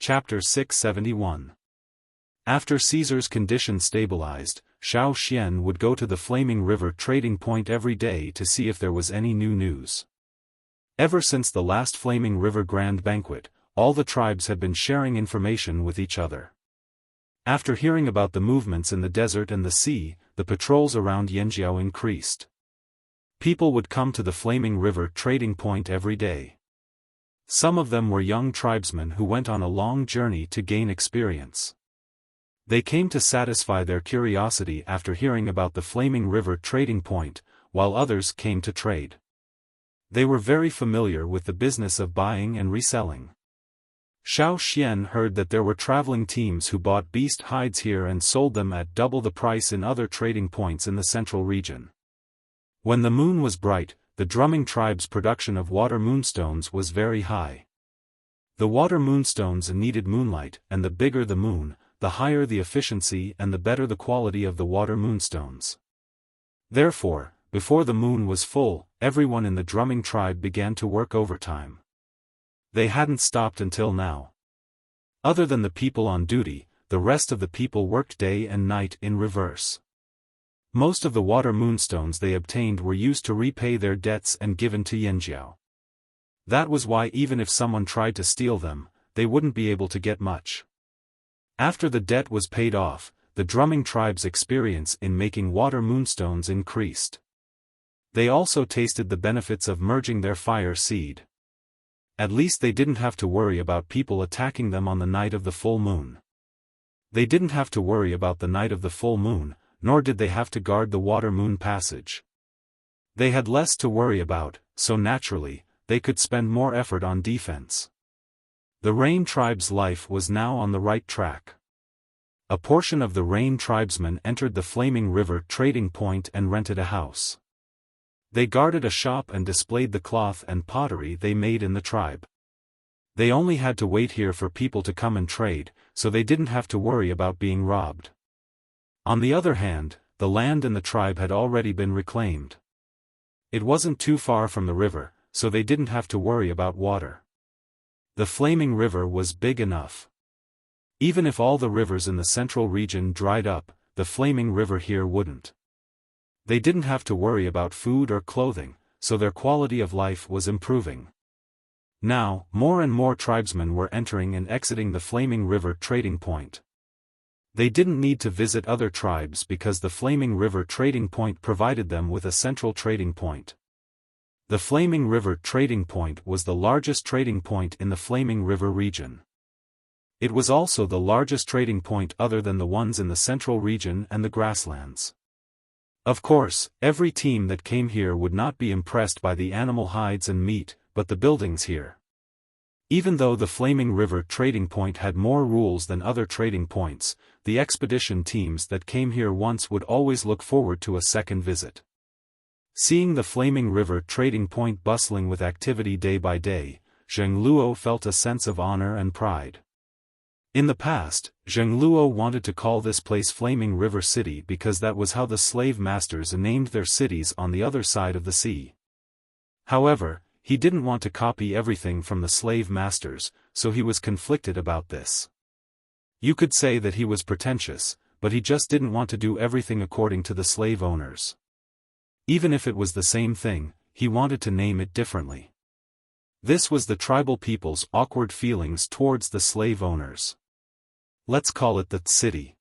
Chapter 671. After Caesar's condition stabilized, Xiaofan would go to the Flaming River trading point every day to see if there was any new news. Ever since the last Flaming River Grand Banquet, all the tribes had been sharing information with each other. After hearing about the movements in the desert and the sea, the patrols around Yanjiao increased. People would come to the Flaming River trading point every day. Some of them were young tribesmen who went on a long journey to gain experience. They came to satisfy their curiosity after hearing about the Flaming River trading point, while others came to trade. They were very familiar with the business of buying and reselling. Xiaofan heard that there were traveling teams who bought beast hides here and sold them at double the price in other trading points in the central region. When the moon was bright, the drumming tribe's production of water moonstones was very high. The water moonstones needed moonlight, and the bigger the moon, the higher the efficiency and the better the quality of the water moonstones. Therefore, before the moon was full, everyone in the drumming tribe began to work overtime. They hadn't stopped until now. Other than the people on duty, the rest of the people worked day and night in reverse. Most of the water moonstones they obtained were used to repay their debts and given to Yanjiao. That was why even if someone tried to steal them, they wouldn't be able to get much. After the debt was paid off, the drumming tribe's experience in making water moonstones increased. They also tasted the benefits of merging their fire seed. At least they didn't have to worry about people attacking them on the night of the full moon. They didn't have to worry about the night of the full moon, nor did they have to guard the water moon passage. They had less to worry about, so naturally, they could spend more effort on defense. The Rain tribe's life was now on the right track. A portion of the Rain tribesmen entered the Flaming River trading point and rented a house. They guarded a shop and displayed the cloth and pottery they made in the tribe. They only had to wait here for people to come and trade, so they didn't have to worry about being robbed. On the other hand, the land in the tribe had already been reclaimed. It wasn't too far from the river, so they didn't have to worry about water. The Flaming River was big enough. Even if all the rivers in the central region dried up, the Flaming River here wouldn't. They didn't have to worry about food or clothing, so their quality of life was improving. Now, more and more tribesmen were entering and exiting the Flaming River trading point. They didn't need to visit other tribes because the Flaming River trading point provided them with a central trading point. The Flaming River trading point was the largest trading point in the Flaming River region. It was also the largest trading point other than the ones in the central region and the grasslands. Of course, every team that came here would not be impressed by the animal hides and meat, but the buildings here. Even though the Flaming River trading point had more rules than other trading points, the expedition teams that came here once would always look forward to a second visit. Seeing the Flaming River trading point bustling with activity day by day, Zheng Luo felt a sense of honor and pride. In the past, Zheng Luo wanted to call this place Flaming River City because that was how the slave masters named their cities on the other side of the sea. However, he didn't want to copy everything from the slave masters, so he was conflicted about this. You could say that he was pretentious, but he just didn't want to do everything according to the slave owners. Even if it was the same thing, he wanted to name it differently. This was the tribal people's awkward feelings towards the slave owners. Let's call it the city.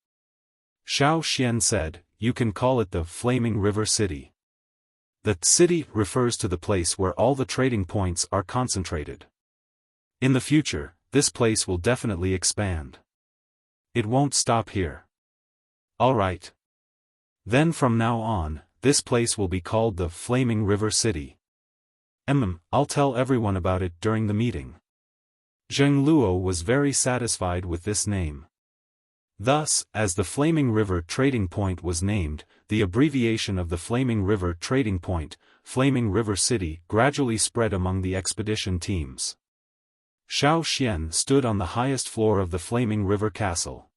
Xiaofan said, you can call it the Flaming River City. The city refers to the place where all the trading points are concentrated. In the future, this place will definitely expand. It won't stop here. Alright. Then from now on, this place will be called the Flaming River City. I'll tell everyone about it during the meeting. Zheng Luo was very satisfied with this name. Thus, as the Flaming River trading point was named, the abbreviation of the Flaming River trading point, Flaming River City, gradually spread among the expedition teams. Xiaofan stood on the highest floor of the Flaming River Castle.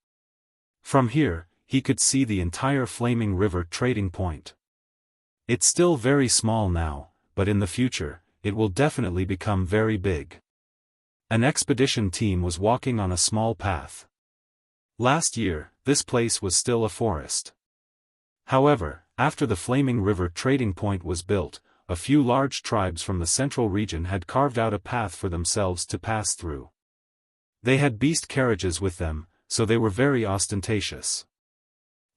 From here, he could see the entire Flaming River trading point. It's still very small now, but in the future, it will definitely become very big. An expedition team was walking on a small path. Last year, this place was still a forest. However, after the Flaming River trading point was built, a few large tribes from the central region had carved out a path for themselves to pass through. They had beast carriages with them, so they were very ostentatious.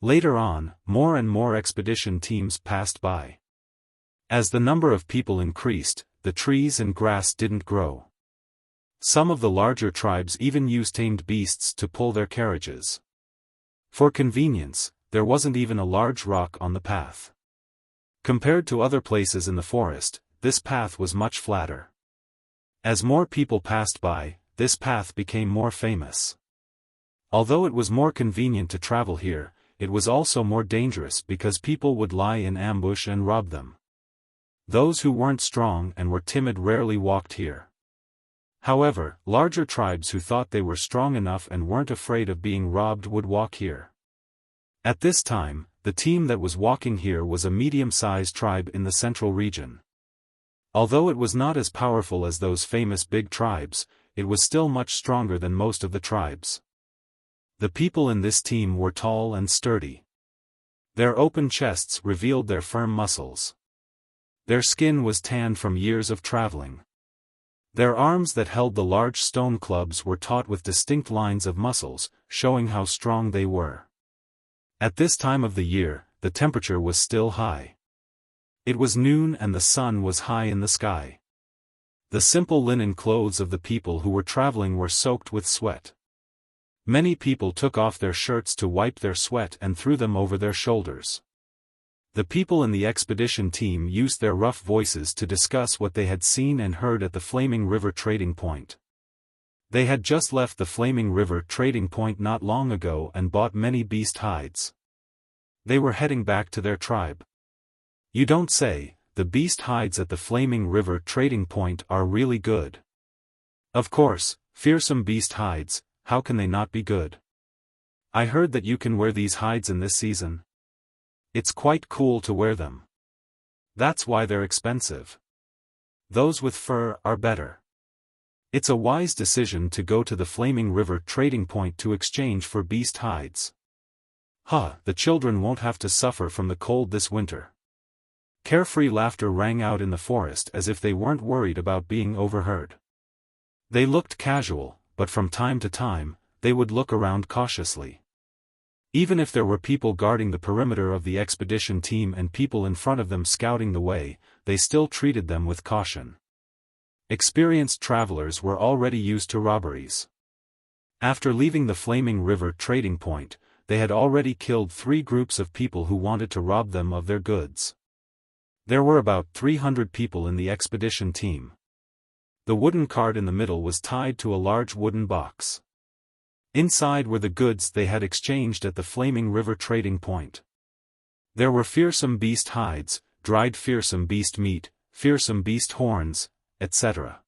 Later on, more and more expedition teams passed by. As the number of people increased, the trees and grass didn't grow. Some of the larger tribes even used tamed beasts to pull their carriages. For convenience, there wasn't even a large rock on the path. Compared to other places in the forest, this path was much flatter. As more people passed by, this path became more famous. Although it was more convenient to travel here, it was also more dangerous because people would lie in ambush and rob them. Those who weren't strong and were timid rarely walked here. However, larger tribes who thought they were strong enough and weren't afraid of being robbed would walk here. At this time, the team that was walking here was a medium-sized tribe in the central region. Although it was not as powerful as those famous big tribes, it was still much stronger than most of the tribes. The people in this team were tall and sturdy. Their open chests revealed their firm muscles. Their skin was tanned from years of traveling. Their arms that held the large stone clubs were taut with distinct lines of muscles, showing how strong they were. At this time of the year, the temperature was still high. It was noon and the sun was high in the sky. The simple linen clothes of the people who were traveling were soaked with sweat. Many people took off their shirts to wipe their sweat and threw them over their shoulders. The people in the expedition team used their rough voices to discuss what they had seen and heard at the Flaming River trading point. They had just left the Flaming River trading point not long ago and bought many beast hides. They were heading back to their tribe. You don't say, the beast hides at the Flaming River trading point are really good. Of course, fearsome beast hides, how can they not be good? I heard that you can wear these hides in this season. It's quite cool to wear them. That's why they're expensive. Those with fur are better. It's a wise decision to go to the Flaming River trading point to exchange for beast hides. The children won't have to suffer from the cold this winter. Carefree laughter rang out in the forest as if they weren't worried about being overheard. They looked casual, but from time to time, they would look around cautiously. Even if there were people guarding the perimeter of the expedition team and people in front of them scouting the way, they still treated them with caution. Experienced travelers were already used to robberies. After leaving the Flaming River trading point, they had already killed 3 groups of people who wanted to rob them of their goods. There were about 300 people in the expedition team. The wooden cart in the middle was tied to a large wooden box. Inside were the goods they had exchanged at the Flaming River trading point. There were fearsome beast hides, dried fearsome beast meat, fearsome beast horns, etc.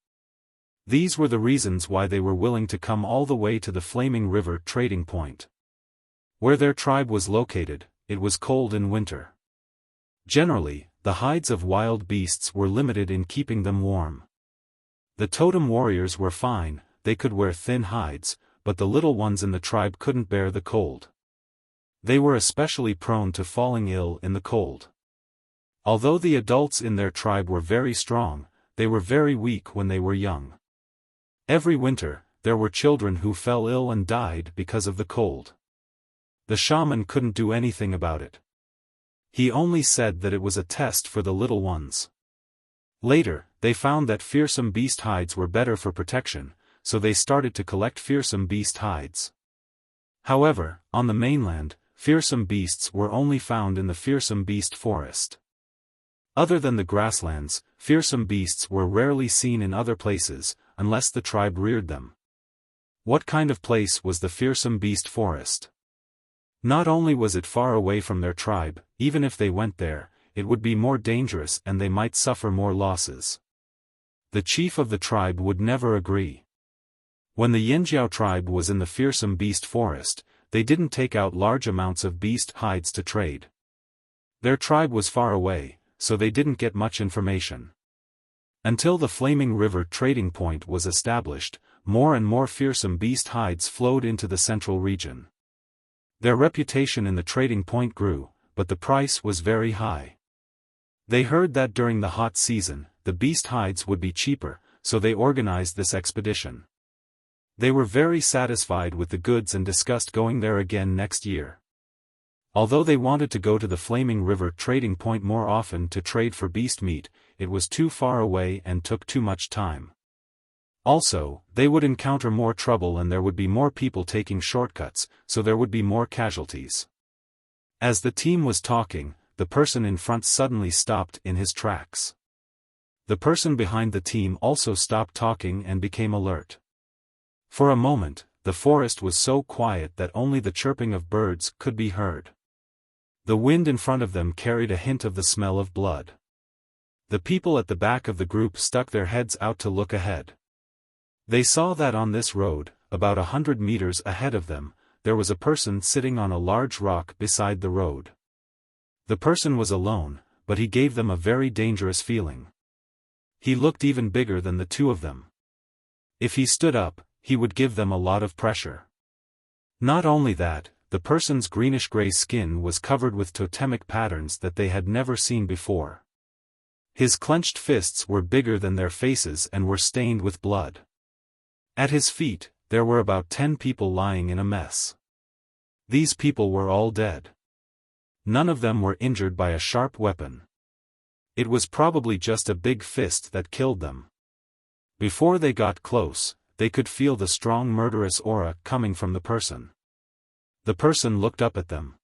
These were the reasons why they were willing to come all the way to the Flaming River trading point. Where their tribe was located, it was cold in winter. Generally, the hides of wild beasts were limited in keeping them warm. The totem warriors were fine, they could wear thin hides, but the little ones in the tribe couldn't bear the cold. They were especially prone to falling ill in the cold. Although the adults in their tribe were very strong, they were very weak when they were young. Every winter, there were children who fell ill and died because of the cold. The shaman couldn't do anything about it. He only said that it was a test for the little ones. Later, they found that fearsome beast hides were better for protection, so they started to collect fearsome beast hides. However, on the mainland, fearsome beasts were only found in the fearsome beast forest. Other than the grasslands, fearsome beasts were rarely seen in other places, unless the tribe reared them. What kind of place was the fearsome beast forest? Not only was it far away from their tribe, even if they went there, it would be more dangerous and they might suffer more losses. The chief of the tribe would never agree. When the Yinjiao tribe was in the fearsome beast forest, they didn't take out large amounts of beast hides to trade. Their tribe was far away, so they didn't get much information. Until the Flaming River trading point was established, more and more fearsome beast hides flowed into the central region. Their reputation in the trading point grew, but the price was very high. They heard that during the hot season, the beast hides would be cheaper, so they organized this expedition. They were very satisfied with the goods and discussed going there again next year. Although they wanted to go to the Flaming River trading point more often to trade for beast meat, it was too far away and took too much time. Also, they would encounter more trouble and there would be more people taking shortcuts, so there would be more casualties. As the team was talking, the person in front suddenly stopped in his tracks. The person behind the team also stopped talking and became alert. For a moment, the forest was so quiet that only the chirping of birds could be heard. The wind in front of them carried a hint of the smell of blood. The people at the back of the group stuck their heads out to look ahead. They saw that on this road, about 100 meters ahead of them, there was a person sitting on a large rock beside the road. The person was alone, but he gave them a very dangerous feeling. He looked even bigger than the two of them. If he stood up, he would give them a lot of pressure. Not only that, the person's greenish-gray skin was covered with totemic patterns that they had never seen before. His clenched fists were bigger than their faces and were stained with blood. At his feet, there were about 10 people lying in a mess. These people were all dead. None of them were injured by a sharp weapon. It was probably just a big fist that killed them. Before they got close, they could feel the strong murderous aura coming from the person. The person looked up at them.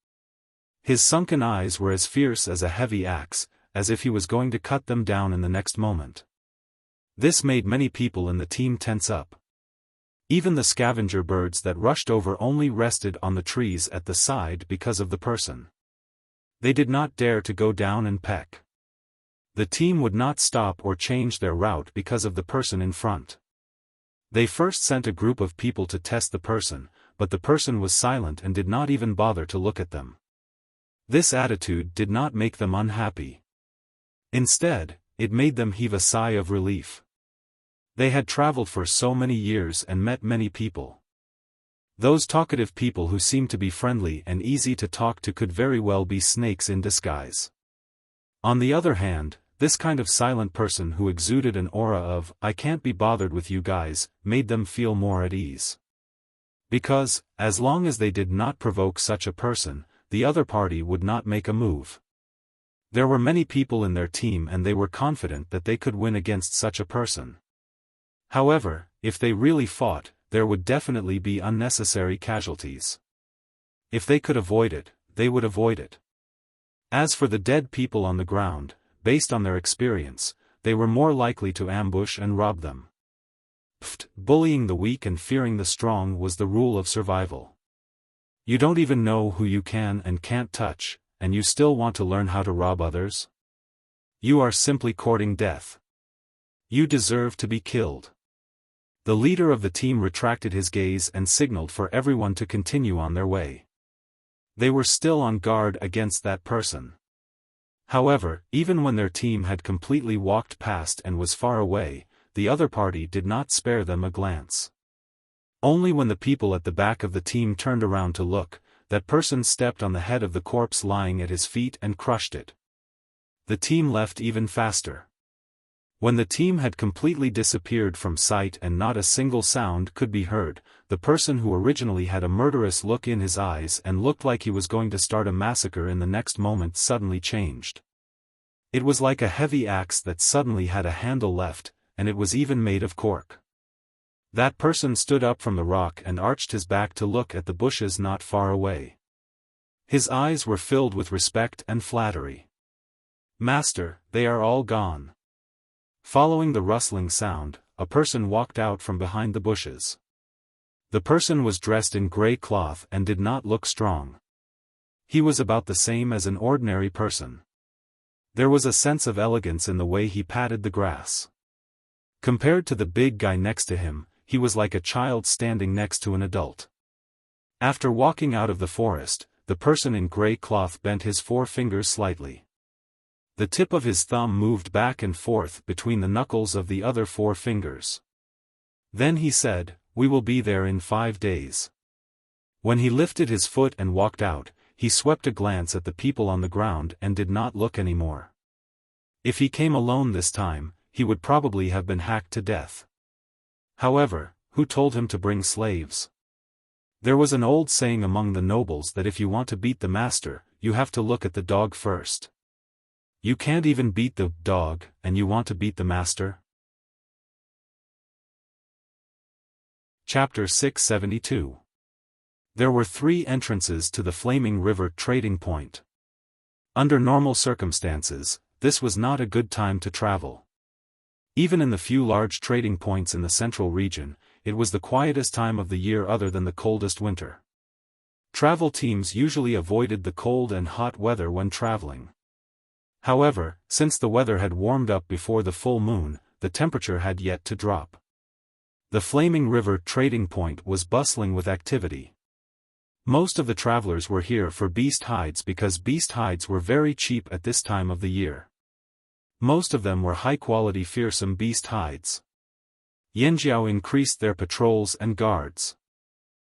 His sunken eyes were as fierce as a heavy axe, as if he was going to cut them down in the next moment. This made many people in the team tense up. Even the scavenger birds that rushed over only rested on the trees at the side because of the person. They did not dare to go down and peck. The team would not stop or change their route because of the person in front. They first sent a group of people to test the person, but the person was silent and did not even bother to look at them. This attitude did not make them unhappy. Instead, it made them heave a sigh of relief. They had traveled for so many years and met many people. Those talkative people who seemed to be friendly and easy to talk to could very well be snakes in disguise. On the other hand, this kind of silent person who exuded an aura of, "I can't be bothered with you guys," made them feel more at ease. Because, as long as they did not provoke such a person, the other party would not make a move. There were many people in their team and they were confident that they could win against such a person. However, if they really fought, there would definitely be unnecessary casualties. If they could avoid it, they would avoid it. As for the dead people on the ground, based on their experience, they were more likely to ambush and rob them. Bullying the weak and fearing the strong was the rule of survival. You don't even know who you can and can't touch, and you still want to learn how to rob others? You are simply courting death. You deserve to be killed. The leader of the team retracted his gaze and signaled for everyone to continue on their way. They were still on guard against that person. However, even when their team had completely walked past and was far away, the other party did not spare them a glance. Only when the people at the back of the team turned around to look, that person stepped on the head of the corpse lying at his feet and crushed it. The team left even faster. When the team had completely disappeared from sight and not a single sound could be heard, the person who originally had a murderous look in his eyes and looked like he was going to start a massacre in the next moment suddenly changed. It was like a heavy axe that suddenly had a handle left, and it was even made of cork. That person stood up from the rock and arched his back to look at the bushes not far away. His eyes were filled with respect and flattery. "Master, they are all gone." Following the rustling sound, a person walked out from behind the bushes. The person was dressed in gray cloth and did not look strong. He was about the same as an ordinary person. There was a sense of elegance in the way he patted the grass. Compared to the big guy next to him, he was like a child standing next to an adult. After walking out of the forest, the person in gray cloth bent his forefingers slightly. The tip of his thumb moved back and forth between the knuckles of the other four fingers. Then he said, "We will be there in 5 days." When he lifted his foot and walked out, he swept a glance at the people on the ground and did not look any more. If he came alone this time, he would probably have been hacked to death. However, who told him to bring slaves? There was an old saying among the nobles that if you want to beat the master, you have to look at the dog first. You can't even beat the dog, and you want to beat the master? Chapter 672. There were 3 entrances to the Flaming River trading point. Under normal circumstances, this was not a good time to travel. Even in the few large trading points in the central region, it was the quietest time of the year other than the coldest winter. Travel teams usually avoided the cold and hot weather when traveling. However, since the weather had warmed up before the full moon, the temperature had yet to drop. The Flaming River trading point was bustling with activity. Most of the travelers were here for beast hides because beast hides were very cheap at this time of the year. Most of them were high-quality fearsome beast hides. Yanjiao increased their patrols and guards.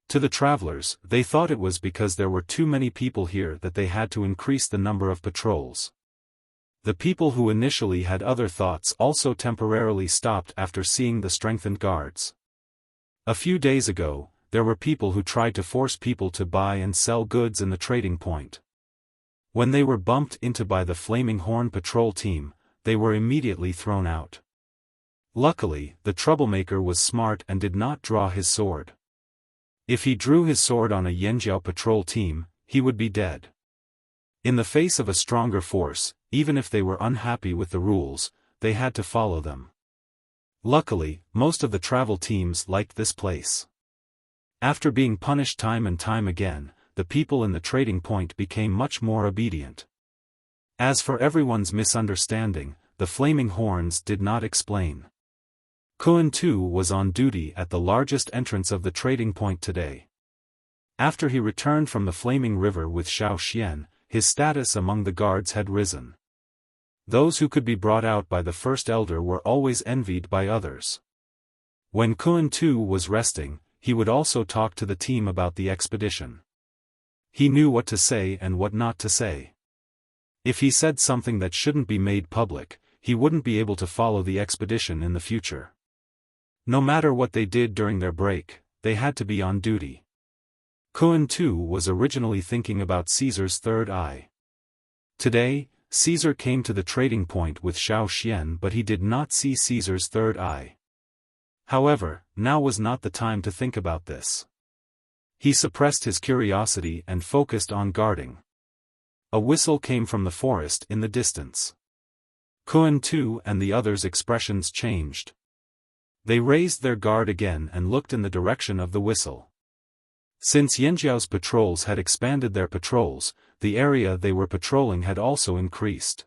To the travelers, they thought it was because there were too many people here that they had to increase the number of patrols. The people who initially had other thoughts also temporarily stopped after seeing the strengthened guards. A few days ago, there were people who tried to force people to buy and sell goods in the trading point. When they were bumped into by the Flaming Horn patrol team, they were immediately thrown out. Luckily, the troublemaker was smart and did not draw his sword. If he drew his sword on a Yanjiao patrol team, he would be dead. In the face of a stronger force, even if they were unhappy with the rules, they had to follow them. Luckily, most of the travel teams liked this place. After being punished time and time again, the people in the trading point became much more obedient. As for everyone's misunderstanding, the Flaming Horns did not explain. Kun too was on duty at the largest entrance of the trading point today. After he returned from the Flaming River with Xiaofan, his status among the guards had risen. Those who could be brought out by the first elder were always envied by others. When Kun too was resting, he would also talk to the team about the expedition. He knew what to say and what not to say. If he said something that shouldn't be made public, he wouldn't be able to follow the expedition in the future. No matter what they did during their break, they had to be on duty. Kun too was originally thinking about Caesar's third eye. Today, Caesar came to the trading point with Xiaofan, but he did not see Caesar's third eye. However, now was not the time to think about this. He suppressed his curiosity and focused on guarding. A whistle came from the forest in the distance. Kun too and the others' expressions changed. They raised their guard again and looked in the direction of the whistle. Since Yanjiao's patrols had expanded their patrols, the area they were patrolling had also increased.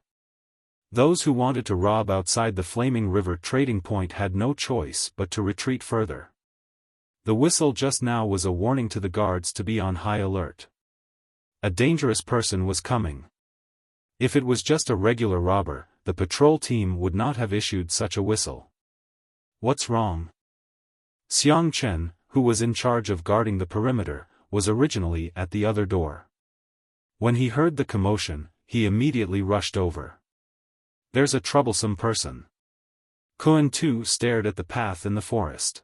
Those who wanted to rob outside the Flaming River trading point had no choice but to retreat further. The whistle just now was a warning to the guards to be on high alert. A dangerous person was coming. If it was just a regular robber, the patrol team would not have issued such a whistle. What's wrong? Xiang Chen, who was in charge of guarding the perimeter, was originally at the other door. When he heard the commotion, he immediately rushed over. There's a troublesome person. Kun too stared at the path in the forest.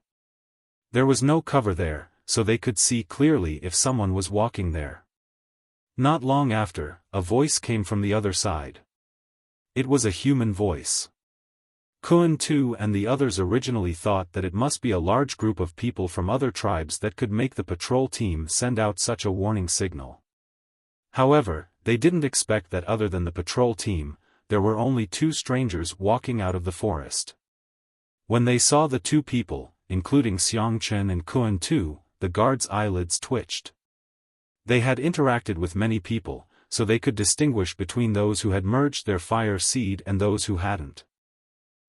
There was no cover there, so they could see clearly if someone was walking there. Not long after, a voice came from the other side. It was a human voice. Kun too and the others originally thought that it must be a large group of people from other tribes that could make the patrol team send out such a warning signal. However, they didn't expect that other than the patrol team, there were only 2 strangers walking out of the forest. When they saw the 2 people, including Xiang Chen and Kun too, the guards' eyelids twitched. They had interacted with many people, so they could distinguish between those who had merged their fire seed and those who hadn't.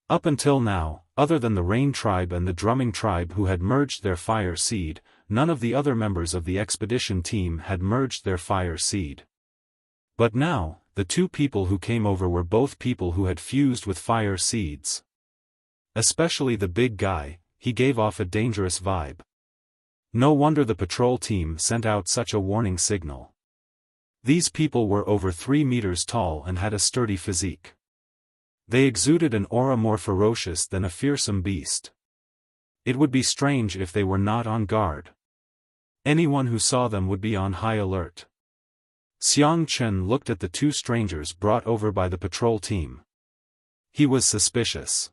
Up until now, other than the Rain tribe and the Drumming tribe who had merged their fire seed, none of the other members of the expedition team had merged their fire seed. But now, the 2 people who came over were both people who had fused with fire seeds. Especially the big guy, he gave off a dangerous vibe. No wonder the patrol team sent out such a warning signal. These people were over 3 meters tall and had a sturdy physique. They exuded an aura more ferocious than a fearsome beast. It would be strange if they were not on guard. Anyone who saw them would be on high alert. Xiang Chen looked at the two strangers brought over by the patrol team. He was suspicious.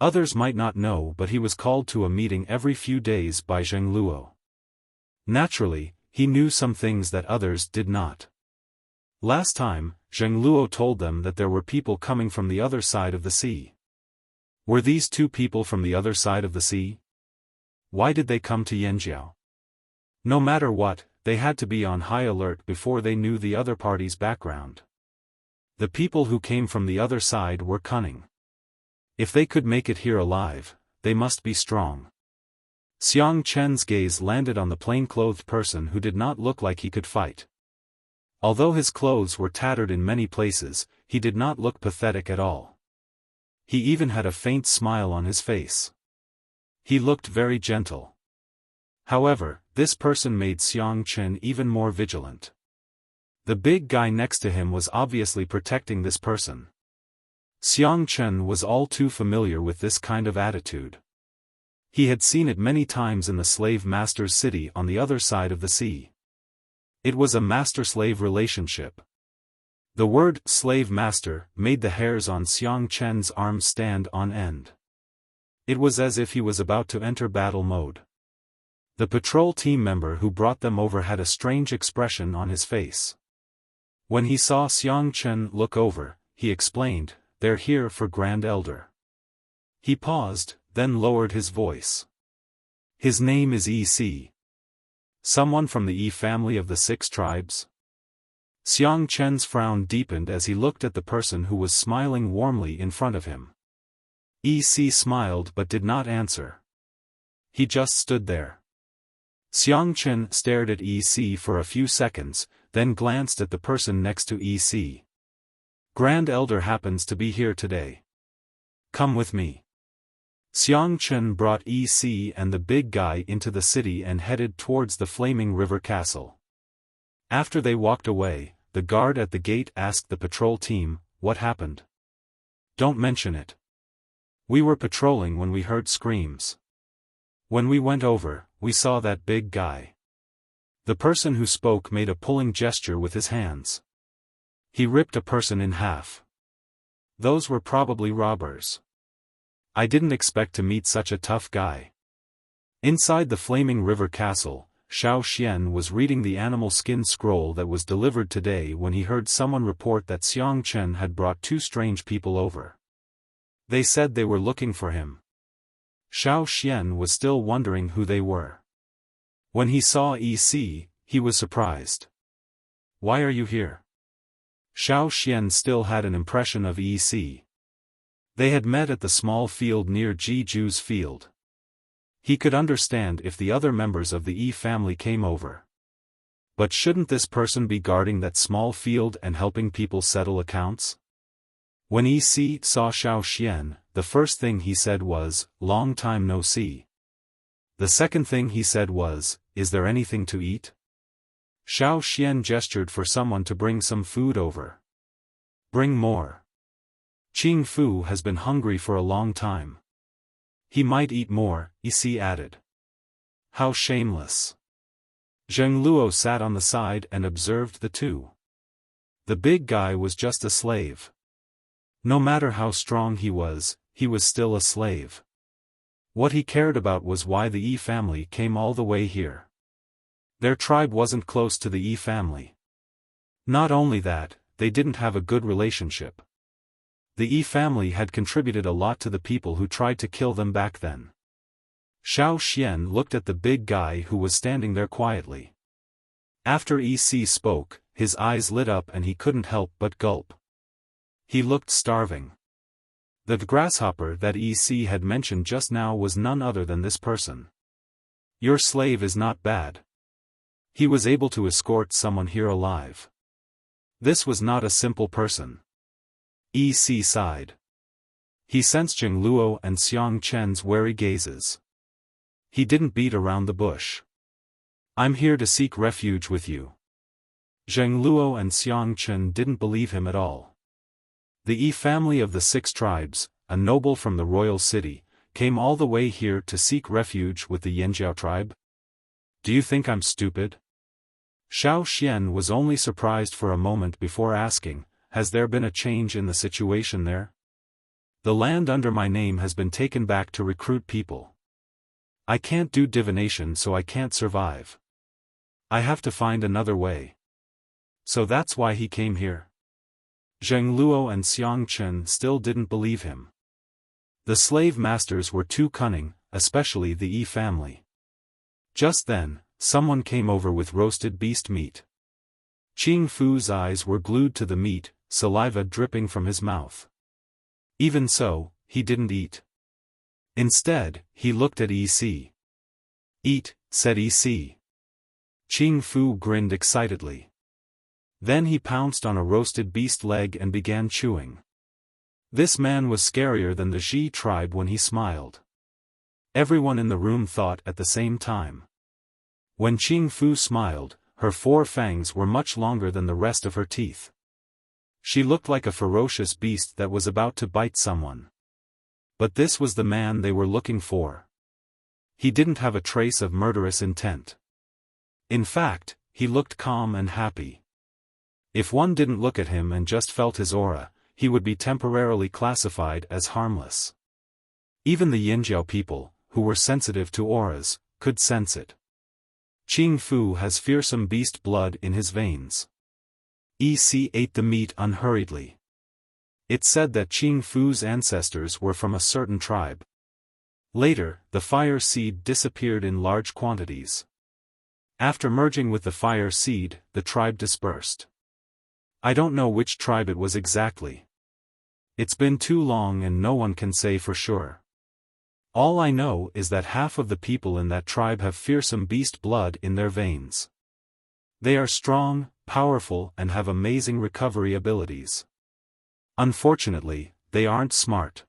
Others might not know, but he was called to a meeting every few days by Zheng Luo. Naturally, he knew some things that others did not. Last time, Zheng Luo told them that there were people coming from the other side of the sea. Were these two people from the other side of the sea? Why did they come to Yanjiao? No matter what, they had to be on high alert before they knew the other party's background. The people who came from the other side were cunning. If they could make it here alive, they must be strong. Xiang Chen's gaze landed on the plain-clothed person who did not look like he could fight. Although his clothes were tattered in many places, he did not look pathetic at all. He even had a faint smile on his face. He looked very gentle. However, this person made Xiang Chen even more vigilant. The big guy next to him was obviously protecting this person. Xiang Chen was all too familiar with this kind of attitude. He had seen it many times in the slave master's city on the other side of the sea. It was a master-slave relationship. The word slave-master made the hairs on Xiang Chen's arms stand on end. It was as if he was about to enter battle mode. The patrol team member who brought them over had a strange expression on his face. When he saw Xiang Chen look over, he explained, "They're here for Grand Elder." He paused, then lowered his voice. "His name is E.C. Someone from the Yi family of the 6 tribes?" Xiang Chen's frown deepened as he looked at the person who was smiling warmly in front of him. E.C. smiled but did not answer. He just stood there. Xiang Chen stared at E.C. for a few seconds, then glanced at the person next to E.C. "Grand Elder happens to be here today. Come with me." Xiang Chen brought E.C. and the big guy into the city and headed towards the Flaming River Castle. After they walked away, the guard at the gate asked the patrol team, "What happened?" "Don't mention it. We were patrolling when we heard screams. When we went over, we saw that big guy." The person who spoke made a pulling gesture with his hands. He ripped a person in half. Those were probably robbers. I didn't expect to meet such a tough guy. Inside the Flaming River Castle, Xiaofan was reading the animal skin scroll that was delivered today when he heard someone report that Xiang Chen had brought 2 strange people over. They said they were looking for him. Xiaofan was still wondering who they were. When he saw E.C., he was surprised. "Why are you here?" Xiaofan still had an impression of E.C. They had met at the small field near Jiju's field. He could understand if the other members of the Yi family came over. But shouldn't this person be guarding that small field and helping people settle accounts? When E.C. saw Xiaofan, the first thing he said was, "Long time no see." The second thing he said was, "Is there anything to eat?" Xiaofan gestured for someone to bring some food over. "Bring more. Qing Fu has been hungry for a long time. He might eat more," E.C. added. "How shameless." Zheng Luo sat on the side and observed the two. The big guy was just a slave. No matter how strong he was still a slave. What he cared about was why the Yi family came all the way here. Their tribe wasn't close to the Yi family. Not only that, they didn't have a good relationship. The Yi family had contributed a lot to the people who tried to kill them back then. Xiaofan looked at the big guy who was standing there quietly. After E.C. spoke, his eyes lit up and he couldn't help but gulp. He looked starving. The grasshopper that E.C. had mentioned just now was none other than this person. Your slave is not bad. He was able to escort someone here alive. This was not a simple person. E.C. sighed. He sensed Zheng Luo and Xiang Chen's wary gazes. He didn't beat around the bush. I'm here to seek refuge with you. Zheng Luo and Xiang Chen didn't believe him at all. The Yi family of the 6 tribes, a noble from the royal city, came all the way here to seek refuge with the Yanjiao tribe? Do you think I'm stupid? Xiao Xian was only surprised for a moment before asking, has there been a change in the situation there? The land under my name has been taken back to recruit people. I can't do divination, so I can't survive. I have to find another way. So that's why he came here. Zheng Luo and Xiang Chen still didn't believe him. The slave masters were too cunning, especially the Yi family. Just then, someone came over with roasted beast meat. Qing Fu's eyes were glued to the meat, saliva dripping from his mouth. Even so, he didn't eat. Instead, he looked at EC. Eat, said EC. Qing Fu grinned excitedly. Then he pounced on a roasted beast leg and began chewing. This man was scarier than the Xi tribe when he smiled. Everyone in the room thought at the same time. When Qing Fu smiled, her 4 fangs were much longer than the rest of her teeth. She looked like a ferocious beast that was about to bite someone. But this was the man they were looking for. He didn't have a trace of murderous intent. In fact, he looked calm and happy. If one didn't look at him and just felt his aura, he would be temporarily classified as harmless. Even the Yanjiao people, who were sensitive to auras, could sense it. Qing Fu has fearsome beast blood in his veins. EC ate the meat unhurriedly. It said that Qing Fu's ancestors were from a certain tribe. Later, the fire seed disappeared in large quantities. After merging with the fire seed, the tribe dispersed. I don't know which tribe it was exactly. It's been too long and no one can say for sure. All I know is that half of the people in that tribe have fearsome beast blood in their veins. They are strong, powerful, and have amazing recovery abilities. Unfortunately, they aren't smart.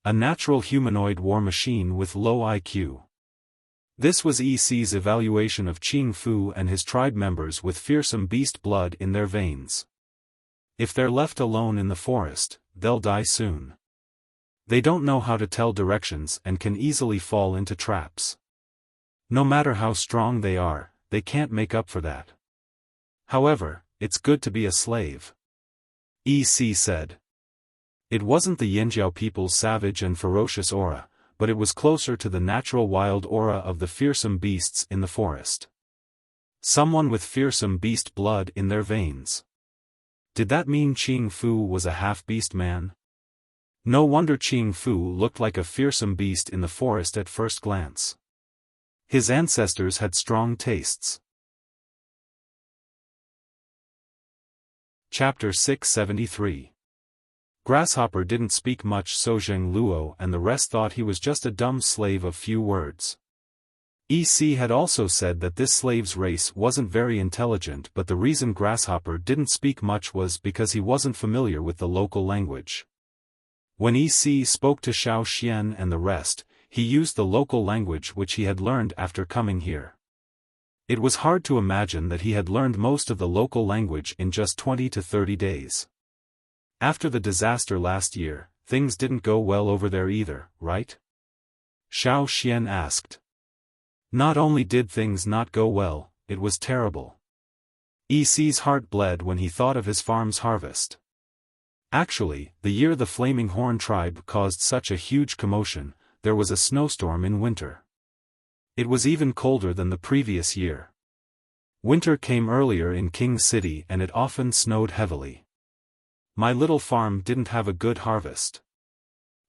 A natural humanoid war machine with low IQ. This was EC's evaluation of Qing Fu and his tribe members with fearsome beast blood in their veins. If they're left alone in the forest, they'll die soon. They don't know how to tell directions and can easily fall into traps. No matter how strong they are, they can't make up for that. However, it's good to be a slave. EC said. It wasn't the Yanjiao people's savage and ferocious aura, but it was closer to the natural wild aura of the fearsome beasts in the forest. Someone with fearsome beast blood in their veins. Did that mean Qing Fu was a half-beast man? No wonder Qing Fu looked like a fearsome beast in the forest at first glance. His ancestors had strong tastes. Chapter 673. Grasshopper didn't speak much, so Zheng Luo and the rest thought he was just a dumb slave of few words. EC had also said that this slave's race wasn't very intelligent, but the reason Grasshopper didn't speak much was because he wasn't familiar with the local language. When EC spoke to Xiao Xian and the rest, he used the local language which he had learned after coming here. It was hard to imagine that he had learned most of the local language in just 20 to 30 days. After the disaster last year, things didn't go well over there either, right? Xiao Xian asked. Not only did things not go well, it was terrible. EC's heart bled when he thought of his farm's harvest. Actually, the year the Flaming Horn tribe caused such a huge commotion, there was a snowstorm in winter. It was even colder than the previous year. Winter came earlier in King City and it often snowed heavily. My little farm didn't have a good harvest.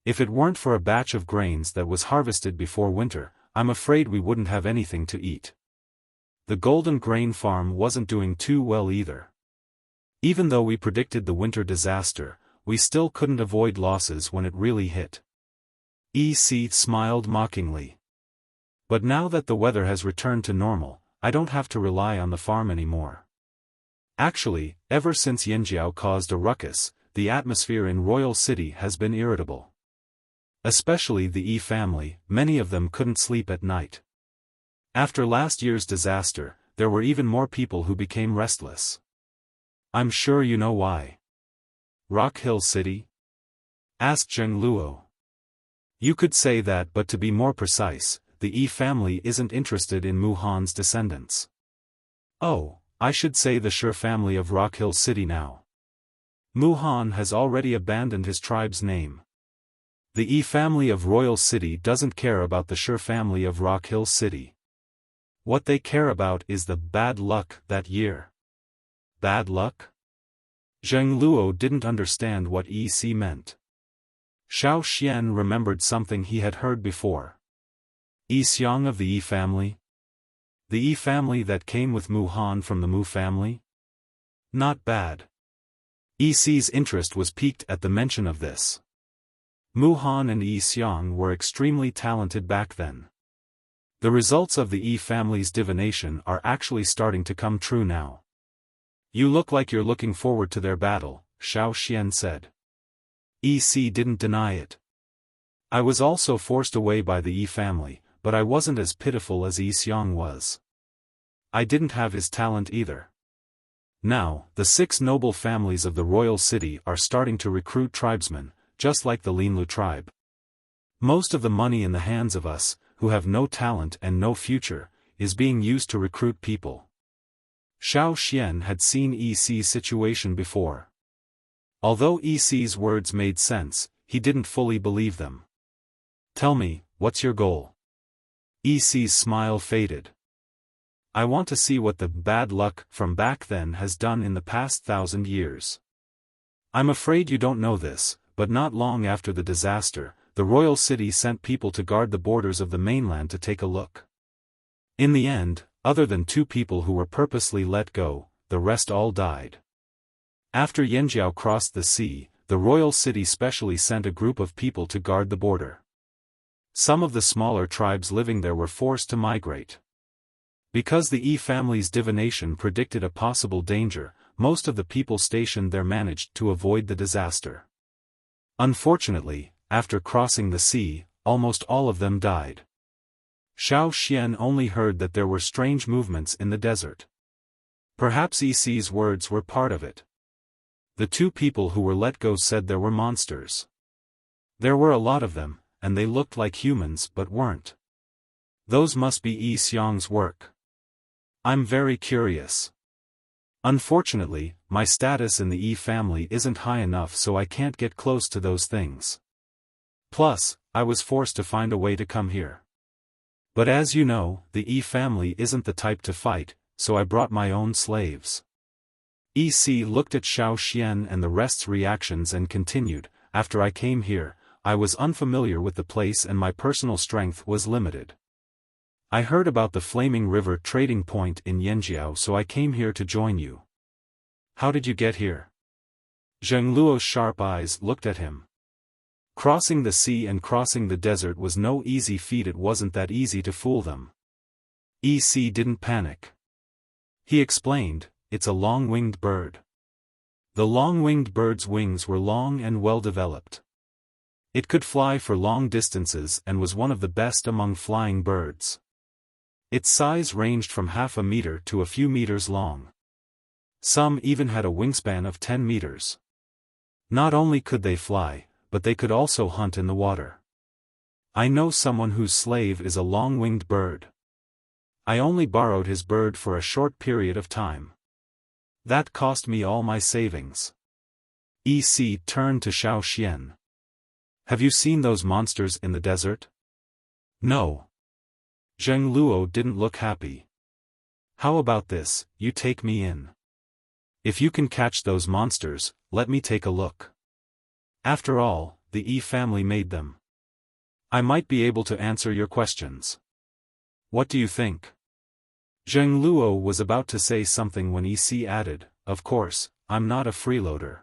If it weren't for a batch of grains that was harvested before winter, I'm afraid we wouldn't have anything to eat. The Golden Grain Farm wasn't doing too well either. Even though we predicted the winter disaster, we still couldn't avoid losses when it really hit. EC smiled mockingly. But now that the weather has returned to normal, I don't have to rely on the farm anymore. Actually, ever since Yanjiao caused a ruckus, the atmosphere in Royal City has been irritable. Especially the Yi family, many of them couldn't sleep at night. After last year's disaster, there were even more people who became restless. I'm sure you know why. Rock Hill City? Asked Zheng Luo. You could say that, but to be more precise, the Yi family isn't interested in Mu Han's descendants. Oh, I should say the Shi family of Rock Hill City now. Mu Han has already abandoned his tribe's name. The Yi family of Royal City doesn't care about the Shi family of Rock Hill City. What they care about is the bad luck that year. Bad luck? Zheng Luo didn't understand what EC meant. Xiaofan remembered something he had heard before. Yi Xiang of the Yi family? The Yi family that came with Mu Han from the Mu family? Not bad. EC's interest was piqued at the mention of this. Mu Han and Yi Xiang were extremely talented back then. The results of the Yi family's divination are actually starting to come true now. You look like you're looking forward to their battle, Xiaofan said. EC didn't deny it. I was also forced away by the Yi family, but I wasn't as pitiful as Yi Xiang was. I didn't have his talent either. Now, the 6 noble families of the royal city are starting to recruit tribesmen, just like the Linlu tribe. Most of the money in the hands of us, who have no talent and no future, is being used to recruit people. Xiaofan had seen EC's situation before. Although EC's words made sense, he didn't fully believe them. Tell me, what's your goal? EC's smile faded. I want to see what the bad luck from back then has done in the past 1,000 years. I'm afraid you don't know this, but not long after the disaster, the royal city sent people to guard the borders of the mainland to take a look. In the end, other than 2 people who were purposely let go, the rest all died. After Yanjiao crossed the sea, the royal city specially sent a group of people to guard the border. Some of the smaller tribes living there were forced to migrate. Because the Yi family's divination predicted a possible danger, most of the people stationed there managed to avoid the disaster. Unfortunately, after crossing the sea, almost all of them died. Xiaofan only heard that there were strange movements in the desert. Perhaps EC's words were part of it. The 2 people who were let go said there were monsters. There were a lot of them, and they looked like humans but weren't. Those must be Yi Xiang's work. I'm very curious. Unfortunately, my status in the Yi family isn't high enough, so I can't get close to those things. Plus, I was forced to find a way to come here. But as you know, the Yi family isn't the type to fight, so I brought my own slaves. EC looked at Xiaofan and the rest's reactions and continued, after I came here, I was unfamiliar with the place and my personal strength was limited. I heard about the Flaming River trading point in Yanjiao, so I came here to join you. How did you get here? Zheng Luo's sharp eyes looked at him. Crossing the sea and crossing the desert was no easy feat. It wasn't that easy to fool them. EC didn't panic. He explained, it's a long-winged bird. The long-winged bird's wings were long and well-developed. It could fly for long distances and was one of the best among flying birds. Its size ranged from half a meter to a few meters long. Some even had a wingspan of 10 meters. Not only could they fly, but they could also hunt in the water. I know someone whose slave is a long-winged bird. I only borrowed his bird for a short period of time. That cost me all my savings. EC turned to Xiaofan. Have you seen those monsters in the desert? No. Zheng Luo didn't look happy. How about this, you take me in. If you can catch those monsters, let me take a look. After all, the Yi family made them. I might be able to answer your questions. What do you think? Zheng Luo was about to say something when EC added, of course, I'm not a freeloader.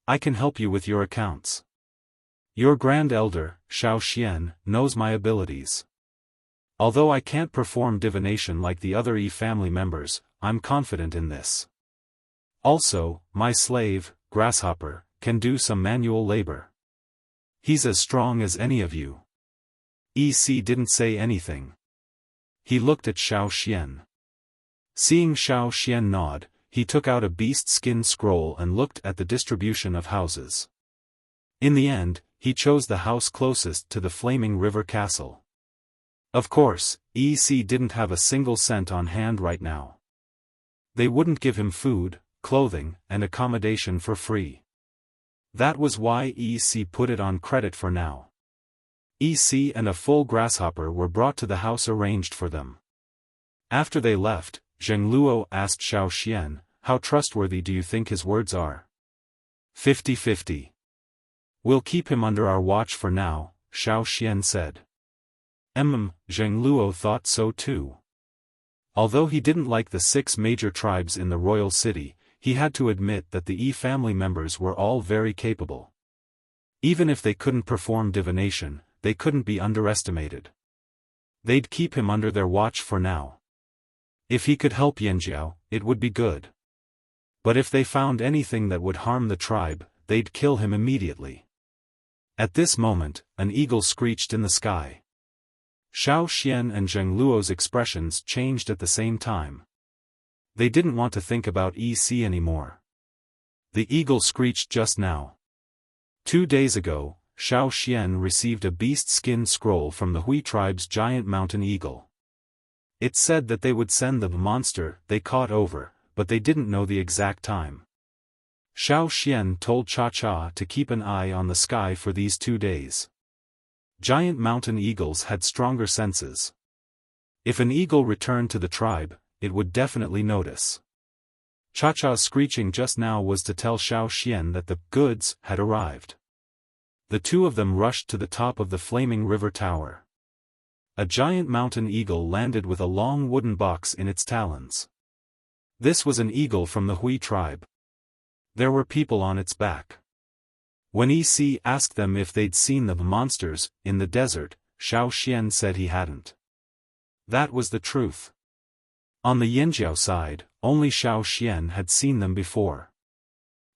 I can help you with your accounts. Your Grand Elder, Xiaofan, knows my abilities. Although I can't perform divination like the other Yi family members, I'm confident in this. Also, my slave, Grasshopper, can do some manual labor. He's as strong as any of you. EC didn't say anything. He looked at Xiaofan. Seeing Xiaofan nod, he took out a beast skin scroll and looked at the distribution of houses. In the end, he chose the house closest to the Flaming River Castle. Of course, EC didn't have a single cent on hand right now. They wouldn't give him food, clothing, and accommodation for free. That was why EC put it on credit for now. EC and a full grasshopper were brought to the house arranged for them. After they left, Zheng Luo asked Xiaofan, "How trustworthy do you think his words are?" 50-50. "We'll keep him under our watch for now," Xiaofan said. Zheng Luo thought so too. Although he didn't like the 6 major tribes in the royal city, he had to admit that the family members were all very capable. Even if they couldn't perform divination, they couldn't be underestimated. They'd keep him under their watch for now. If he could help Yanjiao, it would be good. But if they found anything that would harm the tribe, they'd kill him immediately. At this moment, an eagle screeched in the sky. Xiaofan and Zheng Luo's expressions changed at the same time. They didn't want to think about EC anymore. The eagle screeched just now. 2 days ago, Xiaofan received a beast skin scroll from the Hui tribe's giant mountain eagle. It said that they would send the monster they caught over, but they didn't know the exact time. Xiaofan told Cha-Cha to keep an eye on the sky for these 2 days. Giant mountain eagles had stronger senses. If an eagle returned to the tribe, it would definitely notice. Cha-Cha's screeching just now was to tell Xiaofan that the goods had arrived. The two of them rushed to the top of the Flaming River Tower. A giant mountain eagle landed with a long wooden box in its talons. This was an eagle from the Hui tribe. There were people on its back. When EC asked them if they'd seen the monsters in the desert, Xiaofan said he hadn't. That was the truth. On the Yanjiao side, only Xiaofan had seen them before.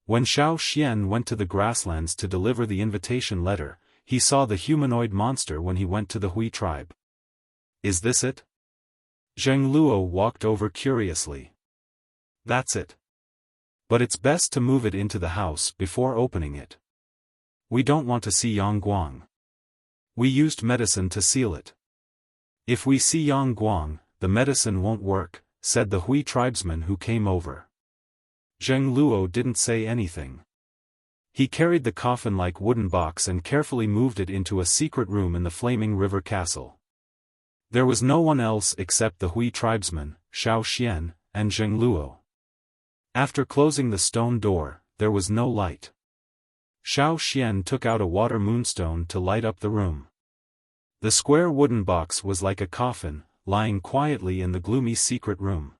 When Xiaofan went to the grasslands to deliver the invitation letter, he saw the humanoid monster when he went to the Hui tribe. Is this it? Zheng Luo walked over curiously. That's it. But it's best to move it into the house before opening it. We don't want to see Yangguang. We used medicine to seal it. If we see Yangguang, the medicine won't work, said the Hui tribesman who came over. Zheng Luo didn't say anything. He carried the coffin-like wooden box and carefully moved it into a secret room in the Flaming River Castle. There was no one else except the Hui tribesman, Xiaofan, and Zheng Luo. After closing the stone door, there was no light. Xiaofan took out a water moonstone to light up the room. The square wooden box was like a coffin, lying quietly in the gloomy secret room.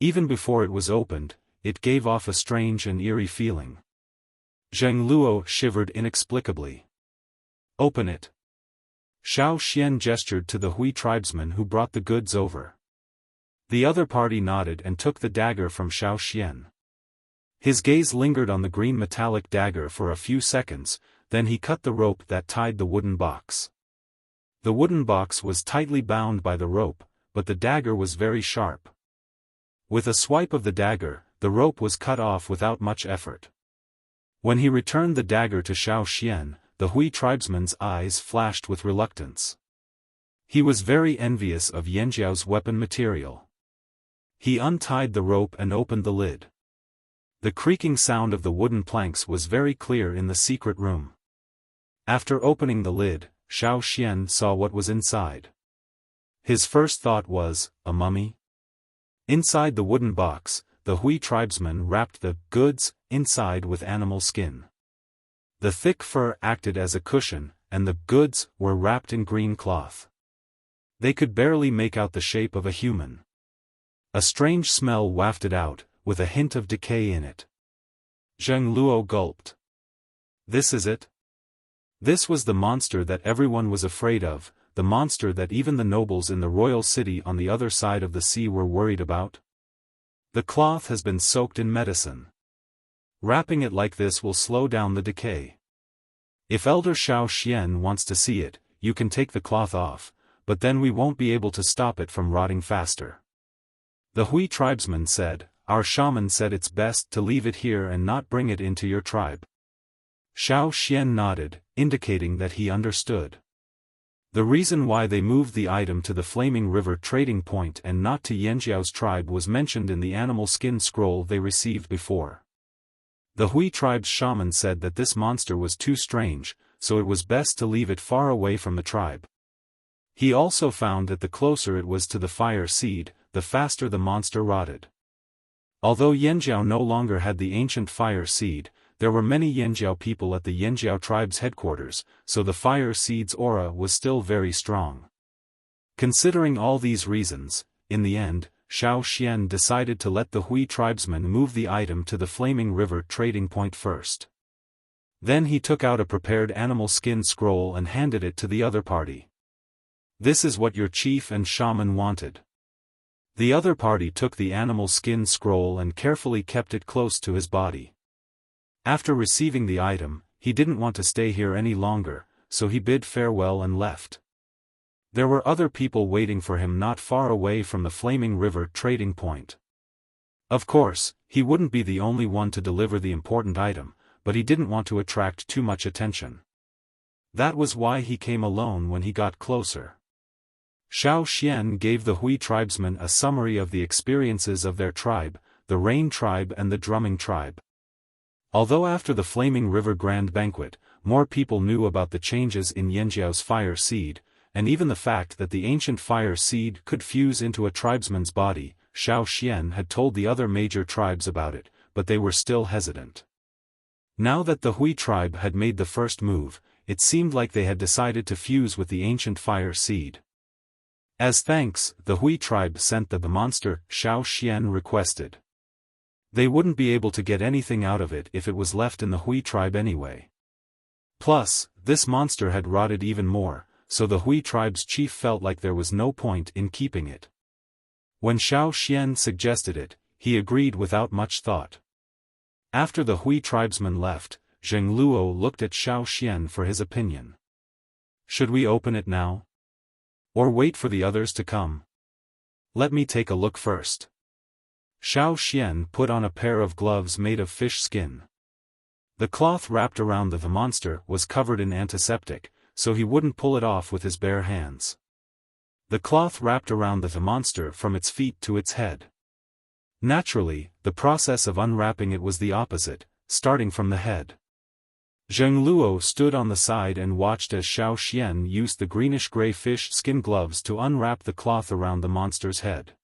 Even before it was opened, it gave off a strange and eerie feeling. Zheng Luo shivered inexplicably. Open it. Xiaofan gestured to the Hui tribesman who brought the goods over. The other party nodded and took the dagger from Xiaofan. His gaze lingered on the green metallic dagger for a few seconds, then he cut the rope that tied the wooden box. The wooden box was tightly bound by the rope, but the dagger was very sharp. With a swipe of the dagger, the rope was cut off without much effort. When he returned the dagger to Xiaofan, the Hui tribesman's eyes flashed with reluctance. He was very envious of Yanjiao's weapon material. He untied the rope and opened the lid. The creaking sound of the wooden planks was very clear in the secret room. After opening the lid, Xiaofan saw what was inside. His first thought was, a mummy? Inside the wooden box, the Hui tribesman wrapped the goods inside with animal skin. The thick fur acted as a cushion, and the goods were wrapped in green cloth. They could barely make out the shape of a human. A strange smell wafted out, with a hint of decay in it. Zheng Luo gulped. This is it? This was the monster that everyone was afraid of, the monster that even the nobles in the royal city on the other side of the sea were worried about? The cloth has been soaked in medicine. Wrapping it like this will slow down the decay. If Elder Xiaofan wants to see it, you can take the cloth off, but then we won't be able to stop it from rotting faster. The Hui tribesman said, our shaman said it's best to leave it here and not bring it into your tribe. Xiaofan nodded, indicating that he understood. The reason why they moved the item to the Flaming River trading point and not to Yanjiao's tribe was mentioned in the animal skin scroll they received before. The Hui tribe's shaman said that this monster was too strange, so it was best to leave it far away from the tribe. He also found that the closer it was to the fire seed, the faster the monster rotted. Although Yanjiao no longer had the ancient fire seed, there were many Yanjiao people at the Yanjiao tribe's headquarters, so the fire seed's aura was still very strong. Considering all these reasons, in the end, Xiaofan decided to let the Hui tribesman move the item to the Flaming River trading point first. Then he took out a prepared animal skin scroll and handed it to the other party. This is what your chief and shaman wanted. The other party took the animal skin scroll and carefully kept it close to his body. After receiving the item, he didn't want to stay here any longer, so he bid farewell and left. There were other people waiting for him not far away from the Flaming River trading point. Of course, he wouldn't be the only one to deliver the important item, but he didn't want to attract too much attention. That was why he came alone when he got closer. Xiaofan gave the Hui tribesmen a summary of the experiences of their tribe, the Rain tribe and the Drumming tribe. Although after the Flaming River Grand Banquet, more people knew about the changes in Yanjiao's fire seed, and even the fact that the ancient fire seed could fuse into a tribesman's body, Xiaofan had told the other major tribes about it, but they were still hesitant. Now that the Hui tribe had made the first move, it seemed like they had decided to fuse with the ancient fire seed. As thanks, the Hui tribe sent the monster Xiaofan requested. They wouldn't be able to get anything out of it if it was left in the Hui tribe anyway. Plus, this monster had rotted even more, so the Hui tribe's chief felt like there was no point in keeping it. When Xiaofan suggested it, he agreed without much thought. After the Hui tribesman left, Zheng Luo looked at Xiaofan for his opinion. Should we open it now? Or wait for the others to come? Let me take a look first. Xiaofan put on a pair of gloves made of fish skin. The cloth wrapped around the monster was covered in antiseptic, so he wouldn't pull it off with his bare hands. The cloth wrapped around the monster from its feet to its head. Naturally, the process of unwrapping it was the opposite, starting from the head. Zheng Luo stood on the side and watched as Xiaofan used the greenish-gray fish skin gloves to unwrap the cloth around the monster's head.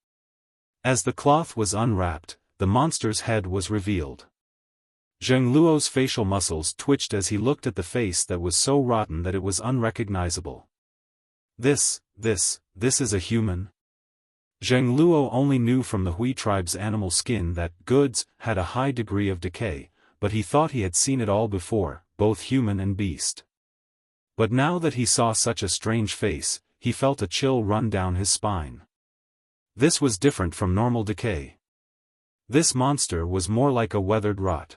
As the cloth was unwrapped, the monster's head was revealed. Zheng Luo's facial muscles twitched as he looked at the face that was so rotten that it was unrecognizable. This is a human? Zheng Luo only knew from the Hui tribe's animal skin that goods had a high degree of decay, but he thought he had seen it all before, both human and beast. But now that he saw such a strange face, he felt a chill run down his spine. This was different from normal decay. This monster was more like a weathered rot.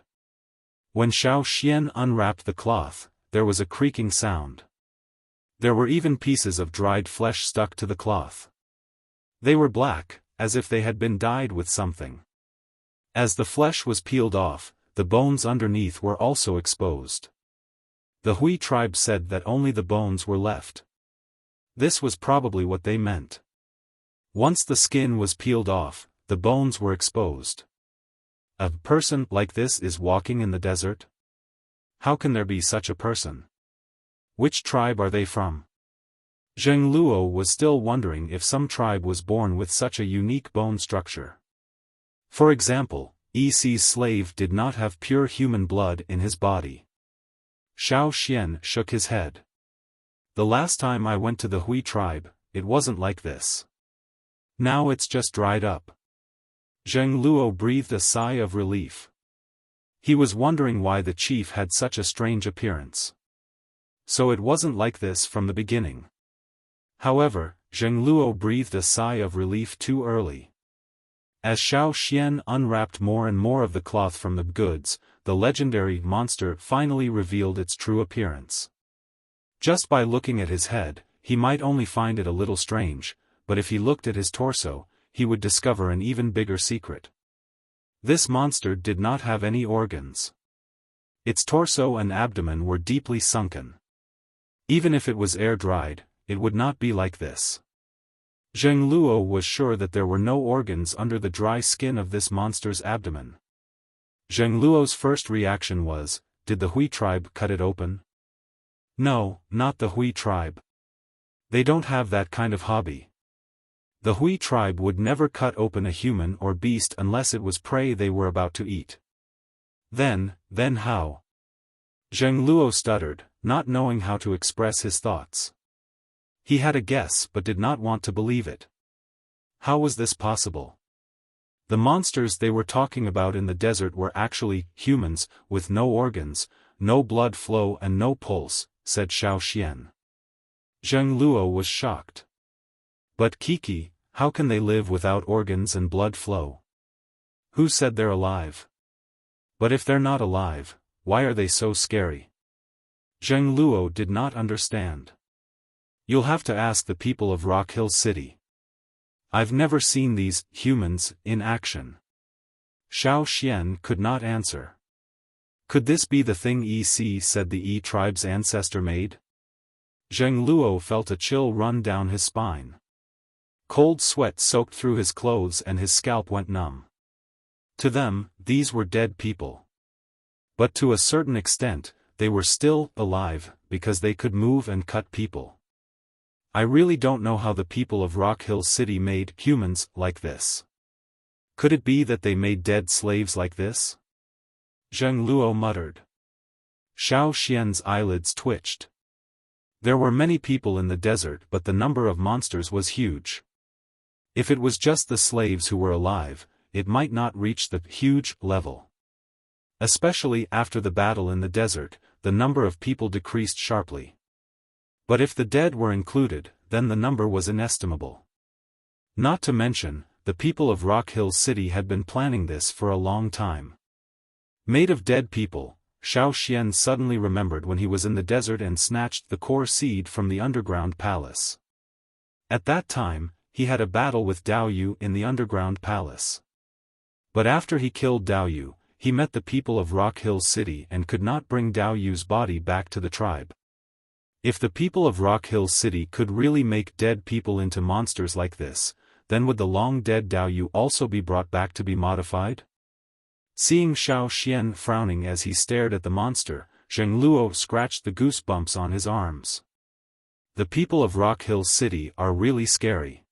When Xiaofan unwrapped the cloth, there was a creaking sound. There were even pieces of dried flesh stuck to the cloth. They were black, as if they had been dyed with something. As the flesh was peeled off, the bones underneath were also exposed. The Hui tribe said that only the bones were left. This was probably what they meant. Once the skin was peeled off, the bones were exposed. A person like this is walking in the desert? How can there be such a person? Which tribe are they from? Zheng Luo was still wondering if some tribe was born with such a unique bone structure. For example, EC's slave did not have pure human blood in his body. Xiaofan shook his head. The last time I went to the Hui tribe, it wasn't like this. Now it's just dried up. Zheng Luo breathed a sigh of relief. He was wondering why the chief had such a strange appearance. So it wasn't like this from the beginning. However, Zheng Luo breathed a sigh of relief too early. As Xiaofan unwrapped more and more of the cloth from the goods, the legendary monster finally revealed its true appearance. Just by looking at his head, he might only find it a little strange, but if he looked at his torso, he would discover an even bigger secret. This monster did not have any organs. Its torso and abdomen were deeply sunken. Even if it was air-dried, it would not be like this. Zheng Luo was sure that there were no organs under the dry skin of this monster's abdomen. Zheng Luo's first reaction was, did the Hui tribe cut it open? No, not the Hui tribe. They don't have that kind of hobby. The Hui tribe would never cut open a human or beast unless it was prey they were about to eat. Then how? Zheng Luo stuttered, not knowing how to express his thoughts. He had a guess but did not want to believe it. How was this possible? The monsters they were talking about in the desert were actually humans, with no organs, no blood flow and no pulse, said Xiaofan. Zheng Luo was shocked. But Kiki, how can they live without organs and blood flow? Who said they're alive? But if they're not alive, why are they so scary? Zheng Luo did not understand. You'll have to ask the people of Rock Hill City. I've never seen these humans in action. Xiaofan could not answer. Could this be the thing EC said the E tribe's ancestor made? Zheng Luo felt a chill run down his spine. Cold sweat soaked through his clothes and his scalp went numb. To them, these were dead people. But to a certain extent, they were still alive, because they could move and cut people. I really don't know how the people of Rock Hill City made humans like this. Could it be that they made dead slaves like this? Zheng Luo muttered. Xiaofan's eyelids twitched. There were many people in the desert but the number of monsters was huge. If it was just the slaves who were alive, it might not reach the huge level. Especially after the battle in the desert, the number of people decreased sharply. But if the dead were included, then the number was inestimable. Not to mention, the people of Rock Hill City had been planning this for a long time. Made of dead people, Xiaofan suddenly remembered when he was in the desert and snatched the core seed from the underground palace. At that time, he had a battle with Dao Yu in the underground palace. But after he killed Dao Yu, he met the people of Rock Hill City and could not bring Dao Yu's body back to the tribe. If the people of Rock Hill City could really make dead people into monsters like this, then would the long-dead Dao Yu also be brought back to be modified? Seeing Xiaofan frowning as he stared at the monster, Zheng Luo scratched the goosebumps on his arms. The people of Rock Hill City are really scary.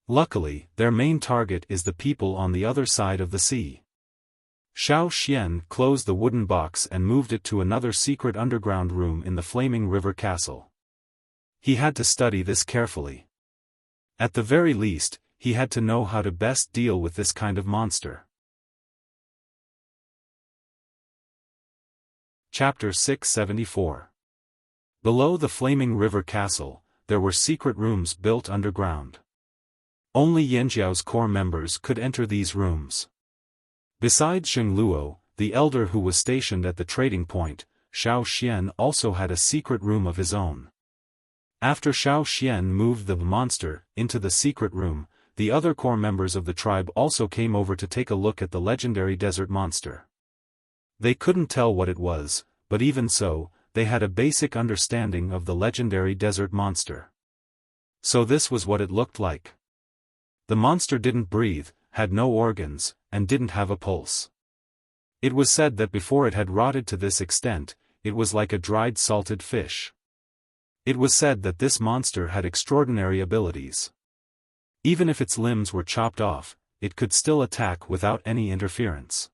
Luckily, their main target is the people on the other side of the sea. Xiaofan closed the wooden box and moved it to another secret underground room in the Flaming River Castle. He had to study this carefully. At the very least, he had to know how to best deal with this kind of monster. Chapter 674. Below the Flaming River Castle, there were secret rooms built underground. Only Yanjiao's core members could enter these rooms. Besides Zheng Luo, the elder who was stationed at the trading point, Xiaofan also had a secret room of his own. After Xiaofan moved the monster into the secret room, the other core members of the tribe also came over to take a look at the legendary desert monster. They couldn't tell what it was, but even so, they had a basic understanding of the legendary desert monster. So this was what it looked like. The monster didn't breathe, had no organs, and didn't have a pulse. It was said that before it had rotted to this extent, it was like a dried salted fish. It was said that this monster had extraordinary abilities. Even if its limbs were chopped off, it could still attack without any interference.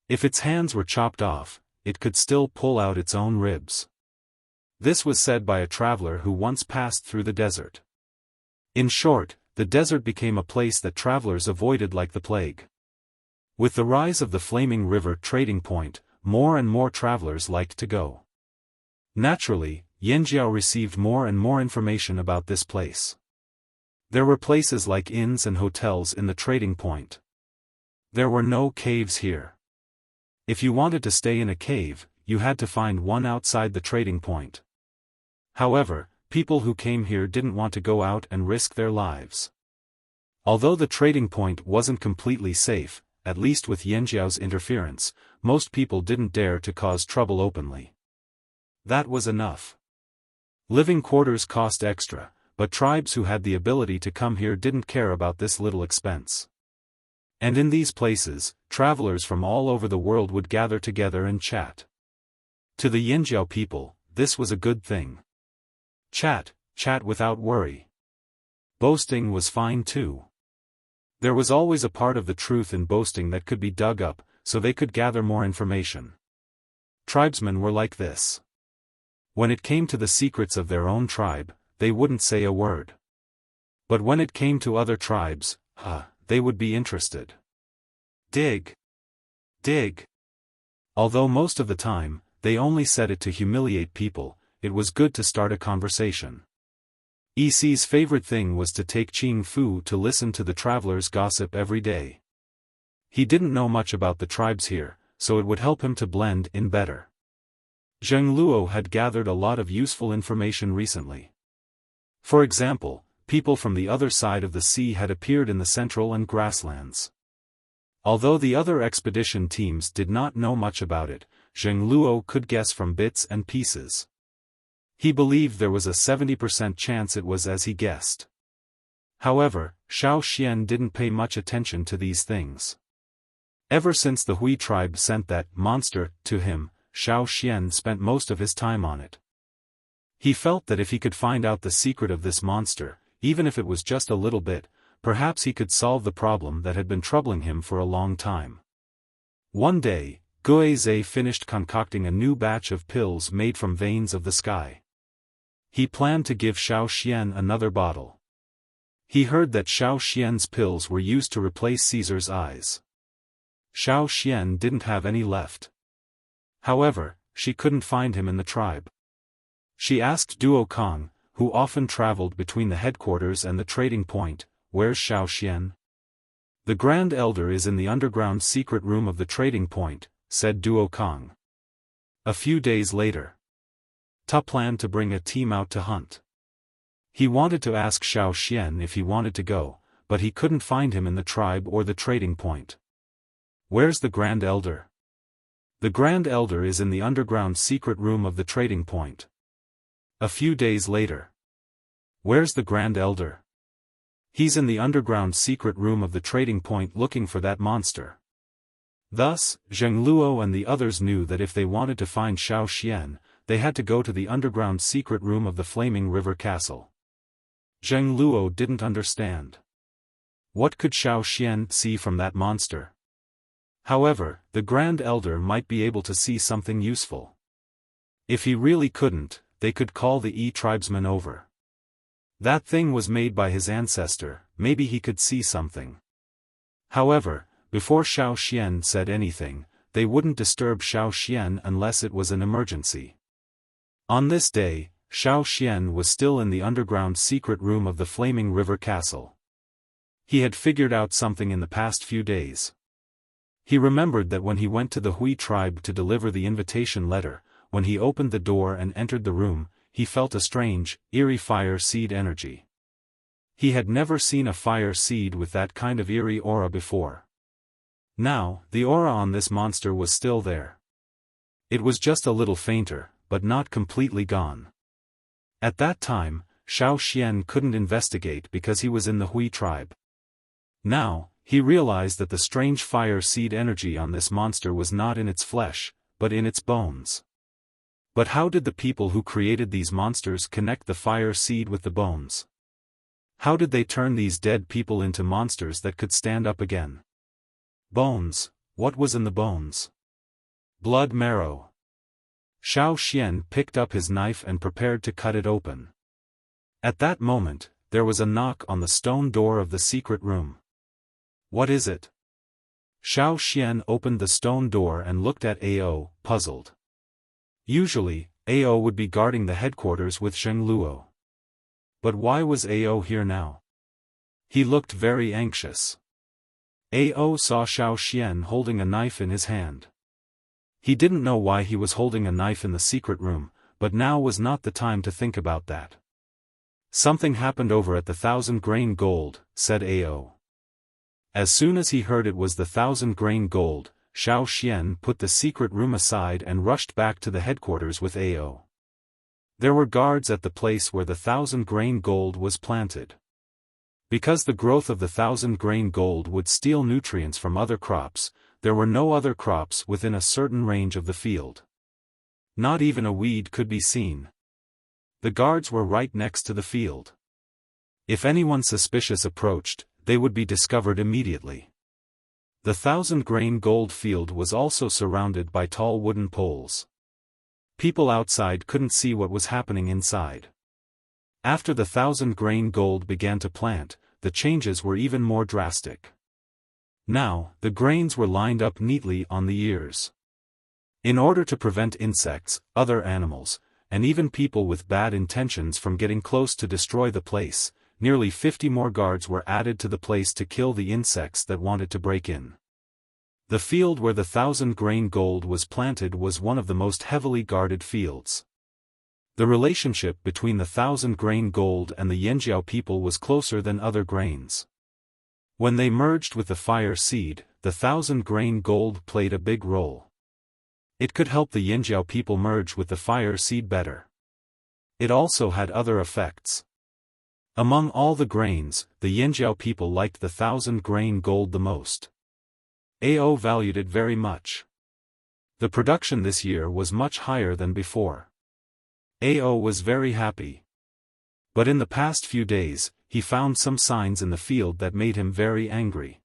If its hands were chopped off, it could still pull out its own ribs. This was said by a traveler who once passed through the desert. In short, the desert became a place that travelers avoided like the plague. With the rise of the Flaming River trading point, more and more travelers liked to go. Naturally, Yanjiao received more and more information about this place. There were places like inns and hotels in the trading point. There were no caves here. If you wanted to stay in a cave, you had to find one outside the trading point. However, people who came here didn't want to go out and risk their lives. Although the trading point wasn't completely safe, at least with Yanjiao's interference, most people didn't dare to cause trouble openly. That was enough. Living quarters cost extra, but tribes who had the ability to come here didn't care about this little expense. And in these places, travelers from all over the world would gather together and chat. To the Yanjiao people, this was a good thing. Chat without worry. Boasting was fine too. There was always a part of the truth in boasting that could be dug up, so they could gather more information. Tribesmen were like this. When it came to the secrets of their own tribe, they wouldn't say a word. But when it came to other tribes, they would be interested. Dig. Although most of the time, they only said it to humiliate people, it was good to start a conversation. EC's favorite thing was to take Qing Fu to listen to the travelers' gossip every day. He didn't know much about the tribes here, so it would help him to blend in better. Zheng Luo had gathered a lot of useful information recently. For example, people from the other side of the sea had appeared in the central and grasslands. Although the other expedition teams did not know much about it, Zheng Luo could guess from bits and pieces. He believed there was a 70% chance it was as he guessed. However, Xiao Xian didn't pay much attention to these things. Ever since the Hui tribe sent that monster to him, Xiao Xian spent most of his time on it. He felt that if he could find out the secret of this monster, even if it was just a little bit, perhaps he could solve the problem that had been troubling him for a long time. One day, Guizhe finished concocting a new batch of pills made from veins of the sky. He planned to give Xiao Xian another bottle. He heard that Xiao Xian's pills were used to replace Caesar's eyes. Xiao Xian didn't have any left. However, she couldn't find him in the tribe. She asked Duo Kong, who often traveled between the headquarters and the trading point, "Where's Xiao Xian?" "The Grand Elder is in the underground secret room of the trading point," said Duo Kong. A few days later, Ta planned to bring a team out to hunt. He wanted to ask Xiao Xian if he wanted to go, but he couldn't find him in the tribe or the trading point. "Where's the Grand Elder?" "The Grand Elder is in the underground secret room of the trading point." A few days later. "Where's the Grand Elder?" "He's in the underground secret room of the trading point looking for that monster." Thus, Zheng Luo and the others knew that if they wanted to find Xiao Xian, they had to go to the underground secret room of the Flaming River Castle. Zheng Luo didn't understand. What could Xiao Xian see from that monster? However, the Grand Elder might be able to see something useful. If he really couldn't, they could call the tribesmen over. That thing was made by his ancestor, maybe he could see something. However, before Xiao Xian said anything, they wouldn't disturb Xiao Xian unless it was an emergency. On this day, Xiao Xian was still in the underground secret room of the Flaming River Castle. He had figured out something in the past few days. He remembered that when he went to the Hui tribe to deliver the invitation letter, when he opened the door and entered the room, he felt a strange, eerie fire seed energy. He had never seen a fire seed with that kind of eerie aura before. Now, the aura on this monster was still there. It was just a little fainter, but not completely gone. At that time, Xiao Xian couldn't investigate because he was in the Hui tribe. Now, he realized that the strange fire seed energy on this monster was not in its flesh, but in its bones. But how did the people who created these monsters connect the fire seed with the bones? How did they turn these dead people into monsters that could stand up again? Bones, what was in the bones? Blood marrow. Xiao Xian picked up his knife and prepared to cut it open. At that moment, there was a knock on the stone door of the secret room. "What is it?" Xiao Xian opened the stone door and looked at Ao, puzzled. Usually, Ao would be guarding the headquarters with Zheng Luo. But why was Ao here now? He looked very anxious. Ao saw Xiaoxian holding a knife in his hand. He didn't know why he was holding a knife in the secret room, but now was not the time to think about that. Something happened over at the 1,000-grain gold, said Ao. As soon as he heard it was the 1,000-grain gold, Xiaoxian put the secret room aside and rushed back to the headquarters with Ao. There were guards at the place where the 1,000-grain gold was planted. Because the growth of the 1,000-grain gold would steal nutrients from other crops, there were no other crops within a certain range of the field. Not even a weed could be seen. The guards were right next to the field. If anyone suspicious approached, they would be discovered immediately. The 1,000-grain gold field was also surrounded by tall wooden poles. People outside couldn't see what was happening inside. After the 1,000-grain gold began to plant, the changes were even more drastic. Now, the grains were lined up neatly on the ears. In order to prevent insects, other animals, and even people with bad intentions from getting close to destroy the place, nearly 50 more guards were added to the place to kill the insects that wanted to break in. The field where the 1,000-grain gold was planted was one of the most heavily guarded fields. The relationship between the 1,000-grain gold and the Yanjiao people was closer than other grains. When they merged with the fire seed, the 1,000-grain gold played a big role. It could help the Yanjiao people merge with the fire seed better. It also had other effects. Among all the grains, the Yanjiao people liked the 1,000-grain gold the most. Ao valued it very much. The production this year was much higher than before. Ao was very happy. But in the past few days, he found some signs in the field that made him very angry.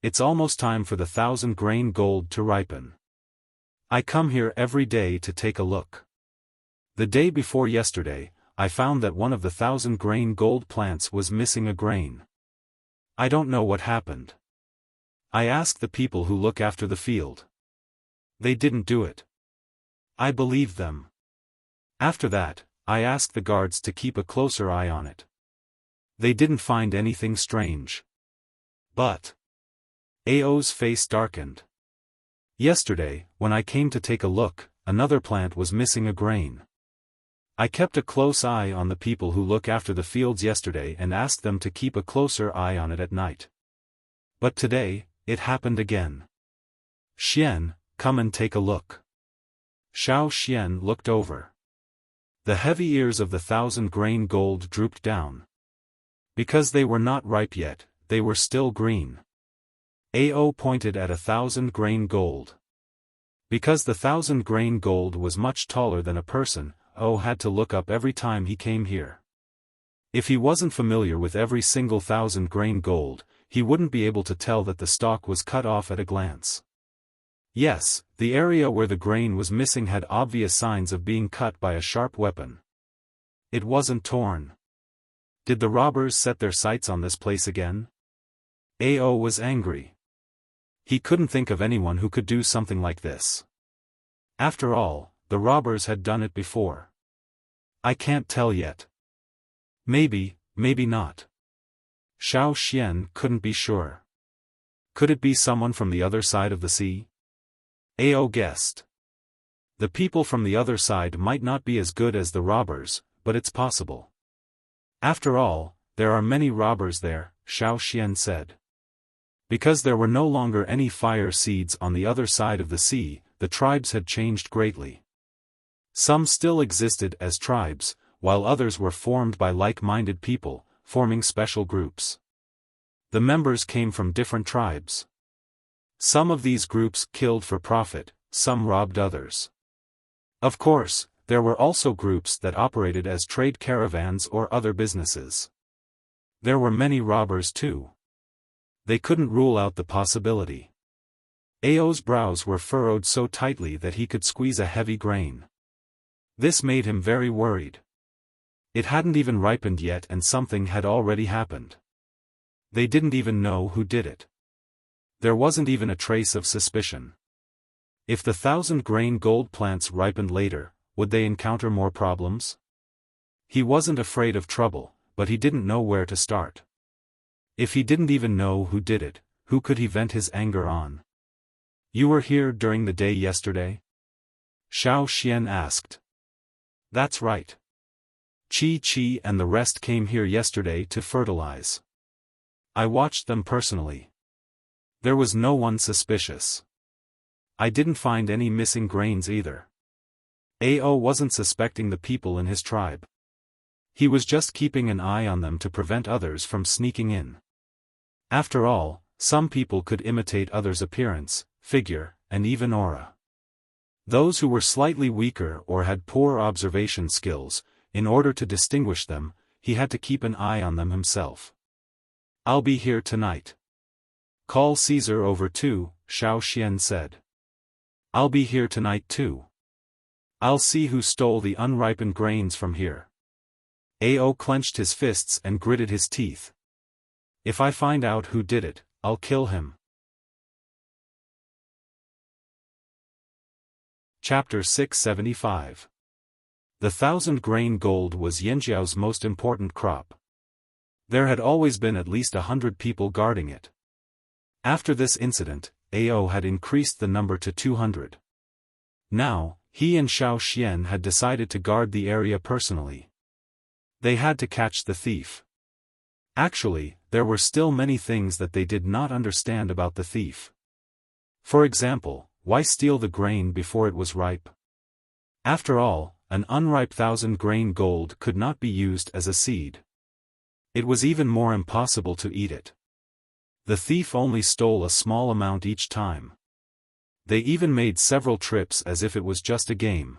It's almost time for the 1,000-grain gold to ripen. I come here every day to take a look. The day before yesterday, I found that one of the 1,000-grain gold plants was missing a grain. I don't know what happened. I asked the people who look after the field. They didn't do it. I believed them. After that, I asked the guards to keep a closer eye on it. They didn't find anything strange. But Ao's face darkened. Yesterday, when I came to take a look, another plant was missing a grain. I kept a close eye on the people who look after the fields yesterday and asked them to keep a closer eye on it at night. But today, it happened again. Xian, come and take a look. Xiaoxian looked over. The heavy ears of the 1,000-grain gold drooped down. Because they were not ripe yet, they were still green. Ao pointed at 1,000-grain gold. Because the 1,000-grain gold was much taller than a person, Ao had to look up every time he came here. If he wasn't familiar with every single 1,000-grain gold, he wouldn't be able to tell that the stalk was cut off at a glance. Yes, the area where the grain was missing had obvious signs of being cut by a sharp weapon. It wasn't torn. Did the robbers set their sights on this place again? Ao was angry. He couldn't think of anyone who could do something like this. After all, the robbers had done it before. I can't tell yet. Maybe, maybe not. Xiaoxian couldn't be sure. Could it be someone from the other side of the sea? Ao guessed. The people from the other side might not be as good as the robbers, but it's possible. After all, there are many robbers there, Xiaoxian said. Because there were no longer any fire seeds on the other side of the sea, the tribes had changed greatly. Some still existed as tribes, while others were formed by like-minded people, forming special groups. The members came from different tribes. Some of these groups killed for profit, some robbed others. Of course, there were also groups that operated as trade caravans or other businesses. There were many robbers too. They couldn't rule out the possibility. Ao's brows were furrowed so tightly that he could squeeze a heavy grain. This made him very worried. It hadn't even ripened yet and something had already happened. They didn't even know who did it. There wasn't even a trace of suspicion. If the 1,000-grain gold plants ripened later, would they encounter more problems? He wasn't afraid of trouble, but he didn't know where to start. If he didn't even know who did it, who could he vent his anger on? You were here during the day yesterday? Xiaofan asked. That's right. Chi and the rest came here yesterday to fertilize. I watched them personally. There was no one suspicious. I didn't find any missing grains either. Ao wasn't suspecting the people in his tribe. He was just keeping an eye on them to prevent others from sneaking in. After all, some people could imitate others' appearance, figure, and even aura. Those who were slightly weaker or had poor observation skills, in order to distinguish them, he had to keep an eye on them himself. I'll be here tonight. Call Caesar over too, Xiaofan said. I'll be here tonight too. I'll see who stole the unripened grains from here. Ao clenched his fists and gritted his teeth. If I find out who did it, I'll kill him. Chapter 675. The 1,000-grain gold was Yanjiao's most important crop. There had always been at least 100 people guarding it. After this incident, Ao had increased the number to 200. Now, he and Xiaofan had decided to guard the area personally. They had to catch the thief. Actually, there were still many things that they did not understand about the thief. For example, why steal the grain before it was ripe? After all, an unripe 1,000-grain gold could not be used as a seed. It was even more impossible to eat it. The thief only stole a small amount each time. They even made several trips as if it was just a game.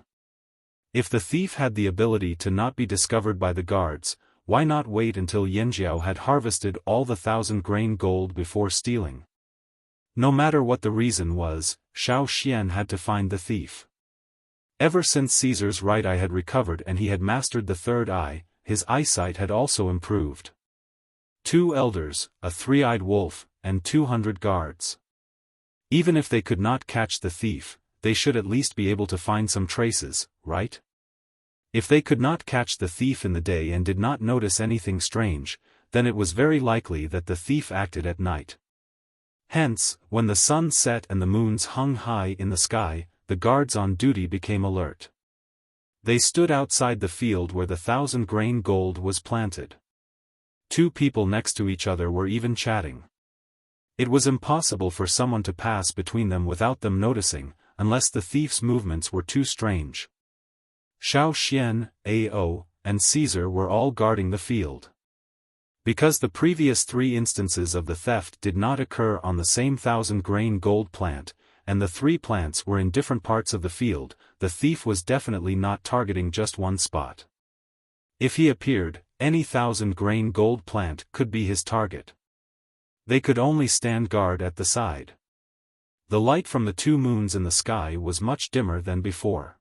If the thief had the ability to not be discovered by the guards, why not wait until Yanjiao had harvested all the 1,000-grain gold before stealing? No matter what the reason was, Xiaofan had to find the thief. Ever since Caesar's right eye had recovered and he had mastered the third eye, his eyesight had also improved. 2 elders, a 3-eyed wolf, and 200 guards. Even if they could not catch the thief, they should at least be able to find some traces, right? If they could not catch the thief in the day and did not notice anything strange, then it was very likely that the thief acted at night. Hence, when the sun set and the moons hung high in the sky, the guards on duty became alert. They stood outside the field where the 1,000-grain gold was planted. 2 people next to each other were even chatting. It was impossible for someone to pass between them without them noticing, unless the thief's movements were too strange. Xiaofan, Ao, and Caesar were all guarding the field. Because the previous 3 instances of the theft did not occur on the same 1,000-grain gold plant, and the 3 plants were in different parts of the field, the thief was definitely not targeting just one spot. If he appeared, any 1,000-grain gold plant could be his target. They could only stand guard at the side. The light from the 2 moons in the sky was much dimmer than before.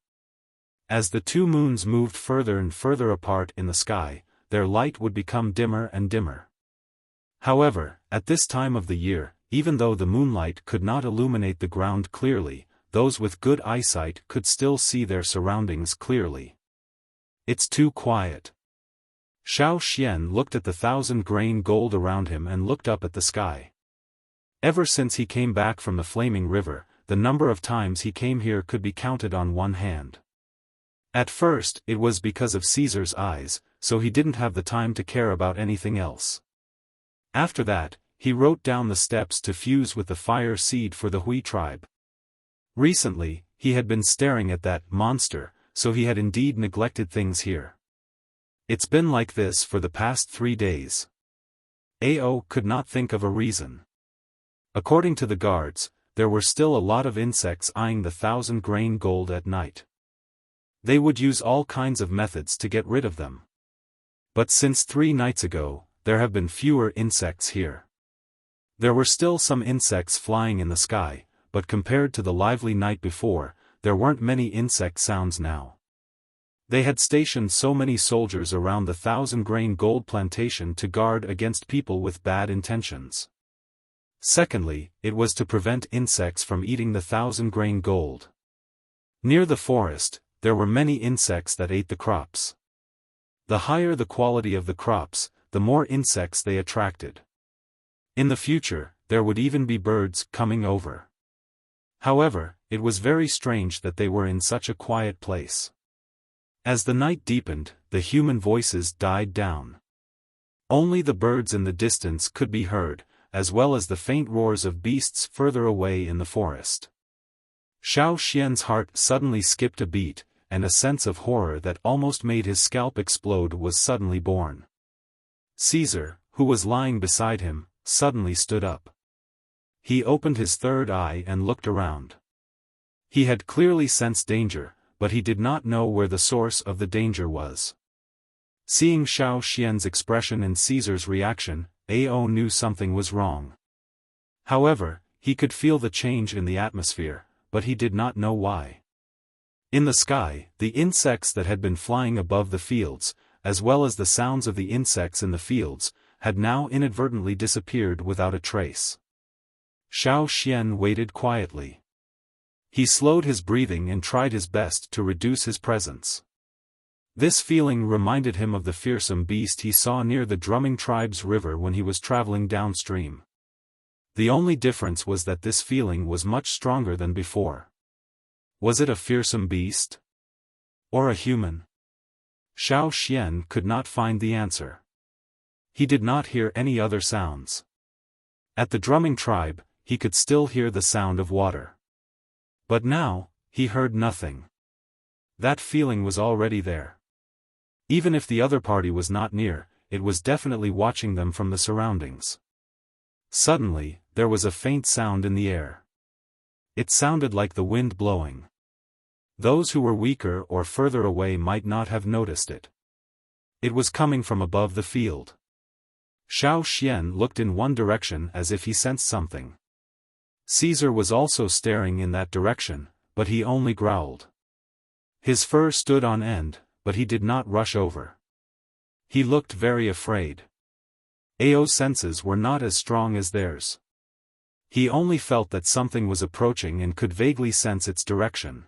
As the 2 moons moved further and further apart in the sky, their light would become dimmer and dimmer. However, at this time of the year, even though the moonlight could not illuminate the ground clearly, those with good eyesight could still see their surroundings clearly. It's too quiet. Xiaofan looked at the 1,000-grain gold around him and looked up at the sky. Ever since he came back from the Flaming River, the number of times he came here could be counted on one hand. At first, it was because of Caesar's eyes, so he didn't have the time to care about anything else. After that, he wrote down the steps to fuse with the fire seed for the Hui tribe. Recently, he had been staring at that monster, so he had indeed neglected things here. It's been like this for the past 3 days. Ao could not think of a reason. According to the guards, there were still a lot of insects eyeing the 1,000-grain gold at night. They would use all kinds of methods to get rid of them. But since 3 nights ago, there have been fewer insects here. There were still some insects flying in the sky, but compared to the lively night before, there weren't many insect sounds now. They had stationed so many soldiers around the 1,000-grain gold plantation to guard against people with bad intentions. Secondly, it was to prevent insects from eating the 1,000-grain gold. Near the forest, there were many insects that ate the crops. The higher the quality of the crops, the more insects they attracted. In the future, there would even be birds coming over. However, it was very strange that they were in such a quiet place. As the night deepened, the human voices died down. Only the birds in the distance could be heard, as well as the faint roars of beasts further away in the forest. Xiaoxian's heart suddenly skipped a beat, and a sense of horror that almost made his scalp explode was suddenly born. Caesar, who was lying beside him, suddenly stood up. He opened his third eye and looked around. He had clearly sensed danger, but he did not know where the source of the danger was. Seeing Xiaoxian's expression and Caesar's reaction, Ao knew something was wrong. However, he could feel the change in the atmosphere, but he did not know why. In the sky, the insects that had been flying above the fields, as well as the sounds of the insects in the fields, had now inadvertently disappeared without a trace. Xiaoxian waited quietly. He slowed his breathing and tried his best to reduce his presence. This feeling reminded him of the fearsome beast he saw near the Drumming Tribe's river when he was traveling downstream. The only difference was that this feeling was much stronger than before. Was it a fearsome beast? Or a human? Xiaoxian could not find the answer. He did not hear any other sounds. At the Drumming Tribe, he could still hear the sound of water. But now, he heard nothing. That feeling was already there. Even if the other party was not near, it was definitely watching them from the surroundings. Suddenly, there was a faint sound in the air. It sounded like the wind blowing. Those who were weaker or further away might not have noticed it. It was coming from above the field. Xiaoxian looked in one direction as if he sensed something. Caesar was also staring in that direction, but he only growled. His fur stood on end, but he did not rush over. He looked very afraid. Ao's senses were not as strong as theirs. He only felt that something was approaching and could vaguely sense its direction.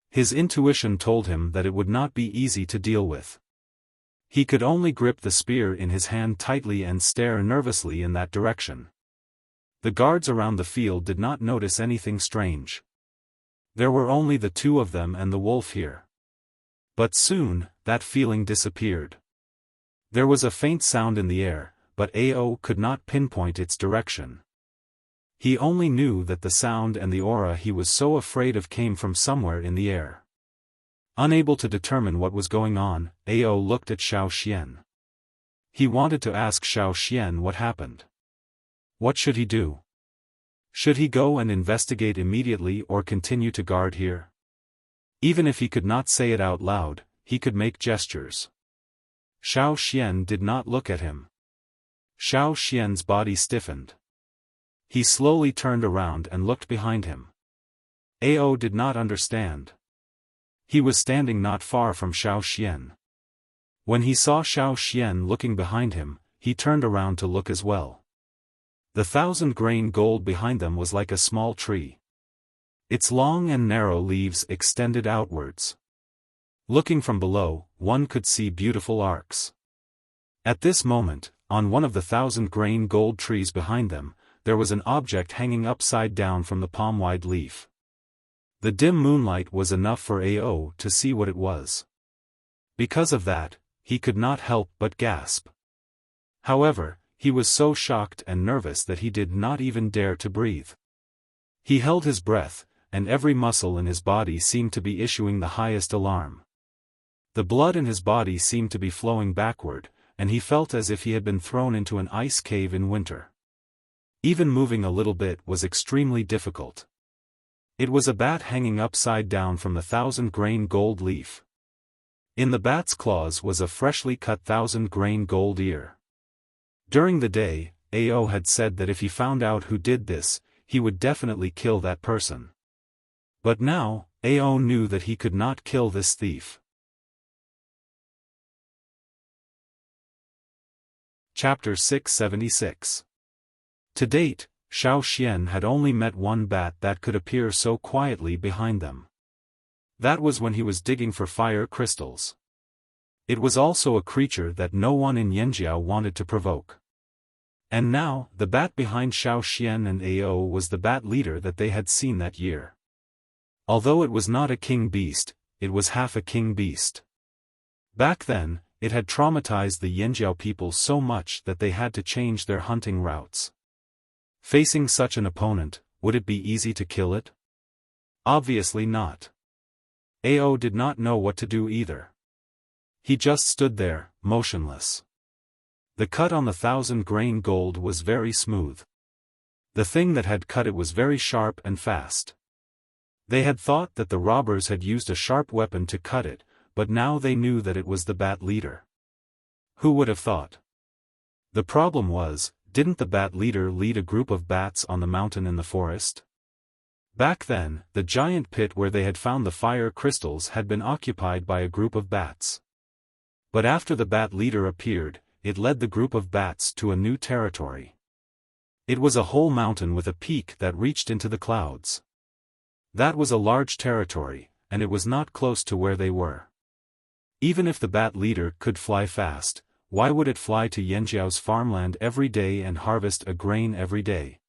His intuition told him that it would not be easy to deal with. He could only grip the spear in his hand tightly and stare nervously in that direction. The guards around the field did not notice anything strange. There were only the two of them and the wolf here. But soon, that feeling disappeared. There was a faint sound in the air, but Ao could not pinpoint its direction. He only knew that the sound and the aura he was so afraid of came from somewhere in the air. Unable to determine what was going on, Ao looked at Xiaoxian. He wanted to ask Xiaoxian what happened. What should he do? Should he go and investigate immediately or continue to guard here? Even if he could not say it out loud, he could make gestures. Xiaoxian did not look at him. Xiaoxian's body stiffened. He slowly turned around and looked behind him. Ao did not understand. He was standing not far from Xiaoxian. When he saw Xiaoxian looking behind him, he turned around to look as well. The 1,000-grain gold behind them was like a small tree. Its long and narrow leaves extended outwards. Looking from below, one could see beautiful arcs. At this moment, on one of the 1,000-grain gold trees behind them, there was an object hanging upside down from the palm-wide leaf. The dim moonlight was enough for Ao to see what it was. Because of that, he could not help but gasp. However, he was so shocked and nervous that he did not even dare to breathe. He held his breath, and every muscle in his body seemed to be issuing the highest alarm. The blood in his body seemed to be flowing backward, and he felt as if he had been thrown into an ice cave in winter. Even moving a little bit was extremely difficult. It was a bat hanging upside down from the 1,000-grain gold leaf. In the bat's claws was a freshly cut 1,000-grain gold ear. During the day, Ao had said that if he found out who did this, he would definitely kill that person. But now, Ao knew that he could not kill this thief. Chapter 676. To date, Xiaoxian had only met one bat that could appear so quietly behind them. That was when he was digging for fire crystals. It was also a creature that no one in Yanjiao wanted to provoke. And now, the bat behind Xiaoxian and Ao was the bat leader that they had seen that year. Although it was not a king beast, it was half a king beast. Back then, it had traumatized the Yanjiao people so much that they had to change their hunting routes. Facing such an opponent, would it be easy to kill it? Obviously not. Ao did not know what to do either. He just stood there, motionless. The cut on the 1,000-grain gold was very smooth. The thing that had cut it was very sharp and fast. They had thought that the robbers had used a sharp weapon to cut it, but now they knew that it was the bat leader. Who would have thought? The problem was, didn't the bat leader lead a group of bats on the mountain in the forest? Back then, the giant pit where they had found the fire crystals had been occupied by a group of bats. But after the bat leader appeared, it led the group of bats to a new territory. It was a whole mountain with a peak that reached into the clouds. That was a large territory, and it was not close to where they were. Even if the bat leader could fly fast, why would it fly to Yanjiao's farmland every day and harvest a grain every day?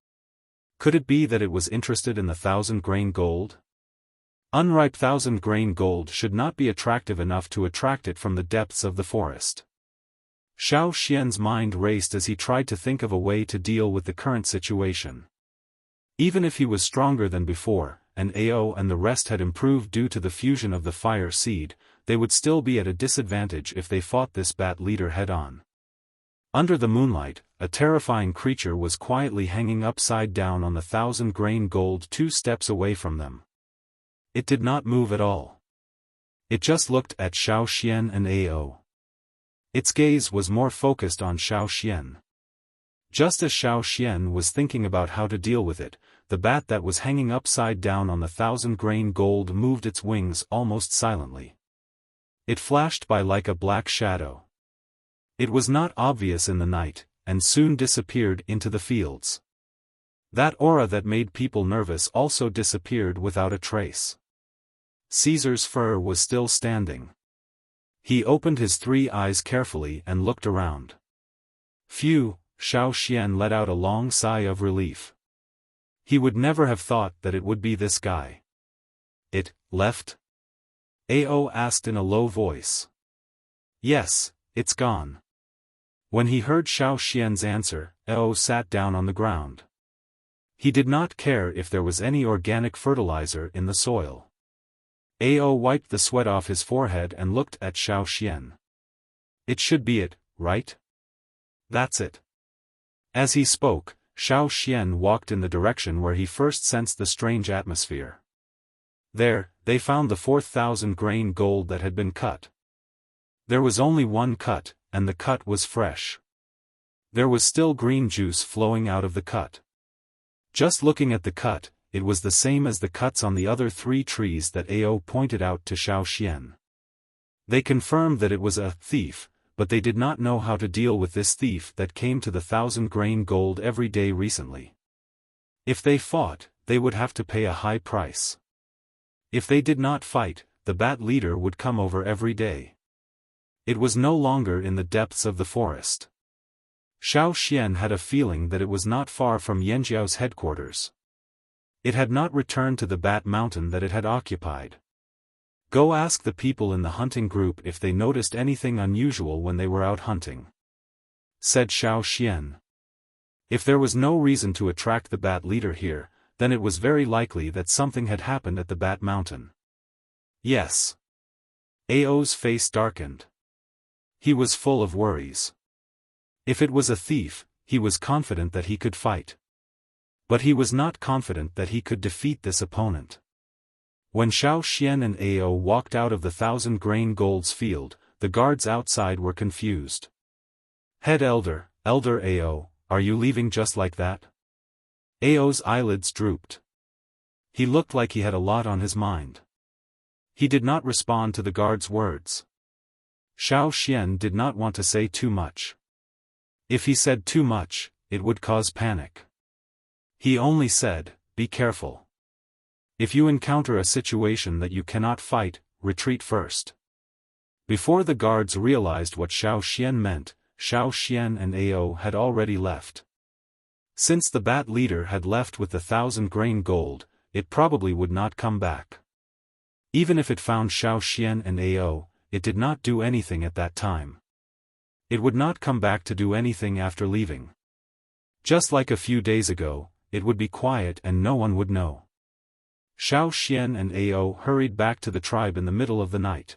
Could it be that it was interested in the 1,000-grain gold? Unripe 1,000-grain gold should not be attractive enough to attract it from the depths of the forest. Xiaoxian's mind raced as he tried to think of a way to deal with the current situation. Even if he was stronger than before, and Ao and the rest had improved due to the fusion of the fire seed, they would still be at a disadvantage if they fought this bat leader head-on. Under the moonlight, a terrifying creature was quietly hanging upside down on the 1,000-grain gold 2 steps away from them. It did not move at all. It just looked at Xiaoxian and Ao. Its gaze was more focused on Xiaoxian. Just as Xiaoxian was thinking about how to deal with it, the bat that was hanging upside down on the 1,000-grain gold moved its wings almost silently. It flashed by like a black shadow. It was not obvious in the night, and soon disappeared into the fields. That aura that made people nervous also disappeared without a trace. Caesar's fur was still standing. He opened his 3 eyes carefully and looked around. Phew, Xiaoxian let out a long sigh of relief. He would never have thought that it would be this guy. It left? Ao asked in a low voice. Yes, it's gone. When he heard Xiaoxian's answer, Ao sat down on the ground. He did not care if there was any organic fertilizer in the soil. Ao wiped the sweat off his forehead and looked at Xiaoxian. It should be it, right? That's it. As he spoke, Xiaoxian walked in the direction where he first sensed the strange atmosphere. There, they found the 4,000-grain gold that had been cut. There was only one cut, and the cut was fresh. There was still green juice flowing out of the cut. Just looking at the cut, it was the same as the cuts on the other 3 trees that Ao pointed out to Xiaoxian. They confirmed that it was a thief, but they did not know how to deal with this thief that came to the 1,000-grain gold every day recently. If they fought, they would have to pay a high price. If they did not fight, the bat leader would come over every day. It was no longer in the depths of the forest. Xiaoxian had a feeling that it was not far from Yanjiao's headquarters. It had not returned to the Bat Mountain that it had occupied. Go ask the people in the hunting group if they noticed anything unusual when they were out hunting, said Xiaoxian. If there was no reason to attract the bat leader here, then it was very likely that something had happened at the Bat Mountain. Yes. Ao's face darkened. He was full of worries. If it was a thief, he was confident that he could fight. But he was not confident that he could defeat this opponent. When Xiaoxian and Ao walked out of the 1,000-grain gold's field, the guards outside were confused. Head Elder, Elder Ao, are you leaving just like that? Ao's eyelids drooped. He looked like he had a lot on his mind. He did not respond to the guard's words. Xiaoxian did not want to say too much. If he said too much, it would cause panic. He only said, be careful. If you encounter a situation that you cannot fight, retreat first. Before the guards realized what Xiaoxian meant, Xiaoxian and Ao had already left. Since the bat leader had left with the 1,000-grain gold, it probably would not come back. Even if it found Xiaoxian and Ao, it did not do anything at that time. It would not come back to do anything after leaving. Just like a few days ago, it would be quiet and no one would know. Xiaoxian and Ao hurried back to the tribe in the middle of the night.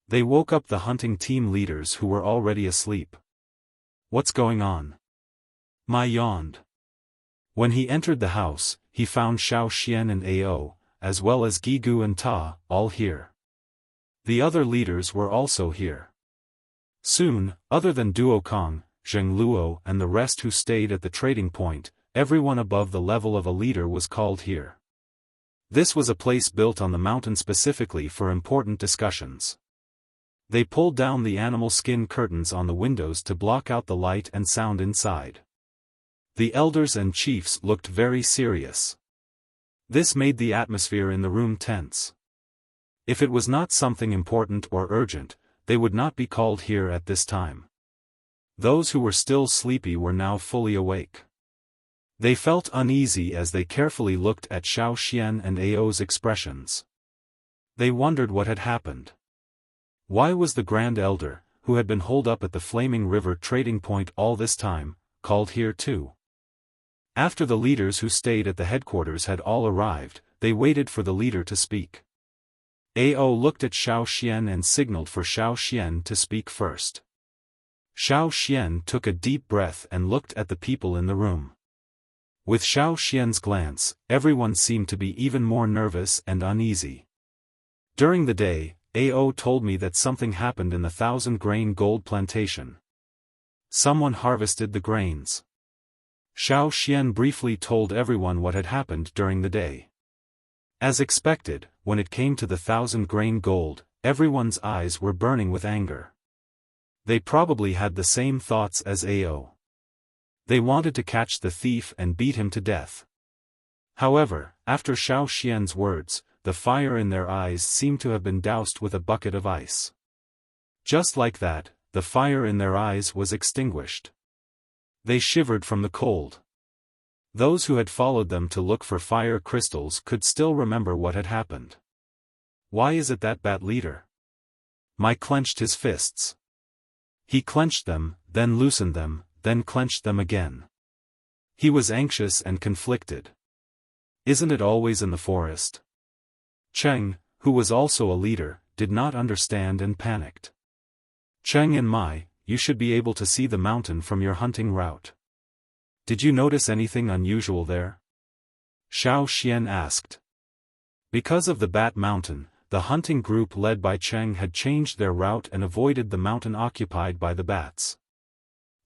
They woke up the hunting team leaders who were already asleep. "What's going on?" Mai yawned. When he entered the house, he found Xiaoxian and Ao, as well as Gigu and Ta, all here. The other leaders were also here. Soon, other than Duokong, Zheng Luo and the rest who stayed at the trading point, everyone above the level of a leader was called here. This was a place built on the mountain specifically for important discussions. They pulled down the animal skin curtains on the windows to block out the light and sound inside. The elders and chiefs looked very serious. This made the atmosphere in the room tense. If it was not something important or urgent, they would not be called here at this time. Those who were still sleepy were now fully awake. They felt uneasy as they carefully looked at Xiaoxian and Ao's expressions. They wondered what had happened. Why was the Grand Elder, who had been holed up at the Flaming River trading point all this time, called here too? After the leaders who stayed at the headquarters had all arrived, they waited for the leader to speak. Ao looked at Xiaoxian and signaled for Xiaoxian to speak first. Xiaoxian took a deep breath and looked at the people in the room. With Xiaoxian's glance, everyone seemed to be even more nervous and uneasy. During the day, Ao told me that something happened in the 1,000-grain gold plantation. Someone harvested the grains. Xiaoxian briefly told everyone what had happened during the day. As expected, when it came to the 1,000-grain gold, everyone's eyes were burning with anger. They probably had the same thoughts as Ao. They wanted to catch the thief and beat him to death. However, after Xiaoxian's words, the fire in their eyes seemed to have been doused with a bucket of ice. Just like that, the fire in their eyes was extinguished. They shivered from the cold. Those who had followed them to look for fire crystals could still remember what had happened. Why is it that bat leader? Mai clenched his fists. He clenched them, then loosened them, then clenched them again. He was anxious and conflicted. Isn't it always in the forest? Cheng, who was also a leader, did not understand and panicked. Cheng and Mai, you should be able to see the mountain from your hunting route. Did you notice anything unusual there? Xiaoxian asked. Because of the Bat Mountain, the hunting group led by Cheng had changed their route and avoided the mountain occupied by the bats.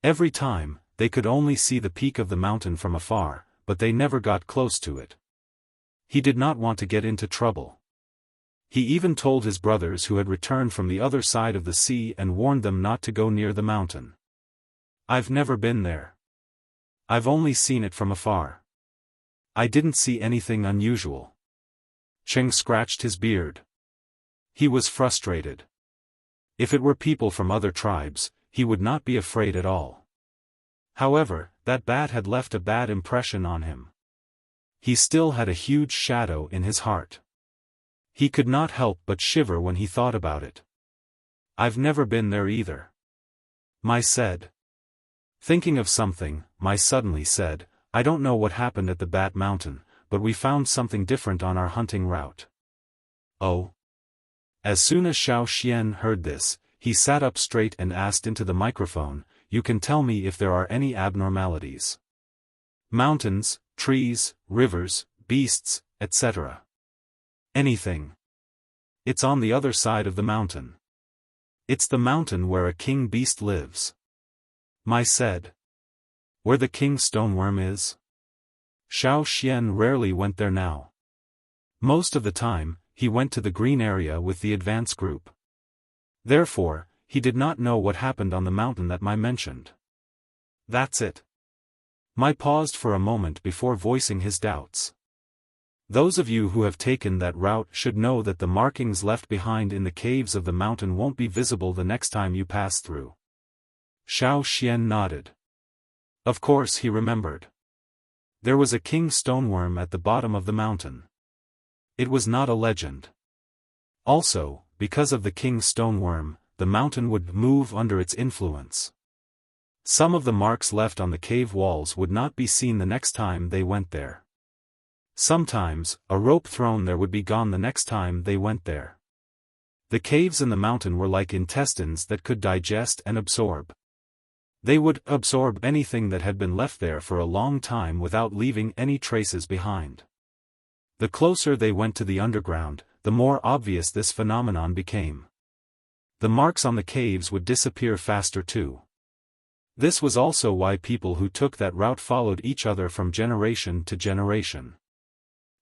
Every time, they could only see the peak of the mountain from afar, but they never got close to it. He did not want to get into trouble. He even told his brothers who had returned from the other side of the sea and warned them not to go near the mountain. I've never been there. I've only seen it from afar. I didn't see anything unusual. Cheng scratched his beard. He was frustrated. If it were people from other tribes, he would not be afraid at all. However, that bat had left a bad impression on him. He still had a huge shadow in his heart. He could not help but shiver when he thought about it. I've never been there either. Mai said. Thinking of something, Mai suddenly said, I don't know what happened at the Bat Mountain, but we found something different on our hunting route. Oh? As soon as Xiaoxian heard this, he sat up straight and asked into the microphone, you can tell me if there are any abnormalities. Mountains, trees, rivers, beasts, etc. Anything. It's on the other side of the mountain. It's the mountain where a king beast lives. Mai said. Where the king stoneworm is? Xiaoxian rarely went there now. Most of the time, he went to the green area with the advance group. Therefore, he did not know what happened on the mountain that Mai mentioned. That's it. Mai paused for a moment before voicing his doubts. Those of you who have taken that route should know that the markings left behind in the caves of the mountain won't be visible the next time you pass through. Xiaoxian nodded. Of course he remembered. There was a king stoneworm at the bottom of the mountain. It was not a legend. Also, because of the king stoneworm, the mountain would move under its influence. Some of the marks left on the cave walls would not be seen the next time they went there. Sometimes, a rope thrown there would be gone the next time they went there. The caves in the mountain were like intestines that could digest and absorb. They would absorb anything that had been left there for a long time without leaving any traces behind. The closer they went to the underground, the more obvious this phenomenon became. The marks on the caves would disappear faster too. This was also why people who took that route followed each other from generation to generation.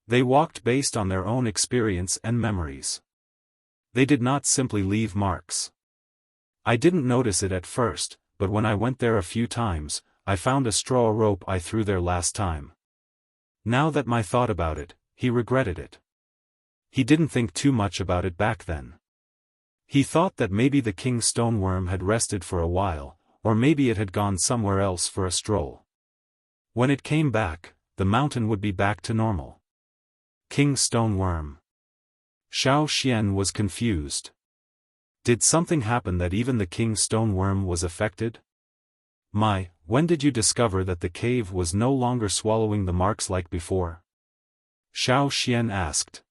They walked based on their own experience and memories. They did not simply leave marks. I didn't notice it at first, but when I went there a few times, I found a straw rope I threw there last time. Now that I thought about it, he regretted it. He didn't think too much about it back then. He thought that maybe the king stoneworm had rested for a while, or maybe it had gone somewhere else for a stroll. When it came back, the mountain would be back to normal. King stoneworm. Xiaofan was confused. Did something happen that even the king stoneworm was affected? When did you discover that the cave was no longer swallowing the marks like before? Xiaofan asked.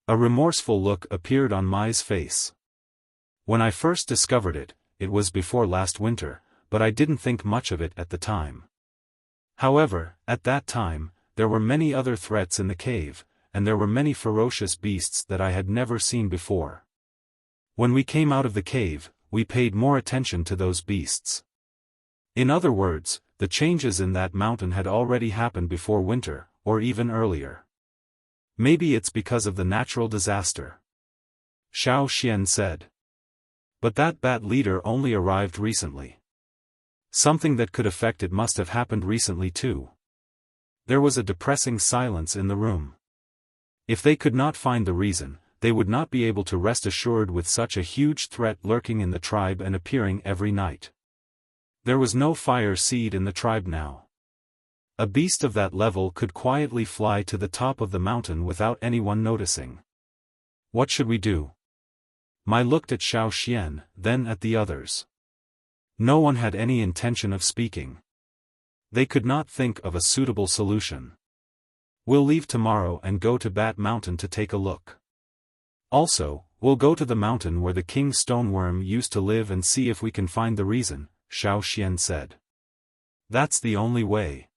A remorseful look appeared on Mai's face. When I first discovered it, it was before last winter, but I didn't think much of it at the time. However, at that time, there were many other threats in the cave, and there were many ferocious beasts that I had never seen before. When we came out of the cave, we paid more attention to those beasts. In other words, the changes in that mountain had already happened before winter, or even earlier. Maybe it's because of the natural disaster. Xiaofan said. But that bat leader only arrived recently. Something that could affect it must have happened recently too. There was a depressing silence in the room. If they could not find the reason, they would not be able to rest assured with such a huge threat lurking in the tribe and appearing every night. There was no fire seed in the tribe now. A beast of that level could quietly fly to the top of the mountain without anyone noticing. What should we do? Mai looked at Xiaofan, then at the others. No one had any intention of speaking. They could not think of a suitable solution. We'll leave tomorrow and go to Bat Mountain to take a look. Also, we'll go to the mountain where the king stoneworm used to live and see if we can find the reason, Xiaofan said. That's the only way.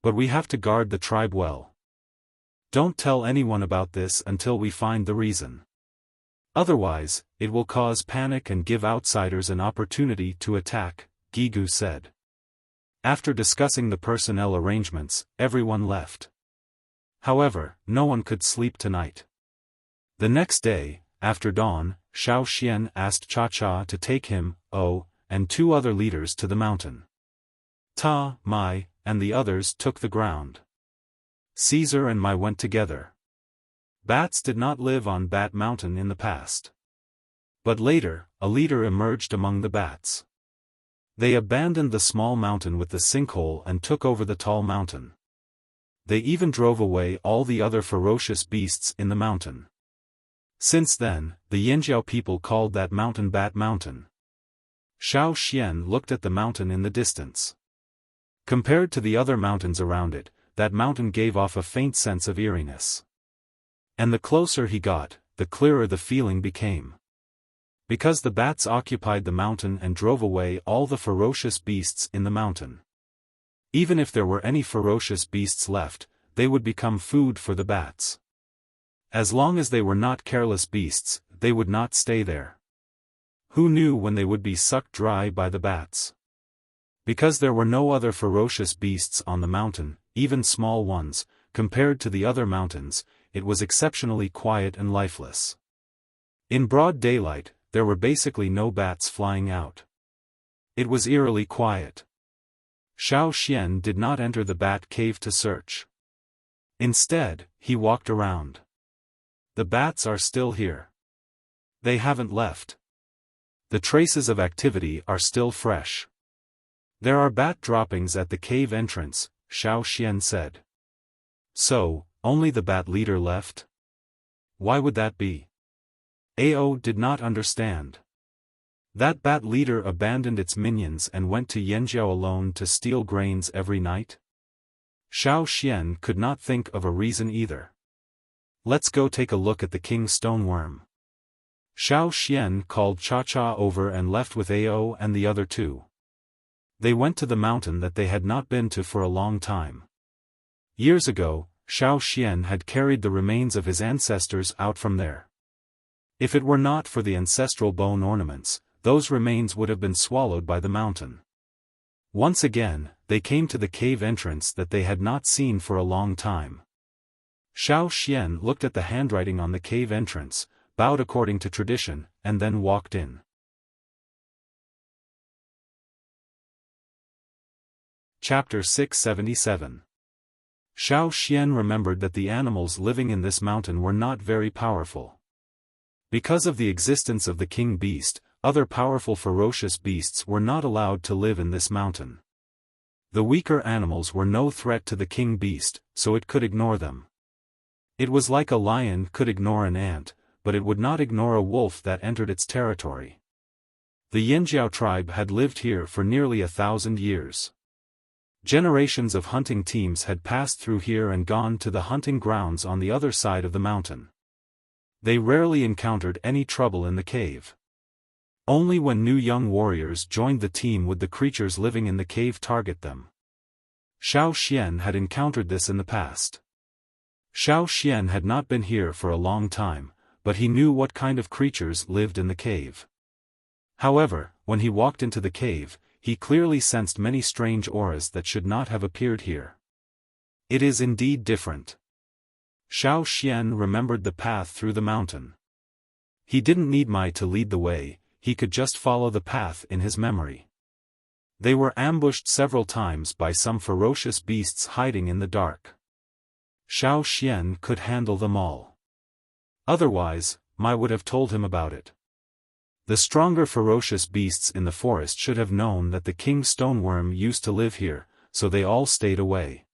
But we have to guard the tribe well. Don't tell anyone about this until we find the reason. Otherwise, it will cause panic and give outsiders an opportunity to attack, Gigu said. After discussing the personnel arrangements, everyone left. However, no one could sleep tonight. The next day, after dawn, Xiaofan asked Cha-Cha to take him, and two other leaders to the mountain. Ta, Mai, and the others took the ground. Caesar and Mai went together. Bats did not live on Bat Mountain in the past. But later, a leader emerged among the bats. They abandoned the small mountain with the sinkhole and took over the tall mountain. They even drove away all the other ferocious beasts in the mountain. Since then, the Yanjiao people called that mountain Bat Mountain. Xiaofan looked at the mountain in the distance. Compared to the other mountains around it, that mountain gave off a faint sense of eeriness. And the closer he got, the clearer the feeling became. Because the bats occupied the mountain and drove away all the ferocious beasts in the mountain. Even if there were any ferocious beasts left, they would become food for the bats. As long as they were not careless beasts, they would not stay there. Who knew when they would be sucked dry by the bats? Because there were no other ferocious beasts on the mountain, even small ones, compared to the other mountains, it was exceptionally quiet and lifeless. In broad daylight, there were basically no bats flying out. It was eerily quiet. Xiaofan did not enter the bat cave to search. Instead, he walked around. The bats are still here. They haven't left. The traces of activity are still fresh. There are bat droppings at the cave entrance, Xiaofan said. So, only the bat leader left? Why would that be? Ao did not understand. That bat leader abandoned its minions and went to Yanjiao alone to steal grains every night? Xiaofan could not think of a reason either. Let's go take a look at the king's stoneworm. Xiaofan called Cha-Cha over and left with Ao and the other two. They went to the mountain that they had not been to for a long time. Years ago, Xiaofan had carried the remains of his ancestors out from there. If it were not for the ancestral bone ornaments, those remains would have been swallowed by the mountain. Once again, they came to the cave entrance that they had not seen for a long time. Xiaofan looked at the handwriting on the cave entrance, bowed according to tradition, and then walked in. Chapter 677. Xiaofan remembered that the animals living in this mountain were not very powerful. Because of the existence of the king beast, other powerful ferocious beasts were not allowed to live in this mountain. The weaker animals were no threat to the king beast, so it could ignore them. It was like a lion could ignore an ant, but it would not ignore a wolf that entered its territory. The Yanjiao tribe had lived here for nearly 1,000 years. Generations of hunting teams had passed through here and gone to the hunting grounds on the other side of the mountain. They rarely encountered any trouble in the cave. Only when new young warriors joined the team would the creatures living in the cave target them. Xiaofan had encountered this in the past. Xiaofan had not been here for a long time, but he knew what kind of creatures lived in the cave. However, when he walked into the cave, he clearly sensed many strange auras that should not have appeared here. It is indeed different. Xiaofan remembered the path through the mountain. He didn't need Mai to lead the way, he could just follow the path in his memory. They were ambushed several times by some ferocious beasts hiding in the dark. Xiaofan could handle them all. Otherwise, Mai would have told him about it. The stronger ferocious beasts in the forest should have known that the king's stoneworm used to live here, so they all stayed away.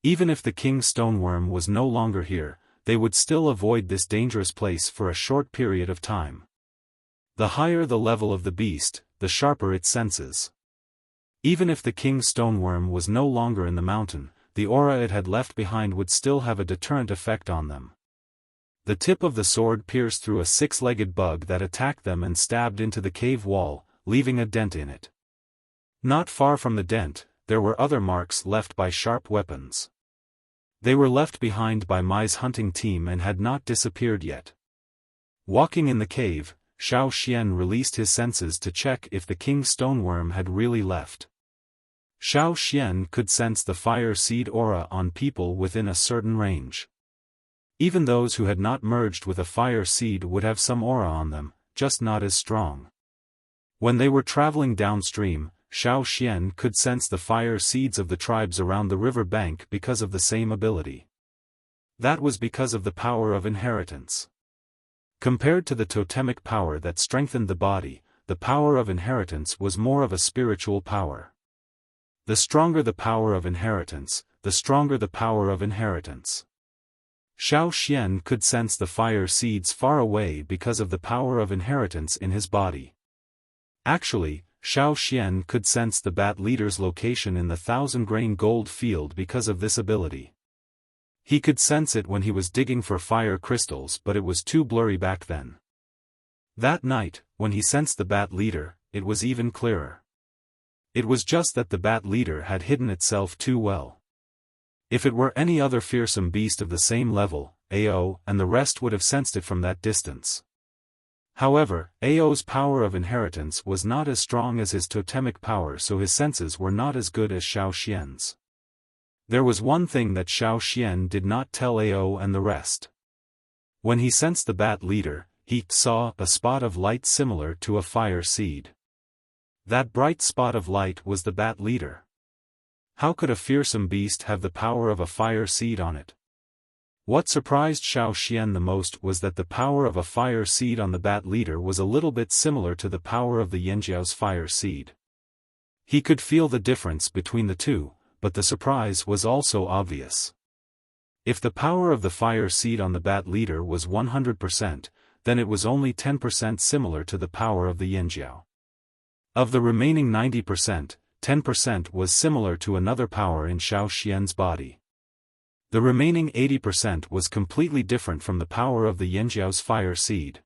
Even if the king's stoneworm was no longer here, they would still avoid this dangerous place for a short period of time. The higher the level of the beast, the sharper its senses. Even if the king's stoneworm was no longer in the mountain, the aura it had left behind would still have a deterrent effect on them. The tip of the sword pierced through a six-legged bug that attacked them and stabbed into the cave wall, leaving a dent in it. Not far from the dent, there were other marks left by sharp weapons. They were left behind by Mai's hunting team and had not disappeared yet. Walking in the cave, Xiaofan released his senses to check if the king's stoneworm had really left. Xiaofan could sense the fire seed aura on people within a certain range. Even those who had not merged with a fire seed would have some aura on them, just not as strong. When they were traveling downstream, Xiaofan could sense the fire seeds of the tribes around the river bank because of the same ability. That was because of the power of inheritance. Compared to the totemic power that strengthened the body, the power of inheritance was more of a spiritual power. The stronger the power of inheritance, the stronger the power of inheritance. Xiaofan could sense the fire seeds far away because of the power of inheritance in his body. Actually, Xiaofan could sense the bat leader's location in the 1,000-grain gold field because of this ability. He could sense it when he was digging for fire crystals, but it was too blurry back then. That night, when he sensed the bat leader, it was even clearer. It was just that the bat leader had hidden itself too well. If it were any other fearsome beast of the same level, Ao and the rest would have sensed it from that distance. However, Ao's power of inheritance was not as strong as his totemic power, so his senses were not as good as Xiaofan's. There was one thing that Xiaofan did not tell Ao and the rest. When he sensed the bat leader, he saw a spot of light similar to a fire seed. That bright spot of light was the bat leader. How could a fearsome beast have the power of a fire seed on it? What surprised Xiaofan the most was that the power of a fire seed on the bat leader was a little bit similar to the power of the Yanjiao's fire seed. He could feel the difference between the two, but the surprise was also obvious. If the power of the fire seed on the bat leader was 100%, then it was only 10% similar to the power of the Yinjiao. Of the remaining 90%, 10% was similar to another power in Xiaoxian's body. The remaining 80% was completely different from the power of the Yinjiao's fire seed.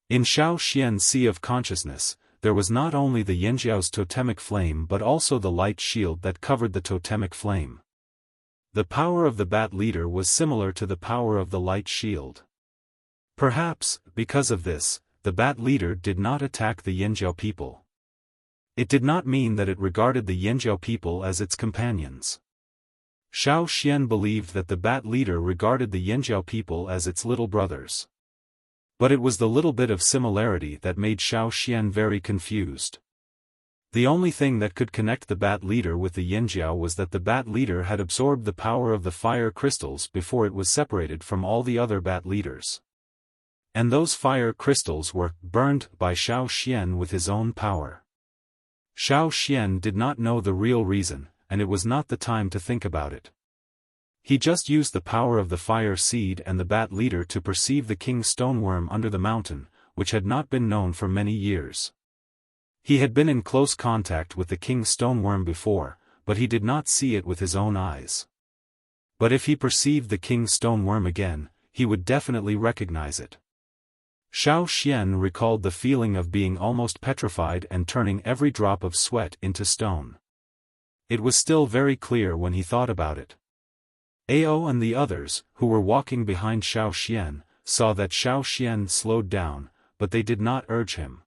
In Xiaoxian's sea of consciousness, there was not only the Yinjiao's totemic flame but also the light shield that covered the totemic flame. The power of the bat leader was similar to the power of the light shield. Perhaps, because of this, the bat leader did not attack the Yinjiao people. It did not mean that it regarded the Yinjiao people as its companions. Xiaoxian believed that the bat leader regarded the Yinjiao people as its little brothers. But it was the little bit of similarity that made Xiaoxian very confused. The only thing that could connect the bat leader with the Yinjiao was that the bat leader had absorbed the power of the fire crystals before it was separated from all the other bat leaders. And those fire crystals were burned by Xiaoxian with his own power. Xiaoxian did not know the real reason, and it was not the time to think about it. He just used the power of the fire seed and the bat leader to perceive the king's stoneworm under the mountain, which had not been known for many years. He had been in close contact with the king's stoneworm before, but he did not see it with his own eyes. But if he perceived the king's stoneworm again, he would definitely recognize it. Xiaoxian recalled the feeling of being almost petrified and turning every drop of sweat into stone. It was still very clear when he thought about it. Ao and the others, who were walking behind Xiaoxian, saw that Xiaoxian slowed down, but they did not urge him.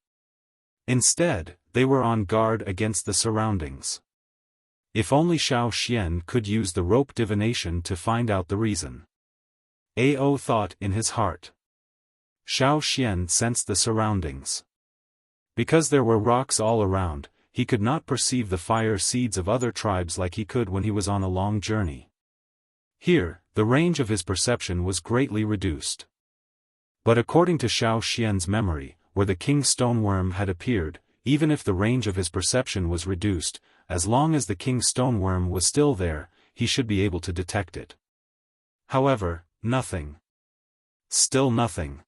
Instead, they were on guard against the surroundings. If only Xiaoxian could use the rope divination to find out the reason. Ao thought in his heart. Xiaoxian sensed the surroundings. Because there were rocks all around, he could not perceive the fire seeds of other tribes like he could when he was on a long journey. Here, the range of his perception was greatly reduced. But according to Xiaoxian's memory, where the king's stoneworm had appeared, even if the range of his perception was reduced, as long as the king's stoneworm was still there, he should be able to detect it. However, nothing. Still nothing.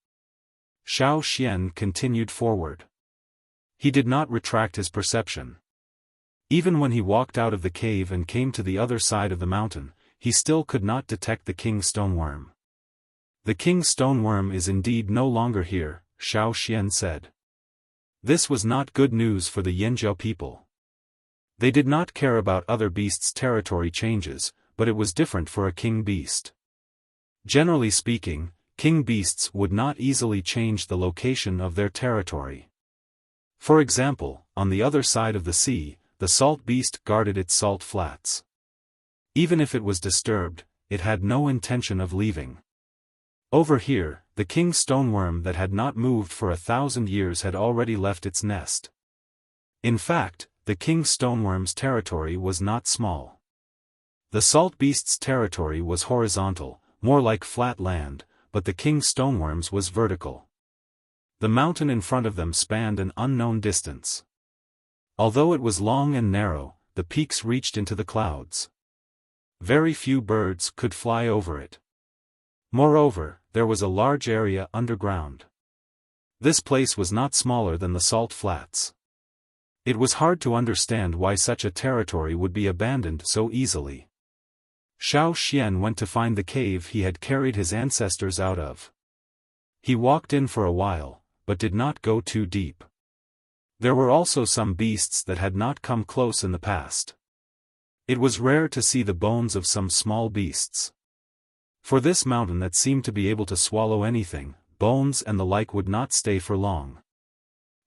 Xiaoxian continued forward. He did not retract his perception. Even when he walked out of the cave and came to the other side of the mountain, he still could not detect the king's stoneworm. The king's stoneworm is indeed no longer here, Xiaoxian said. This was not good news for the Yinjiao people. They did not care about other beasts' territory changes, but it was different for a king beast. Generally speaking, king beasts would not easily change the location of their territory. For example, on the other side of the sea, the salt beast guarded its salt flats. Even if it was disturbed, it had no intention of leaving. Over here, the king's stoneworm that had not moved for 1,000 years had already left its nest. In fact, the king's stoneworm's territory was not small. The salt beast's territory was horizontal, more like flat land, but the king's stoneworm's was vertical. The mountain in front of them spanned an unknown distance. Although it was long and narrow, the peaks reached into the clouds. Very few birds could fly over it. Moreover, there was a large area underground. This place was not smaller than the salt flats. It was hard to understand why such a territory would be abandoned so easily. Xiaoxian went to find the cave he had carried his ancestors out of. He walked in for a while, but did not go too deep. There were also some beasts that had not come close in the past. It was rare to see the bones of some small beasts. For this mountain that seemed to be able to swallow anything, bones and the like would not stay for long.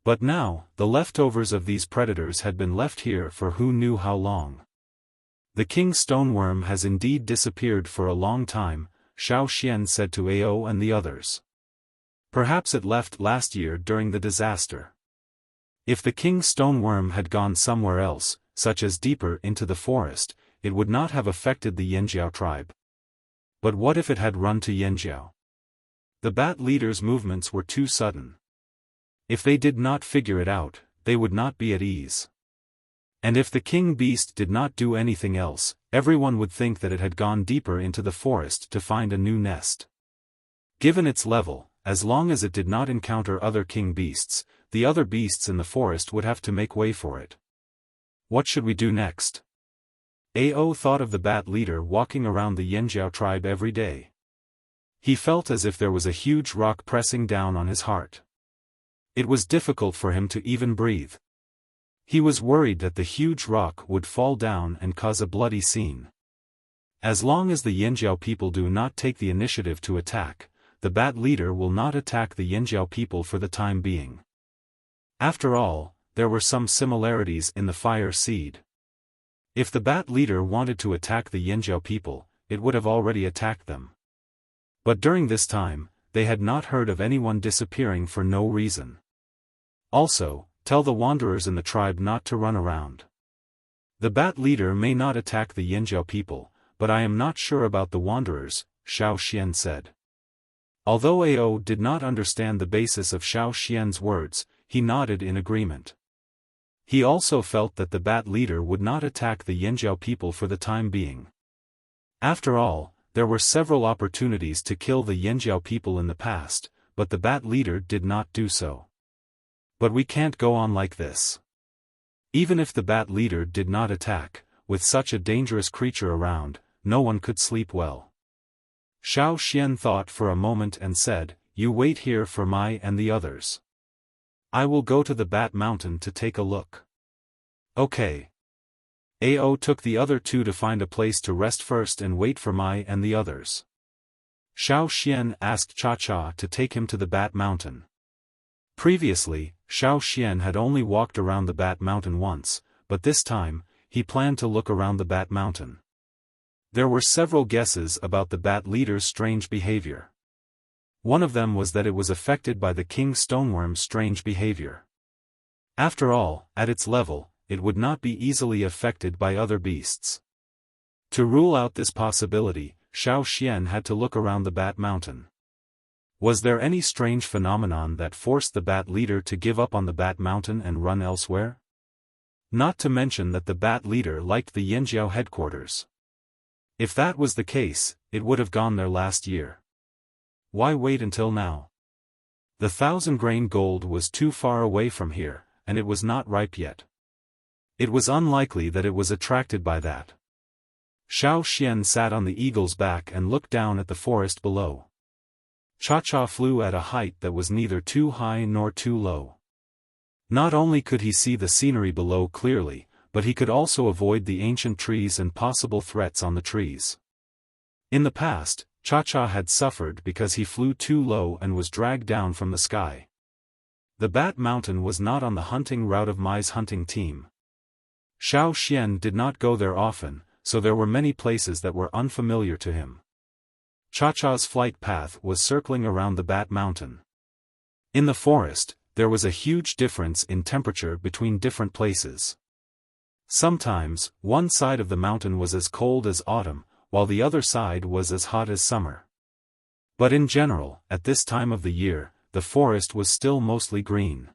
But now, the leftovers of these predators had been left here for who knew how long. The king's stoneworm has indeed disappeared for a long time, Xiaoxian said to Ao and the others. Perhaps it left last year during the disaster. If the king's stoneworm had gone somewhere else, such as deeper into the forest, it would not have affected the Yinjiao tribe. But what if it had run to Yinjiao? The bat leader's movements were too sudden. If they did not figure it out, they would not be at ease. And if the king beast did not do anything else, everyone would think that it had gone deeper into the forest to find a new nest. Given its level, as long as it did not encounter other king beasts, the other beasts in the forest would have to make way for it. What should we do next? Ao thought of the bat leader walking around the Yanjiao tribe every day. He felt as if there was a huge rock pressing down on his heart. It was difficult for him to even breathe. He was worried that the huge rock would fall down and cause a bloody scene. As long as the Yanjiao people do not take the initiative to attack, the bat leader will not attack the Yanjiao people for the time being. After all, there were some similarities in the fire seed. If the bat leader wanted to attack the Yanjiao people, it would have already attacked them. But during this time, they had not heard of anyone disappearing for no reason. Also, tell the wanderers in the tribe not to run around. The bat leader may not attack the Yanjiao people, but I am not sure about the wanderers, Xiaofan said. Although Ao did not understand the basis of Xiaofan's words, he nodded in agreement. He also felt that the bat leader would not attack the Yanjiao people for the time being. After all, there were several opportunities to kill the Yanjiao people in the past, but the bat leader did not do so. But we can't go on like this. Even if the bat leader did not attack, with such a dangerous creature around, no one could sleep well. Xiaofan thought for a moment and said, "You wait here for me and the others. I will go to the Bat Mountain to take a look." Okay. Ao took the other two to find a place to rest first and wait for Mai and the others. Xiaofan asked Cha-Cha to take him to the Bat Mountain. Previously, Xiaofan had only walked around the Bat Mountain once, but this time, he planned to look around the Bat Mountain. There were several guesses about the Bat leader's strange behavior. One of them was that it was affected by the King Stoneworm's strange behavior. After all, at its level, it would not be easily affected by other beasts. To rule out this possibility, Xiaofan had to look around the Bat Mountain. Was there any strange phenomenon that forced the Bat leader to give up on the Bat Mountain and run elsewhere? Not to mention that the Bat leader liked the Yanjiao headquarters. If that was the case, it would have gone there last year. Why wait until now? The 1,000-grain gold was too far away from here, and it was not ripe yet. It was unlikely that it was attracted by that. Xiaofan sat on the eagle's back and looked down at the forest below. Cha-Cha flew at a height that was neither too high nor too low. Not only could he see the scenery below clearly, but he could also avoid the ancient trees and possible threats on the trees. In the past, Cha-Cha had suffered because he flew too low and was dragged down from the sky. The Bat Mountain was not on the hunting route of Mai's hunting team. Xiaofan did not go there often, so there were many places that were unfamiliar to him. Cha-Cha's flight path was circling around the Bat Mountain. In the forest, there was a huge difference in temperature between different places. Sometimes, one side of the mountain was as cold as autumn, while the other side was as hot as summer. But in general, at this time of the year, the forest was still mostly green.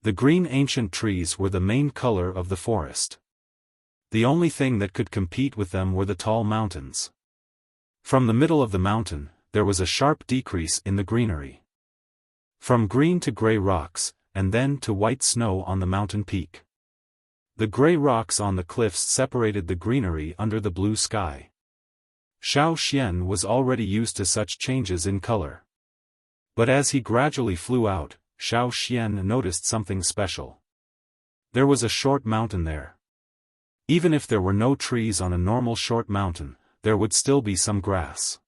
The green ancient trees were the main color of the forest. The only thing that could compete with them were the tall mountains. From the middle of the mountain, there was a sharp decrease in the greenery. From green to gray rocks, and then to white snow on the mountain peak. The gray rocks on the cliffs separated the greenery under the blue sky. Xiaofan was already used to such changes in color. But as he gradually flew out, Xiaofan noticed something special. There was a short mountain there. Even if there were no trees on a normal short mountain, there would still be some grass.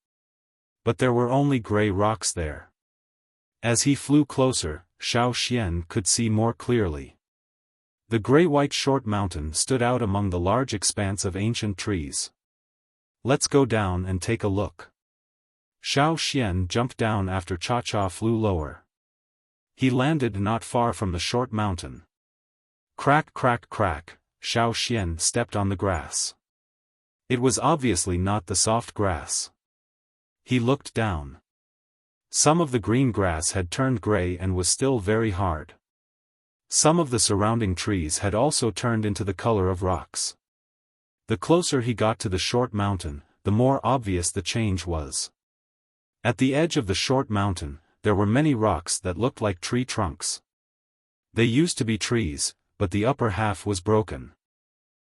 But there were only gray rocks there. As he flew closer, Xiaofan could see more clearly. The gray-white short mountain stood out among the large expanse of ancient trees. "Let's go down and take a look." Xiaofan jumped down after Cha-Cha flew lower. He landed not far from the short mountain. Crack crack crack, Xiaofan stepped on the grass. It was obviously not the soft grass. He looked down. Some of the green grass had turned gray and was still very hard. Some of the surrounding trees had also turned into the color of rocks. The closer he got to the short mountain, the more obvious the change was. At the edge of the short mountain, there were many rocks that looked like tree trunks. They used to be trees, but the upper half was broken.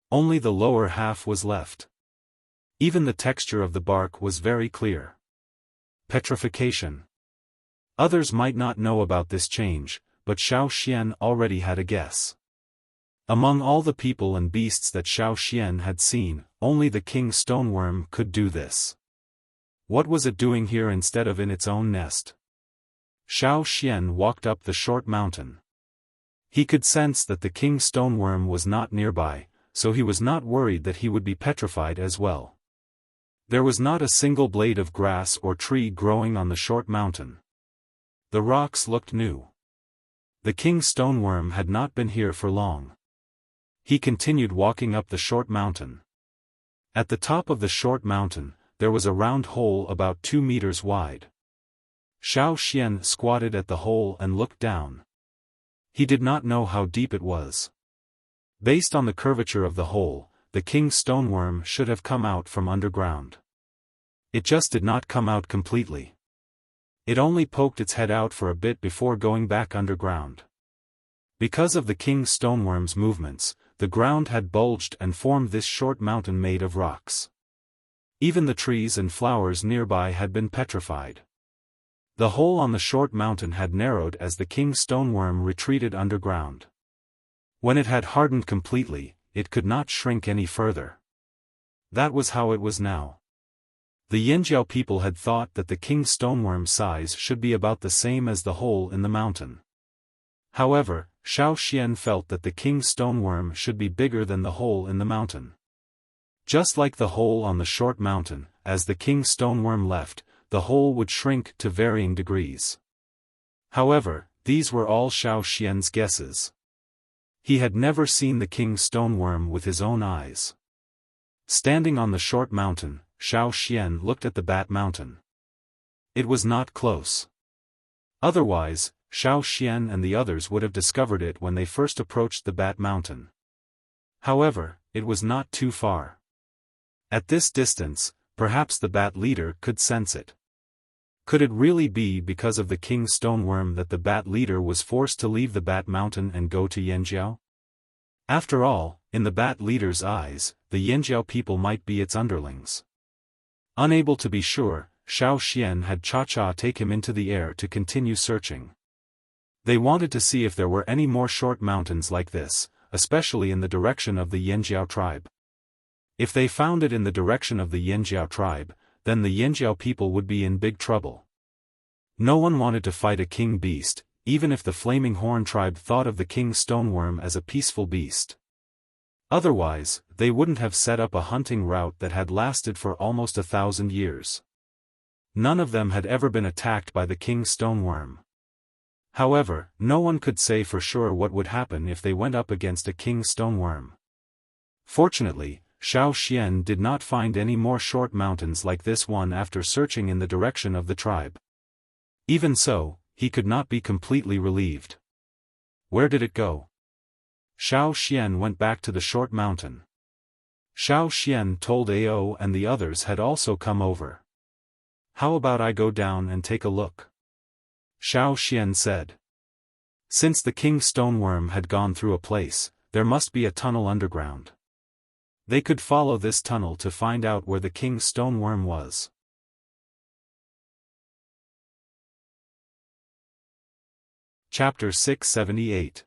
Only the lower half was left. Even the texture of the bark was very clear. Petrification. Others might not know about this change, but Xiaofan already had a guess. Among all the people and beasts that Xiaofan had seen, only the king stoneworm could do this. What was it doing here instead of in its own nest? Xiaofan walked up the short mountain. He could sense that the king stoneworm was not nearby, so he was not worried that he would be petrified as well. There was not a single blade of grass or tree growing on the short mountain. The rocks looked new. The king stoneworm had not been here for long. He continued walking up the short mountain. At the top of the short mountain, there was a round hole about 2 meters wide. Xiaofan squatted at the hole and looked down. He did not know how deep it was. Based on the curvature of the hole, the king stoneworm should have come out from underground. It just did not come out completely. It only poked its head out for a bit before going back underground. Because of the king stoneworm's movements, the ground had bulged and formed this short mountain made of rocks. Even the trees and flowers nearby had been petrified. The hole on the short mountain had narrowed as the king stoneworm retreated underground. When it had hardened completely, it could not shrink any further. That was how it was now. The Yanjiao people had thought that the king stoneworm's size should be about the same as the hole in the mountain. However, Xiaofan felt that the king stoneworm should be bigger than the hole in the mountain. Just like the hole on the short mountain, as the king stoneworm left, the hole would shrink to varying degrees. However, these were all Xiaofan's guesses. He had never seen the king stoneworm with his own eyes. Standing on the short mountain, Xiaofan looked at the bat mountain. It was not close. Otherwise, Xiaofan and the others would have discovered it when they first approached the bat mountain. However, it was not too far. At this distance, perhaps the bat leader could sense it. Could it really be because of the king stoneworm that the bat leader was forced to leave the bat mountain and go to Yanjiao? After all, in the bat leader's eyes, the Yanjiao people might be its underlings. Unable to be sure, Xiaofan had Cha-Cha take him into the air to continue searching. They wanted to see if there were any more short mountains like this, especially in the direction of the Yanjiao tribe. If they found it in the direction of the Yanjiao tribe, then the Yanjiao people would be in big trouble. No one wanted to fight a king beast, even if the Flaming Horn tribe thought of the king stoneworm as a peaceful beast. Otherwise, they wouldn't have set up a hunting route that had lasted for almost 1,000 years. None of them had ever been attacked by the king stoneworm. However, no one could say for sure what would happen if they went up against a king stoneworm. Fortunately, Xiaofan did not find any more short mountains like this one after searching in the direction of the tribe. Even so, he could not be completely relieved. Where did it go? Xiaofan went back to the short mountain. Xiaofan told Ao and the others had also come over. How about I go down and take a look? Xiaofan said. Since the king stoneworm had gone through a place, there must be a tunnel underground. They could follow this tunnel to find out where the king stoneworm was. Chapter 678.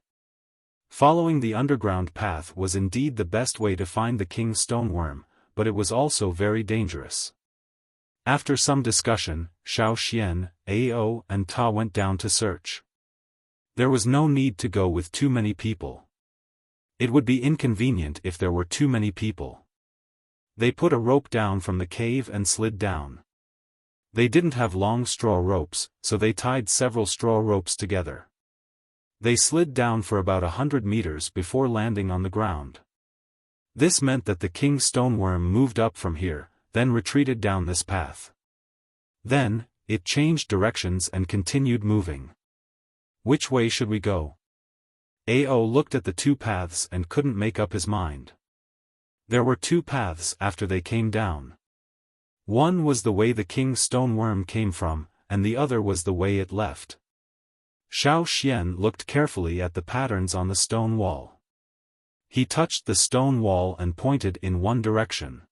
Following the underground path was indeed the best way to find the king stoneworm, but it was also very dangerous. After some discussion, Xiaofan, Ao and Ta went down to search. There was no need to go with too many people. It would be inconvenient if there were too many people. They put a rope down from the cave and slid down. They didn't have long straw ropes, so they tied several straw ropes together. They slid down for about 100 meters before landing on the ground. This meant that the king stoneworm moved up from here, then retreated down this path. Then, it changed directions and continued moving. Which way should we go? Ao looked at the two paths and couldn't make up his mind. There were two paths after they came down. One was the way the king's stone worm came from, and the other was the way it left. Xiaofan looked carefully at the patterns on the stone wall. He touched the stone wall and pointed in one direction.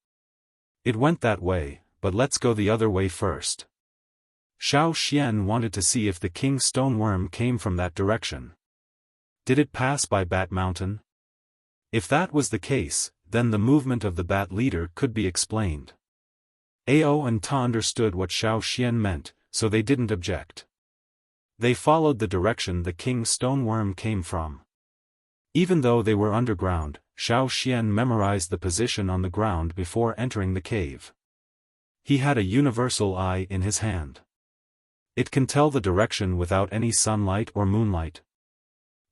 It went that way, but let's go the other way first. Xiaofan wanted to see if the king's stone worm came from that direction. Did it pass by Bat Mountain? If that was the case, then the movement of the bat leader could be explained. Ao and Ta understood what Xiaofan meant, so they didn't object. They followed the direction the king's stone worm came from. Even though they were underground, Xiaofan memorized the position on the ground before entering the cave. He had a universal eye in his hand. It can tell the direction without any sunlight or moonlight.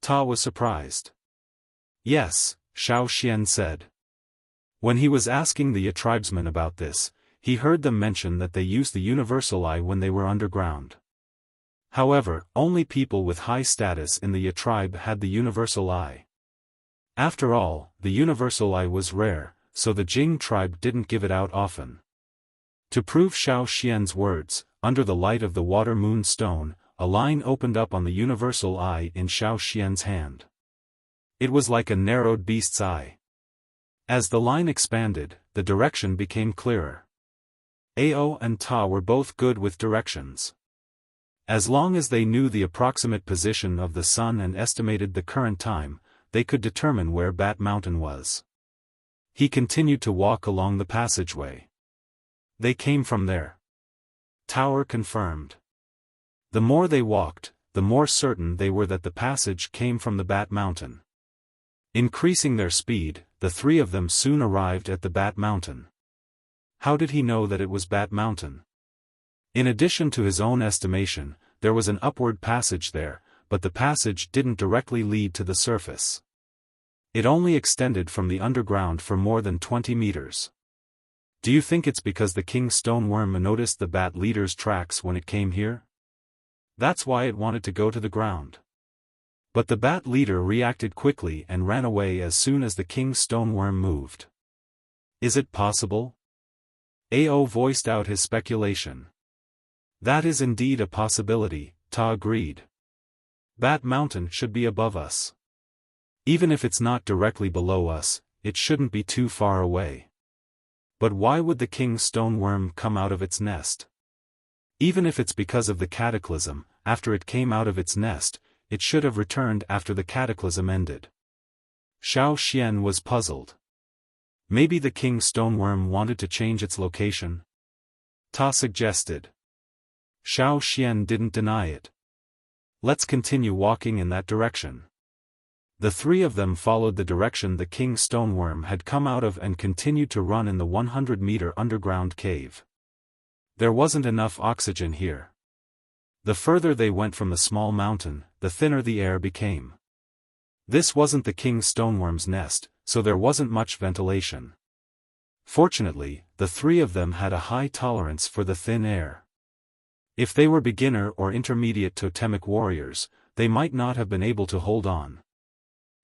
Ta was surprised. Yes, Xiaofan said. When he was asking the tribesmen about this, he heard them mention that they used the universal eye when they were underground. However, only people with high status in the tribe had the universal eye. After all, the universal eye was rare, so the Jing tribe didn't give it out often. To prove Xiaofan's words, under the light of the water moon stone, a line opened up on the universal eye in Xiaofan's hand. It was like a narrowed beast's eye. As the line expanded, the direction became clearer. Ao and Ta were both good with directions. As long as they knew the approximate position of the sun and estimated the current time, they could determine where Bat Mountain was. He continued to walk along the passageway. They came from there. Tower confirmed. The more they walked, the more certain they were that the passage came from the Bat Mountain. Increasing their speed, the three of them soon arrived at the Bat Mountain. How did he know that it was Bat Mountain? In addition to his own estimation, there was an upward passage there, but the passage didn't directly lead to the surface. It only extended from the underground for more than 20 meters. Do you think it's because the king's stone worm noticed the bat leader's tracks when it came here? That's why it wanted to go to the ground. But the bat leader reacted quickly and ran away as soon as the king's stone worm moved. Is it possible? Ao voiced out his speculation. That is indeed a possibility, Ta agreed. Bat Mountain should be above us. Even if it's not directly below us, it shouldn't be too far away. But why would the king's stone worm come out of its nest? Even if it's because of the cataclysm, after it came out of its nest, it should have returned after the cataclysm ended. Xiaofan was puzzled. Maybe the king's stone worm wanted to change its location? Ta suggested. Xiaofan didn't deny it. Let's continue walking in that direction. The three of them followed the direction the king's stone worm had come out of and continued to run in the 100-meter underground cave. There wasn't enough oxygen here. The further they went from the small mountain, the thinner the air became. This wasn't the king's stoneworm's nest, so there wasn't much ventilation. Fortunately, the three of them had a high tolerance for the thin air. If they were beginner or intermediate totemic warriors, they might not have been able to hold on.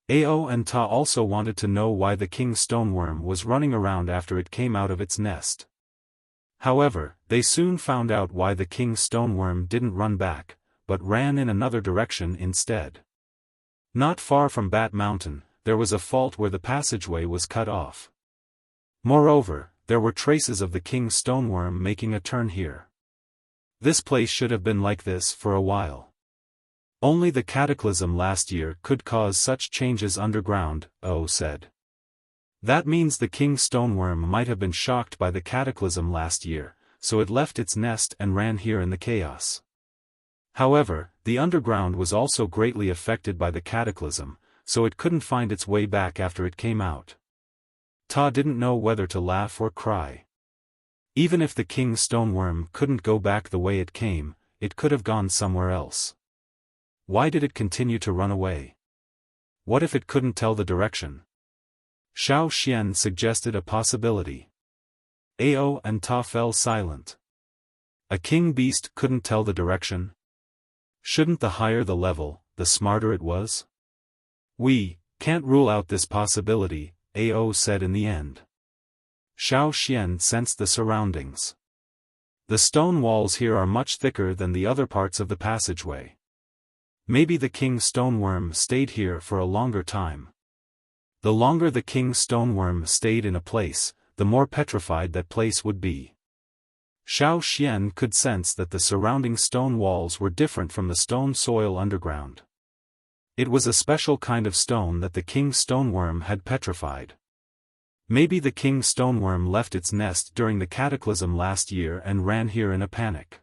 Ao and Ta also wanted to know why the king's stoneworm was running around after it came out of its nest. However, they soon found out why the king's stoneworm didn't run back, but ran in another direction instead. Not far from Bat Mountain, there was a fault where the passageway was cut off. Moreover, there were traces of the king's stoneworm making a turn here. This place should have been like this for a while. Only the cataclysm last year could cause such changes underground, O said. That means the king's stoneworm might have been shocked by the cataclysm last year, so it left its nest and ran here in the chaos. However, the underground was also greatly affected by the cataclysm, so it couldn't find its way back after it came out. Ta didn't know whether to laugh or cry. Even if the king's stoneworm couldn't go back the way it came, it could have gone somewhere else. Why did it continue to run away? What if it couldn't tell the direction? Xiaofan suggested a possibility. Ao and Ta fell silent. A king beast couldn't tell the direction? Shouldn't the higher the level, the smarter it was? We can't rule out this possibility, Ao said in the end. Xiaoxian sensed the surroundings. The stone walls here are much thicker than the other parts of the passageway. Maybe the king stoneworm stayed here for a longer time. The longer the king stoneworm stayed in a place, the more petrified that place would be. Xiaoxian could sense that the surrounding stone walls were different from the stone soil underground. It was a special kind of stone that the king stoneworm had petrified. Maybe the king stoneworm left its nest during the cataclysm last year and ran here in a panic.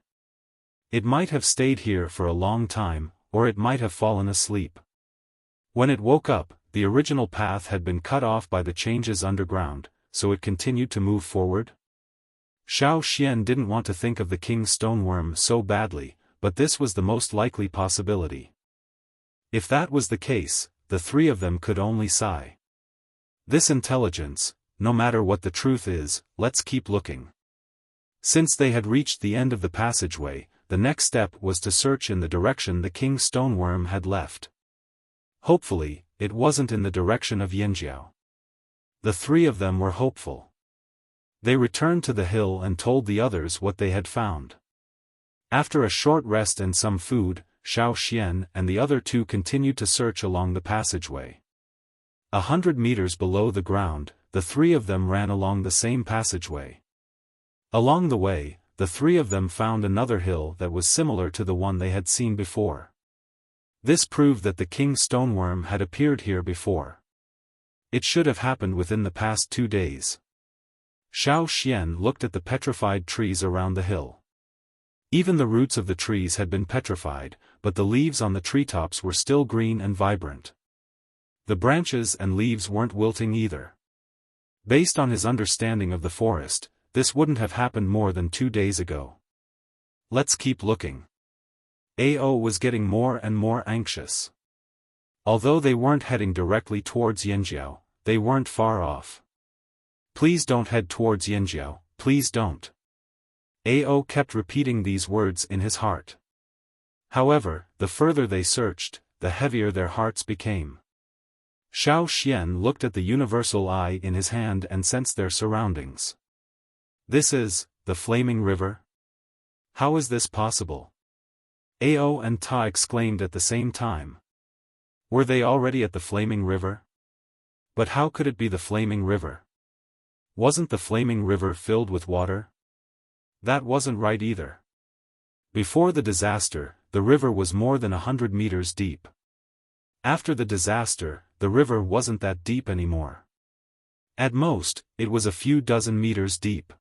It might have stayed here for a long time, or it might have fallen asleep. When it woke up, the original path had been cut off by the changes underground, so it continued to move forward. Xiaoxian didn't want to think of the king stoneworm so badly, but this was the most likely possibility. If that was the case, the three of them could only sigh. This intelligence, no matter what the truth is, let's keep looking. Since they had reached the end of the passageway, the next step was to search in the direction the king stoneworm had left. Hopefully, it wasn't in the direction of Yanjiao. The three of them were hopeful. They returned to the hill and told the others what they had found. After a short rest and some food, Xiaoxian and the other two continued to search along the passageway. 100 meters below the ground, the three of them ran along the same passageway. Along the way, the three of them found another hill that was similar to the one they had seen before. This proved that the king stoneworm had appeared here before. It should have happened within the past 2 days. Xiaoxian looked at the petrified trees around the hill. Even the roots of the trees had been petrified, but the leaves on the treetops were still green and vibrant. The branches and leaves weren't wilting either. Based on his understanding of the forest, this wouldn't have happened more than 2 days ago. Let's keep looking. Ao was getting more and more anxious. Although they weren't heading directly towards Yanjiao, they weren't far off. Please don't head towards Yanjiao, please don't. Ao kept repeating these words in his heart. However, the further they searched, the heavier their hearts became. Xiaoxian looked at the universal eye in his hand and sensed their surroundings. This is the flaming river? How is this possible? Ao and Ta exclaimed at the same time. Were they already at the flaming river? But how could it be the flaming river? Wasn't the flaming river filled with water? That wasn't right either. Before the disaster, the river was more than 100 meters deep. After the disaster, the river wasn't that deep anymore. At most, it was a few dozen meters deep.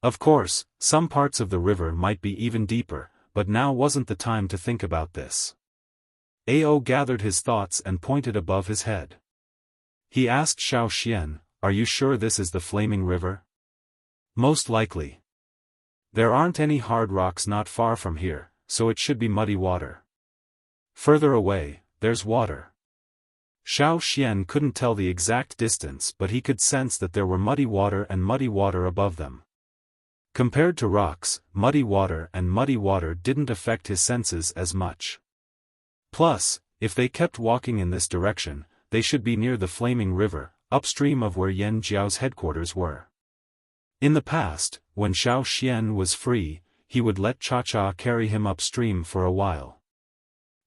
Of course, some parts of the river might be even deeper, but now wasn't the time to think about this. Ao gathered his thoughts and pointed above his head. He asked Xiaoxian, "Are you sure this is the flaming river?" "Most likely. There aren't any hard rocks not far from here, so it should be muddy water. Further away, there's water." Xiaoxian couldn't tell the exact distance, but he could sense that there were muddy water above them. Compared to rocks, muddy water didn't affect his senses as much. Plus, if they kept walking in this direction, they should be near the flaming river, upstream of where Yan Jiao's headquarters were. In the past, when Xiaoxian was free, he would let Cha-Cha carry him upstream for a while.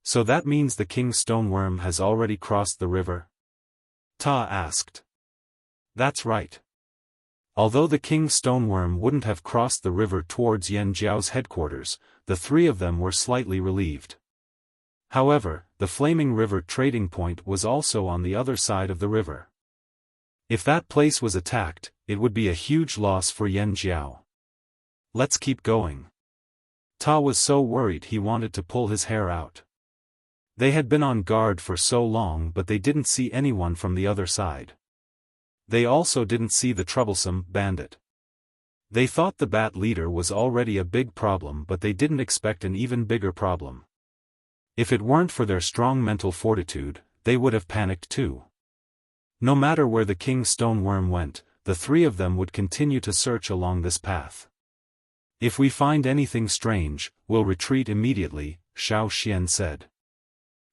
So that means the king stoneworm has already crossed the river? Ta asked. That's right. Although the king stoneworm wouldn't have crossed the river towards Yan Jiao's headquarters, the three of them were slightly relieved. However, the flaming river trading point was also on the other side of the river. If that place was attacked, it would be a huge loss for Yan Jiao. Let's keep going. Ta was so worried he wanted to pull his hair out. They had been on guard for so long, but they didn't see anyone from the other side. They also didn't see the troublesome bandit. They thought the bat leader was already a big problem, but they didn't expect an even bigger problem. If it weren't for their strong mental fortitude, they would have panicked too. No matter where the king stoneworm went, the three of them would continue to search along this path. If we find anything strange, we'll retreat immediately, Xiaoxian said.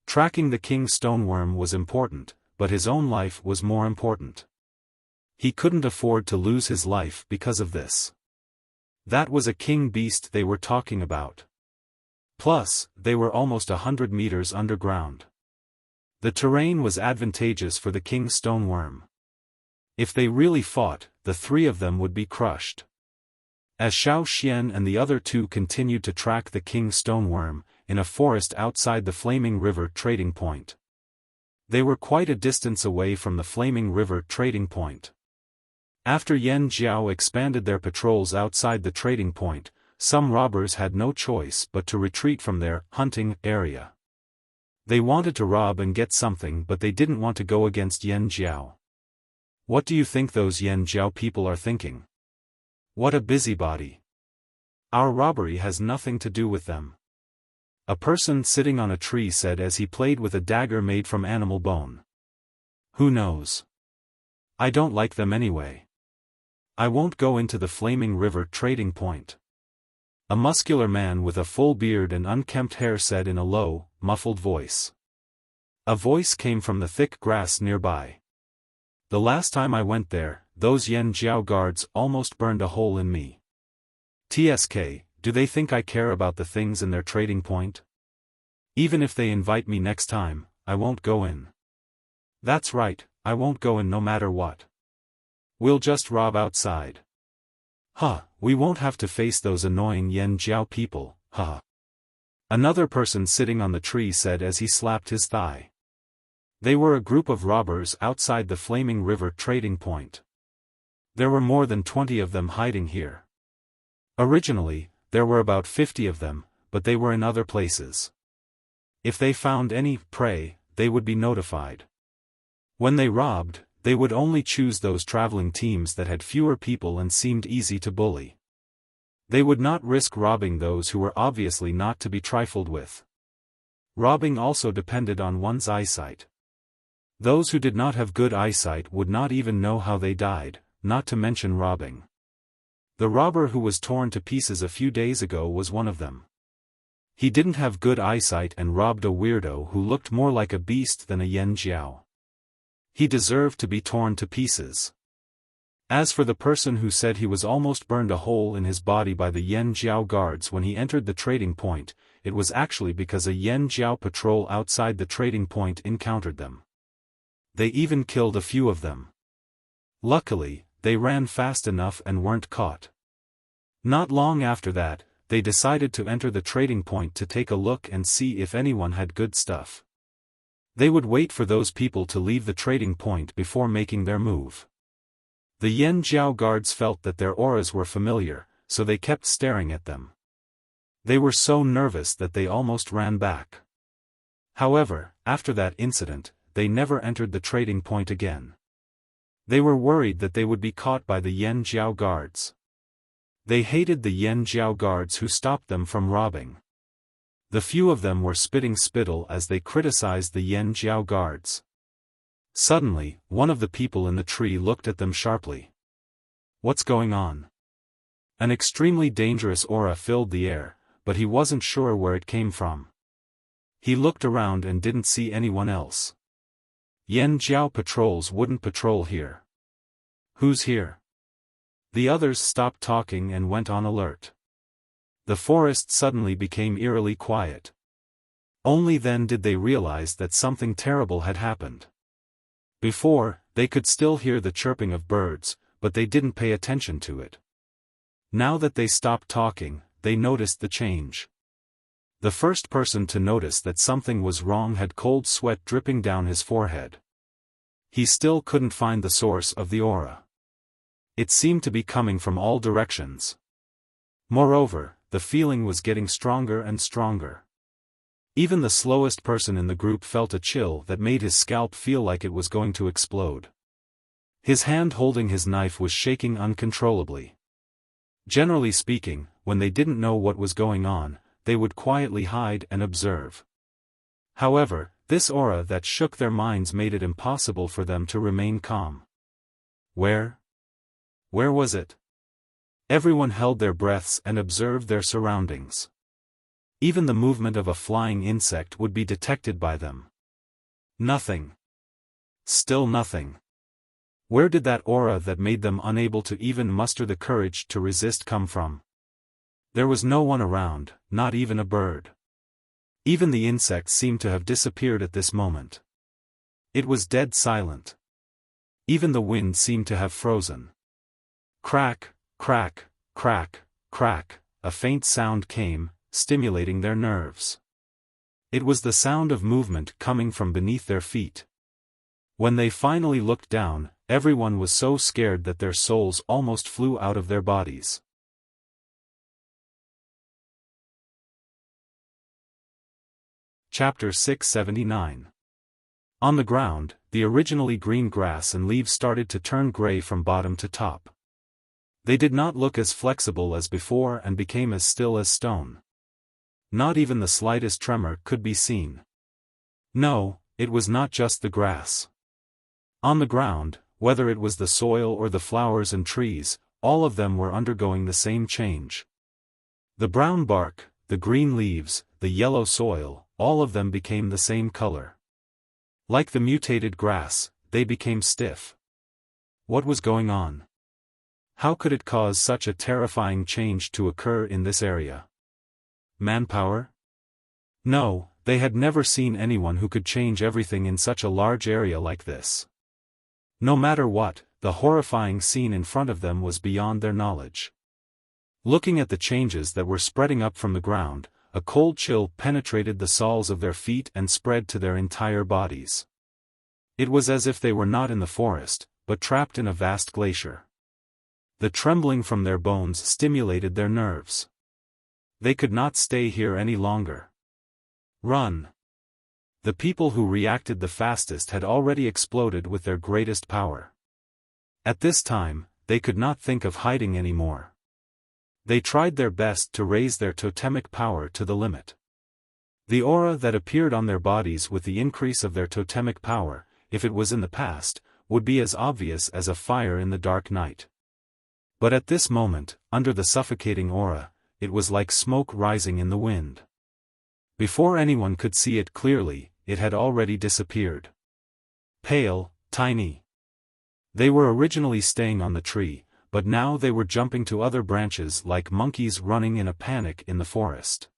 Tracking the king's stoneworm was important, but his own life was more important. He couldn't afford to lose his life because of this. That was a king beast they were talking about. Plus, they were almost 100 meters underground. The terrain was advantageous for the king's stoneworm. If they really fought, the three of them would be crushed. As Xiaofan and the other two continued to track the king's stoneworm, in a forest outside the Flaming River trading point. They were quite a distance away from the Flaming River trading point. After Yan Jiao expanded their patrols outside the trading point, some robbers had no choice but to retreat from their hunting area. They wanted to rob and get something, but they didn't want to go against Yan Jiao. What do you think those Yan Jiao people are thinking? What a busybody. Our robbery has nothing to do with them. A person sitting on a tree said as he played with a dagger made from animal bone. Who knows? I don't like them anyway. I won't go into the Flaming River trading point. A muscular man with a full beard and unkempt hair said in a low, muffled voice. A voice came from the thick grass nearby. The last time I went there, those Yan Jiao guards almost burned a hole in me. TSK, do they think I care about the things in their trading point? Even if they invite me next time, I won't go in. That's right, I won't go in no matter what. We'll just rob outside. Huh, we won't have to face those annoying Yan Jiao people, huh. Another person sitting on the tree said as he slapped his thigh. They were a group of robbers outside the Flaming River trading point. There were more than 20 of them hiding here. Originally, there were about 50 of them, but they were in other places. If they found any prey, they would be notified. When they robbed, they would only choose those traveling teams that had fewer people and seemed easy to bully. They would not risk robbing those who were obviously not to be trifled with. Robbing also depended on one's eyesight. Those who did not have good eyesight would not even know how they died, not to mention robbing. The robber who was torn to pieces a few days ago was one of them. He didn't have good eyesight and robbed a weirdo who looked more like a beast than a Yan Jiao. He deserved to be torn to pieces. As for the person who said he was almost burned a hole in his body by the Yan Jiao guards when he entered the trading point, it was actually because a Yan Jiao patrol outside the trading point encountered them. They even killed a few of them. Luckily, they ran fast enough and weren't caught. Not long after that, they decided to enter the trading point to take a look and see if anyone had good stuff. They would wait for those people to leave the trading point before making their move. The Yan Jiao guards felt that their auras were familiar, so they kept staring at them. They were so nervous that they almost ran back. However, after that incident, they never entered the trading point again. They were worried that they would be caught by the Yan Jiao guards. They hated the Yan Jiao guards who stopped them from robbing. The few of them were spitting spittle as they criticized the Yan Jiao guards. Suddenly, one of the people in the tree looked at them sharply. What's going on? An extremely dangerous aura filled the air, but he wasn't sure where it came from. He looked around and didn't see anyone else. Yan Jiao patrols wouldn't patrol here. Who's here? The others stopped talking and went on alert. The forest suddenly became eerily quiet. Only then did they realize that something terrible had happened. Before, they could still hear the chirping of birds, but they didn't pay attention to it. Now that they stopped talking, they noticed the change. The first person to notice that something was wrong had cold sweat dripping down his forehead. He still couldn't find the source of the aura. It seemed to be coming from all directions. Moreover, the feeling was getting stronger and stronger. Even the slowest person in the group felt a chill that made his scalp feel like it was going to explode. His hand holding his knife was shaking uncontrollably. Generally speaking, when they didn't know what was going on, they would quietly hide and observe. However, this aura that shook their minds made it impossible for them to remain calm. Where was it? Everyone held their breaths and observed their surroundings. Even the movement of a flying insect would be detected by them. Nothing. Still nothing. Where did that aura that made them unable to even muster the courage to resist come from? There was no one around, not even a bird. Even the insects seemed to have disappeared at this moment. It was dead silent. Even the wind seemed to have frozen. Crack, crack, crack, crack, a faint sound came, stimulating their nerves. It was the sound of movement coming from beneath their feet. When they finally looked down, everyone was so scared that their souls almost flew out of their bodies. Chapter 679. On the ground, the originally green grass and leaves started to turn gray from bottom to top. They did not look as flexible as before and became as still as stone. Not even the slightest tremor could be seen. No, it was not just the grass. On the ground, whether it was the soil or the flowers and trees, all of them were undergoing the same change. The brown bark, the green leaves, the yellow soil, all of them became the same color. Like the mutated grass, they became stiff. What was going on? How could it cause such a terrifying change to occur in this area? Manpower? No, they had never seen anyone who could change everything in such a large area like this. No matter what, the horrifying scene in front of them was beyond their knowledge. Looking at the changes that were spreading up from the ground, a cold chill penetrated the soles of their feet and spread to their entire bodies. It was as if they were not in the forest, but trapped in a vast glacier. The trembling from their bones stimulated their nerves. They could not stay here any longer. Run! The people who reacted the fastest had already exploded with their greatest power. At this time, they could not think of hiding anymore. They tried their best to raise their totemic power to the limit. The aura that appeared on their bodies with the increase of their totemic power, if it was in the past, would be as obvious as a fire in the dark night. But at this moment, under the suffocating aura, it was like smoke rising in the wind. Before anyone could see it clearly, it had already disappeared. Pale, tiny. They were originally staying on the tree, but now they were jumping to other branches like monkeys running in a panic in the forest.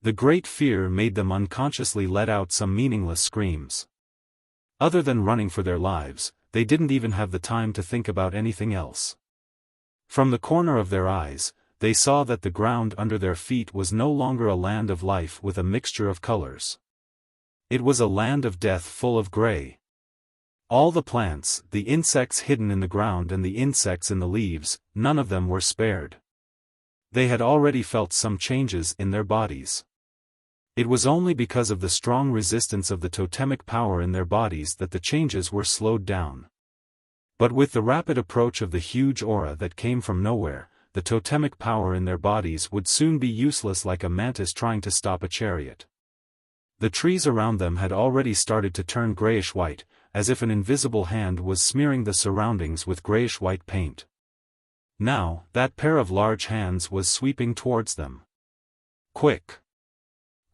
The great fear made them unconsciously let out some meaningless screams. Other than running for their lives, they didn't even have the time to think about anything else. From the corner of their eyes, they saw that the ground under their feet was no longer a land of life with a mixture of colors. It was a land of death full of gray. All the plants, the insects hidden in the ground and the insects in the leaves, none of them were spared. They had already felt some changes in their bodies. It was only because of the strong resistance of the totemic power in their bodies that the changes were slowed down. But with the rapid approach of the huge aura that came from nowhere, the totemic power in their bodies would soon be useless like a mantis trying to stop a chariot. The trees around them had already started to turn grayish-white, as if an invisible hand was smearing the surroundings with grayish-white paint. Now, that pair of large hands was sweeping towards them. Quick!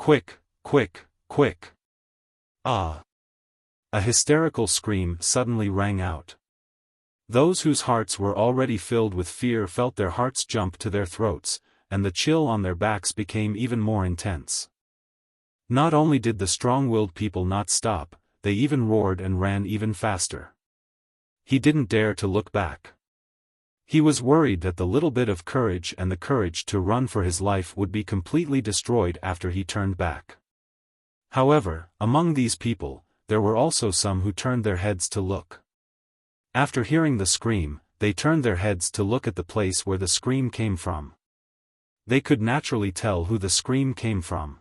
Quick, quick, quick! Ah! A hysterical scream suddenly rang out. Those whose hearts were already filled with fear felt their hearts jump to their throats, and the chill on their backs became even more intense. Not only did the strong-willed people not stop, they even roared and ran even faster. He didn't dare to look back. He was worried that the little bit of courage and the courage to run for his life would be completely destroyed after he turned back. However, among these people, there were also some who turned their heads to look. After hearing the scream, they turned their heads to look at the place where the scream came from. They could naturally tell who the scream came from.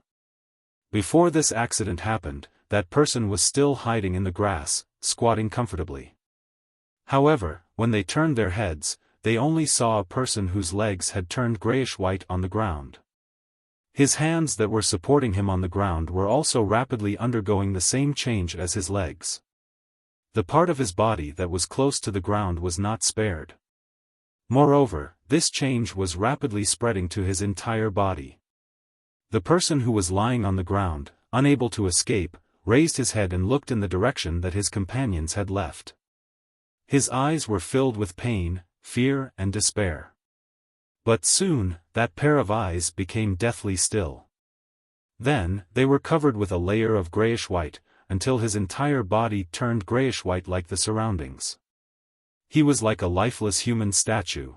Before this accident happened, that person was still hiding in the grass, squatting comfortably. However, when they turned their heads, they only saw a person whose legs had turned grayish-white on the ground. His hands that were supporting him on the ground were also rapidly undergoing the same change as his legs. The part of his body that was close to the ground was not spared. Moreover, this change was rapidly spreading to his entire body. The person who was lying on the ground, unable to escape, raised his head and looked in the direction that his companions had left. His eyes were filled with pain, fear and despair. But soon, that pair of eyes became deathly still. Then, they were covered with a layer of grayish-white, until his entire body turned grayish-white like the surroundings. He was like a lifeless human statue.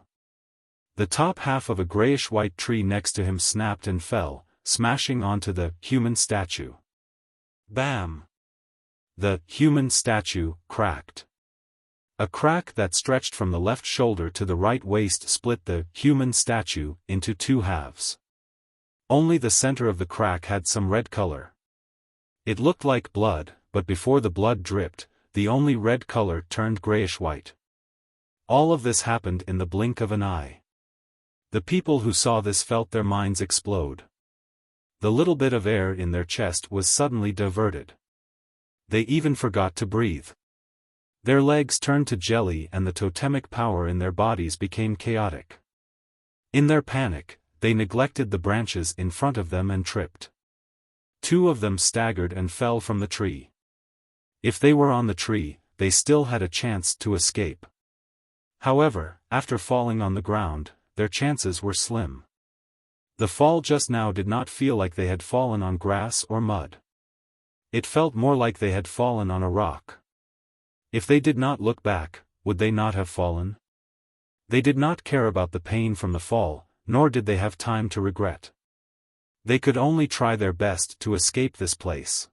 The top half of a grayish-white tree next to him snapped and fell, smashing onto the human statue. Bam! The human statue cracked. A crack that stretched from the left shoulder to the right waist split the human statue into two halves. Only the center of the crack had some red color. It looked like blood, but before the blood dripped, the only red color turned grayish-white. All of this happened in the blink of an eye. The people who saw this felt their minds explode. The little bit of air in their chest was suddenly diverted. They even forgot to breathe. Their legs turned to jelly and the totemic power in their bodies became chaotic. In their panic, they neglected the branches in front of them and tripped. Two of them staggered and fell from the tree. If they were on the tree, they still had a chance to escape. However, after falling on the ground, their chances were slim. The fall just now did not feel like they had fallen on grass or mud. It felt more like they had fallen on a rock. If they did not look back, would they not have fallen? They did not care about the pain from the fall, nor did they have time to regret. They could only try their best to escape this place.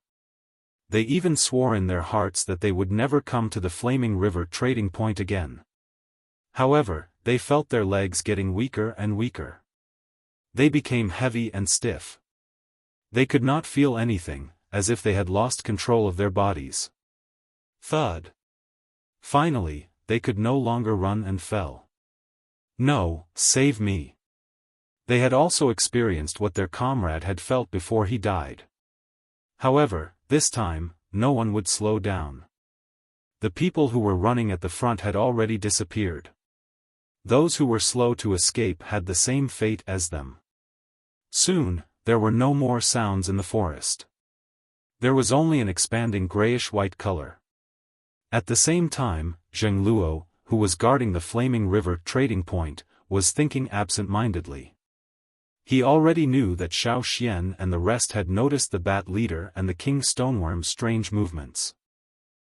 They even swore in their hearts that they would never come to the Flaming River trading point again. However, they felt their legs getting weaker and weaker. They became heavy and stiff. They could not feel anything, as if they had lost control of their bodies. Thud. Finally, they could no longer run and fell. No, save me. They had also experienced what their comrade had felt before he died. However, this time, no one would slow down. The people who were running at the front had already disappeared. Those who were slow to escape had the same fate as them. Soon, there were no more sounds in the forest. There was only an expanding grayish-white color. At the same time, Zheng Luo, who was guarding the Flaming River trading point, was thinking absent-mindedly. He already knew that Xiaofan and the rest had noticed the Bat Leader and the King Stoneworm's strange movements.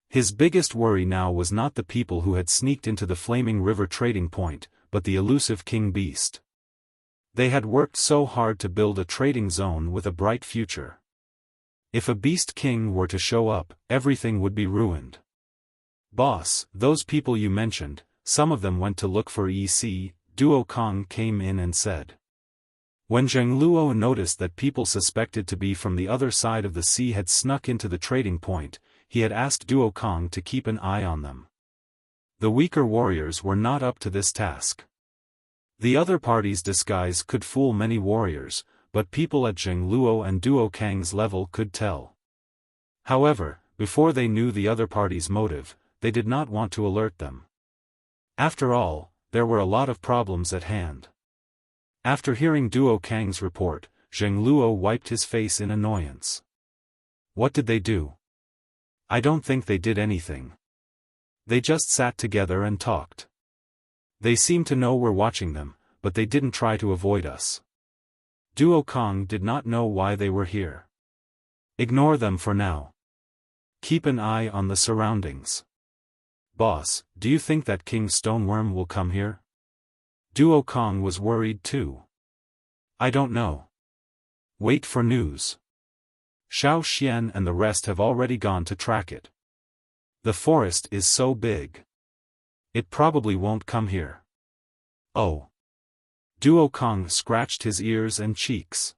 His biggest worry now was not the people who had sneaked into the Flaming River trading point, but the elusive King Beast. They had worked so hard to build a trading zone with a bright future. If a Beast King were to show up, everything would be ruined. Boss, those people you mentioned, some of them went to look for EC, Duo Kong came in and said. When Zheng Luo noticed that people suspected to be from the other side of the sea had snuck into the trading point, he had asked Duo Kong to keep an eye on them. The weaker warriors were not up to this task. The other party's disguise could fool many warriors, but people at Zheng Luo and Duo Kang's level could tell. However, before they knew the other party's motive, they did not want to alert them. After all, there were a lot of problems at hand. After hearing Duo Kang's report, Zheng Luo wiped his face in annoyance. What did they do? I don't think they did anything. They just sat together and talked. They seemed to know we're watching them, but they didn't try to avoid us. Duo Kong did not know why they were here. Ignore them for now. Keep an eye on the surroundings. Boss, do you think that King Stoneworm will come here? Duo Kong was worried too. I don't know. Wait for news. Xiaofan and the rest have already gone to track it. The forest is so big. It probably won't come here. Oh. Duo Kong scratched his ears and cheeks.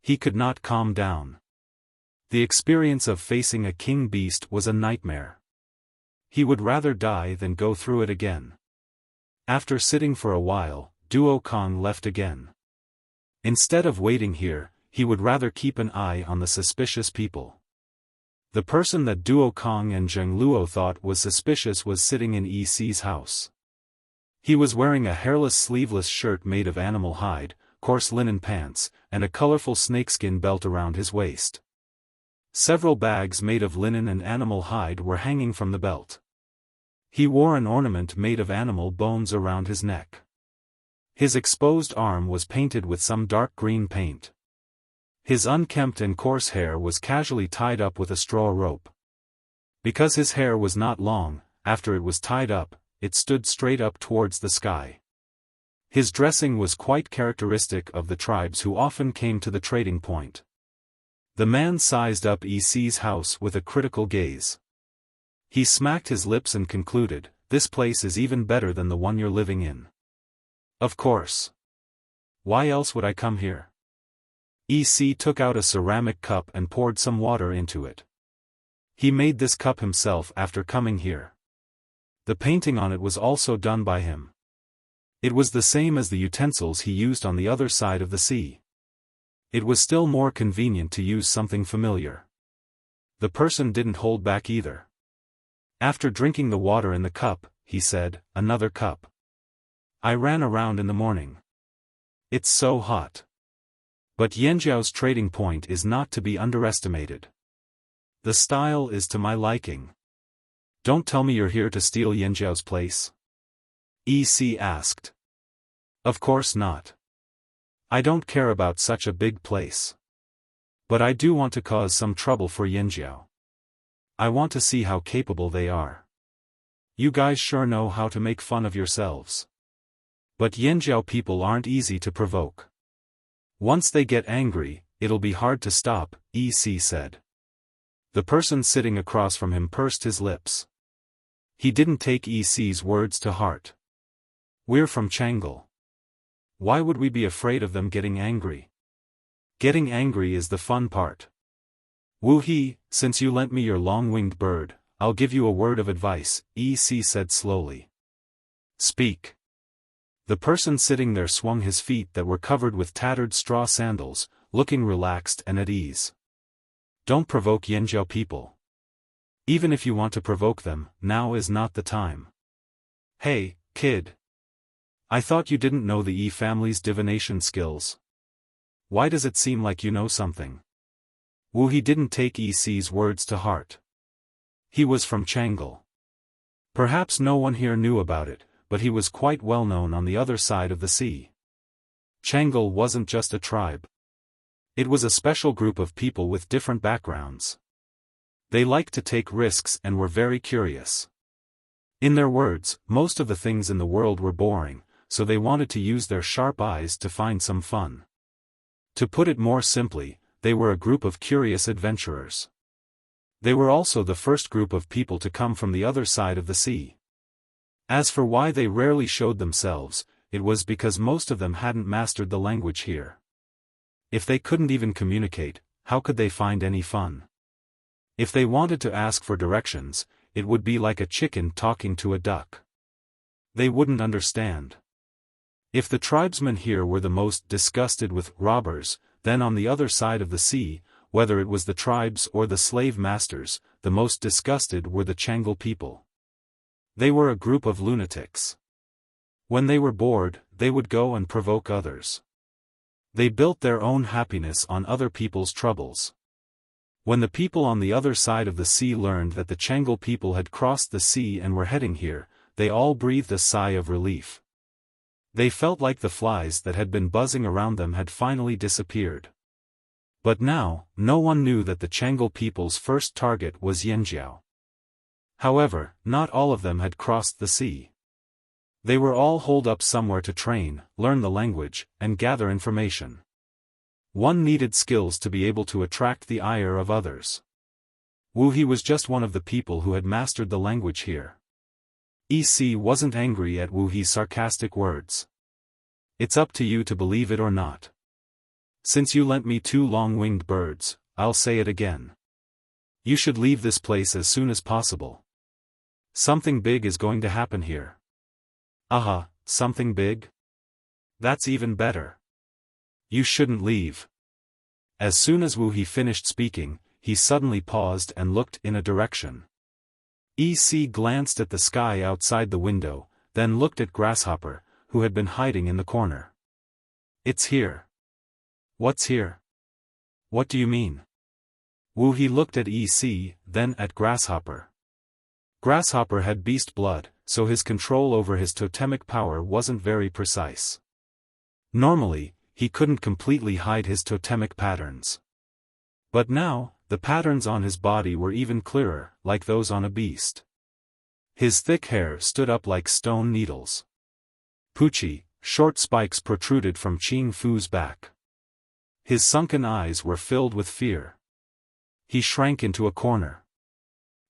He could not calm down. The experience of facing a king beast was a nightmare. He would rather die than go through it again. After sitting for a while, Duo Kong left again. Instead of waiting here, he would rather keep an eye on the suspicious people. The person that Duo Kong and Zheng Luo thought was suspicious was sitting in EC's house. He was wearing a hairless sleeveless shirt made of animal hide, coarse linen pants, and a colorful snakeskin belt around his waist. Several bags made of linen and animal hide were hanging from the belt. He wore an ornament made of animal bones around his neck. His exposed arm was painted with some dark green paint. His unkempt and coarse hair was casually tied up with a straw rope. Because his hair was not long, after it was tied up, it stood straight up towards the sky. His dressing was quite characteristic of the tribes who often came to the trading point. The man sized up EC's house with a critical gaze. He smacked his lips and concluded, "This place is even better than the one you're living in." "Of course. Why else would I come here?" EC took out a ceramic cup and poured some water into it. He made this cup himself after coming here. The painting on it was also done by him. It was the same as the utensils he used on the other side of the sea. It was still more convenient to use something familiar. The person didn't hold back either. After drinking the water in the cup, he said, "Another cup. I ran around in the morning. It's so hot." But Yanjiao's trading point is not to be underestimated. The style is to my liking. "Don't tell me you're here to steal Yanjiao's place?" EC asked. "Of course not. I don't care about such a big place. But I do want to cause some trouble for Yanjiao. I want to see how capable they are. You guys sure know how to make fun of yourselves. But Yanjiao people aren't easy to provoke. Once they get angry, it'll be hard to stop," EC said. The person sitting across from him pursed his lips. He didn't take EC's words to heart. "We're from Chang'e. Why would we be afraid of them getting angry? Getting angry is the fun part. Wu He, since you lent me your long-winged bird, I'll give you a word of advice," EC said slowly. "Speak." The person sitting there swung his feet that were covered with tattered straw sandals, looking relaxed and at ease. "Don't provoke Yanjiao people. Even if you want to provoke them, now is not the time." "Hey, kid. I thought you didn't know the Yi family's divination skills. Why does it seem like you know something?" Wu He didn't take EC's words to heart. He was from Chang'e. Perhaps no one here knew about it, but he was quite well known on the other side of the sea. Chang'e wasn't just a tribe. It was a special group of people with different backgrounds. They liked to take risks and were very curious. In their words, most of the things in the world were boring, so they wanted to use their sharp eyes to find some fun. To put it more simply, they were a group of curious adventurers. They were also the first group of people to come from the other side of the sea. As for why they rarely showed themselves, it was because most of them hadn't mastered the language here. If they couldn't even communicate, how could they find any fun? If they wanted to ask for directions, it would be like a chicken talking to a duck. They wouldn't understand. If the tribesmen here were the most disgusted with robbers, then on the other side of the sea, whether it was the tribes or the slave masters, the most disgusted were the Chang'e people. They were a group of lunatics. When they were bored, they would go and provoke others. They built their own happiness on other people's troubles. When the people on the other side of the sea learned that the Chang'e people had crossed the sea and were heading here, they all breathed a sigh of relief. They felt like the flies that had been buzzing around them had finally disappeared. But now, no one knew that the Chang'e people's first target was Yanjiao. However, not all of them had crossed the sea. They were all holed up somewhere to train, learn the language, and gather information. One needed skills to be able to attract the ire of others. Wu He was just one of the people who had mastered the language here. EC wasn't angry at Wu He's sarcastic words. "It's up to you to believe it or not. Since you lent me 2 long-winged birds, I'll say it again. You should leave this place as soon as possible. Something big is going to happen here." "Aha, something big? That's even better. You shouldn't leave." As soon as Wu He finished speaking, he suddenly paused and looked in a direction. EC glanced at the sky outside the window, then looked at Grasshopper, who had been hiding in the corner. It's here. What's here? What do you mean? Wu He looked at EC, then at Grasshopper. Grasshopper had beast blood, so his control over his totemic power wasn't very precise. Normally, he couldn't completely hide his totemic patterns. But now, the patterns on his body were even clearer, like those on a beast. His thick hair stood up like stone needles. Pucci, short spikes protruded from Qing Fu's back. His sunken eyes were filled with fear. He shrank into a corner.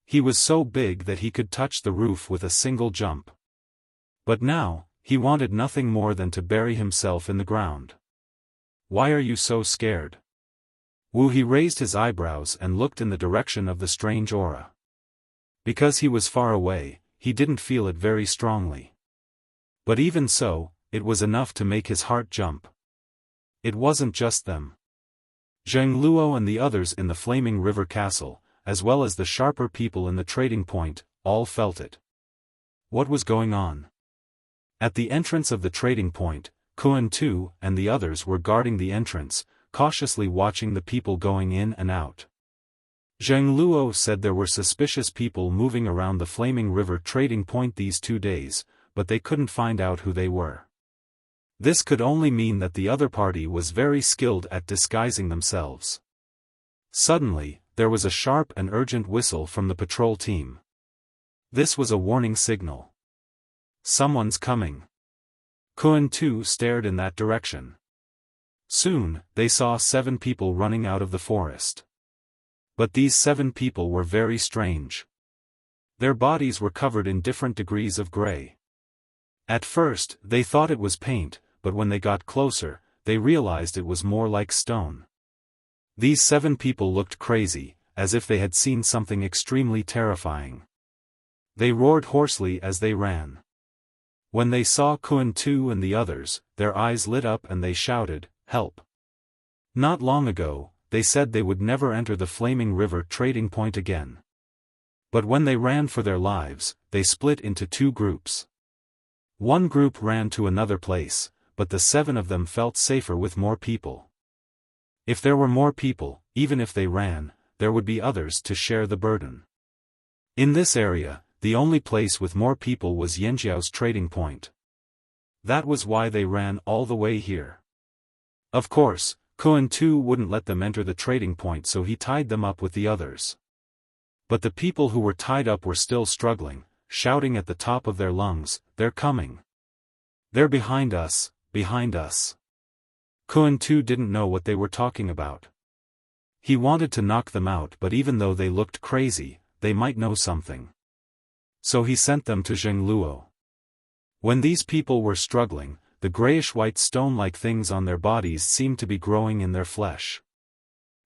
He was so big that he could touch the roof with a single jump. But now, he wanted nothing more than to bury himself in the ground. Why are you so scared? Wu He raised his eyebrows and looked in the direction of the strange aura. Because he was far away, he didn't feel it very strongly. But even so, it was enough to make his heart jump. It wasn't just them. Zheng Luo and the others in the Flaming River Castle, as well as the sharper people in the trading point, all felt it. What was going on? At the entrance of the trading point, Kuan Tu and the others were guarding the entrance, cautiously watching the people going in and out. Zheng Luo said there were suspicious people moving around the Flaming River trading point these 2 days, but they couldn't find out who they were. This could only mean that the other party was very skilled at disguising themselves. Suddenly, there was a sharp and urgent whistle from the patrol team. This was a warning signal. Someone's coming. Kuan Tu stared in that direction. Soon, they saw 7 people running out of the forest. But these 7 people were very strange. Their bodies were covered in different degrees of gray. At first, they thought it was paint, but when they got closer, they realized it was more like stone. These 7 people looked crazy, as if they had seen something extremely terrifying. They roared hoarsely as they ran. When they saw Kuan Tu and the others, their eyes lit up and they shouted, "Help!" Not long ago, they said they would never enter the Flaming River trading point again. But when they ran for their lives, they split into 2 groups. One group ran to another place, but the 7 of them felt safer with more people. If there were more people, even if they ran, there would be others to share the burden. In this area, the only place with more people was Yanjiao's trading point. That was why they ran all the way here. Of course, Kuan Tu wouldn't let them enter the trading point, so he tied them up with the others. But the people who were tied up were still struggling, shouting at the top of their lungs, "They're coming! They're behind us, behind us!" Kuan Tu didn't know what they were talking about. He wanted to knock them out, but even though they looked crazy, they might know something. So he sent them to Zheng Luo. When these people were struggling, the grayish-white stone-like things on their bodies seemed to be growing in their flesh.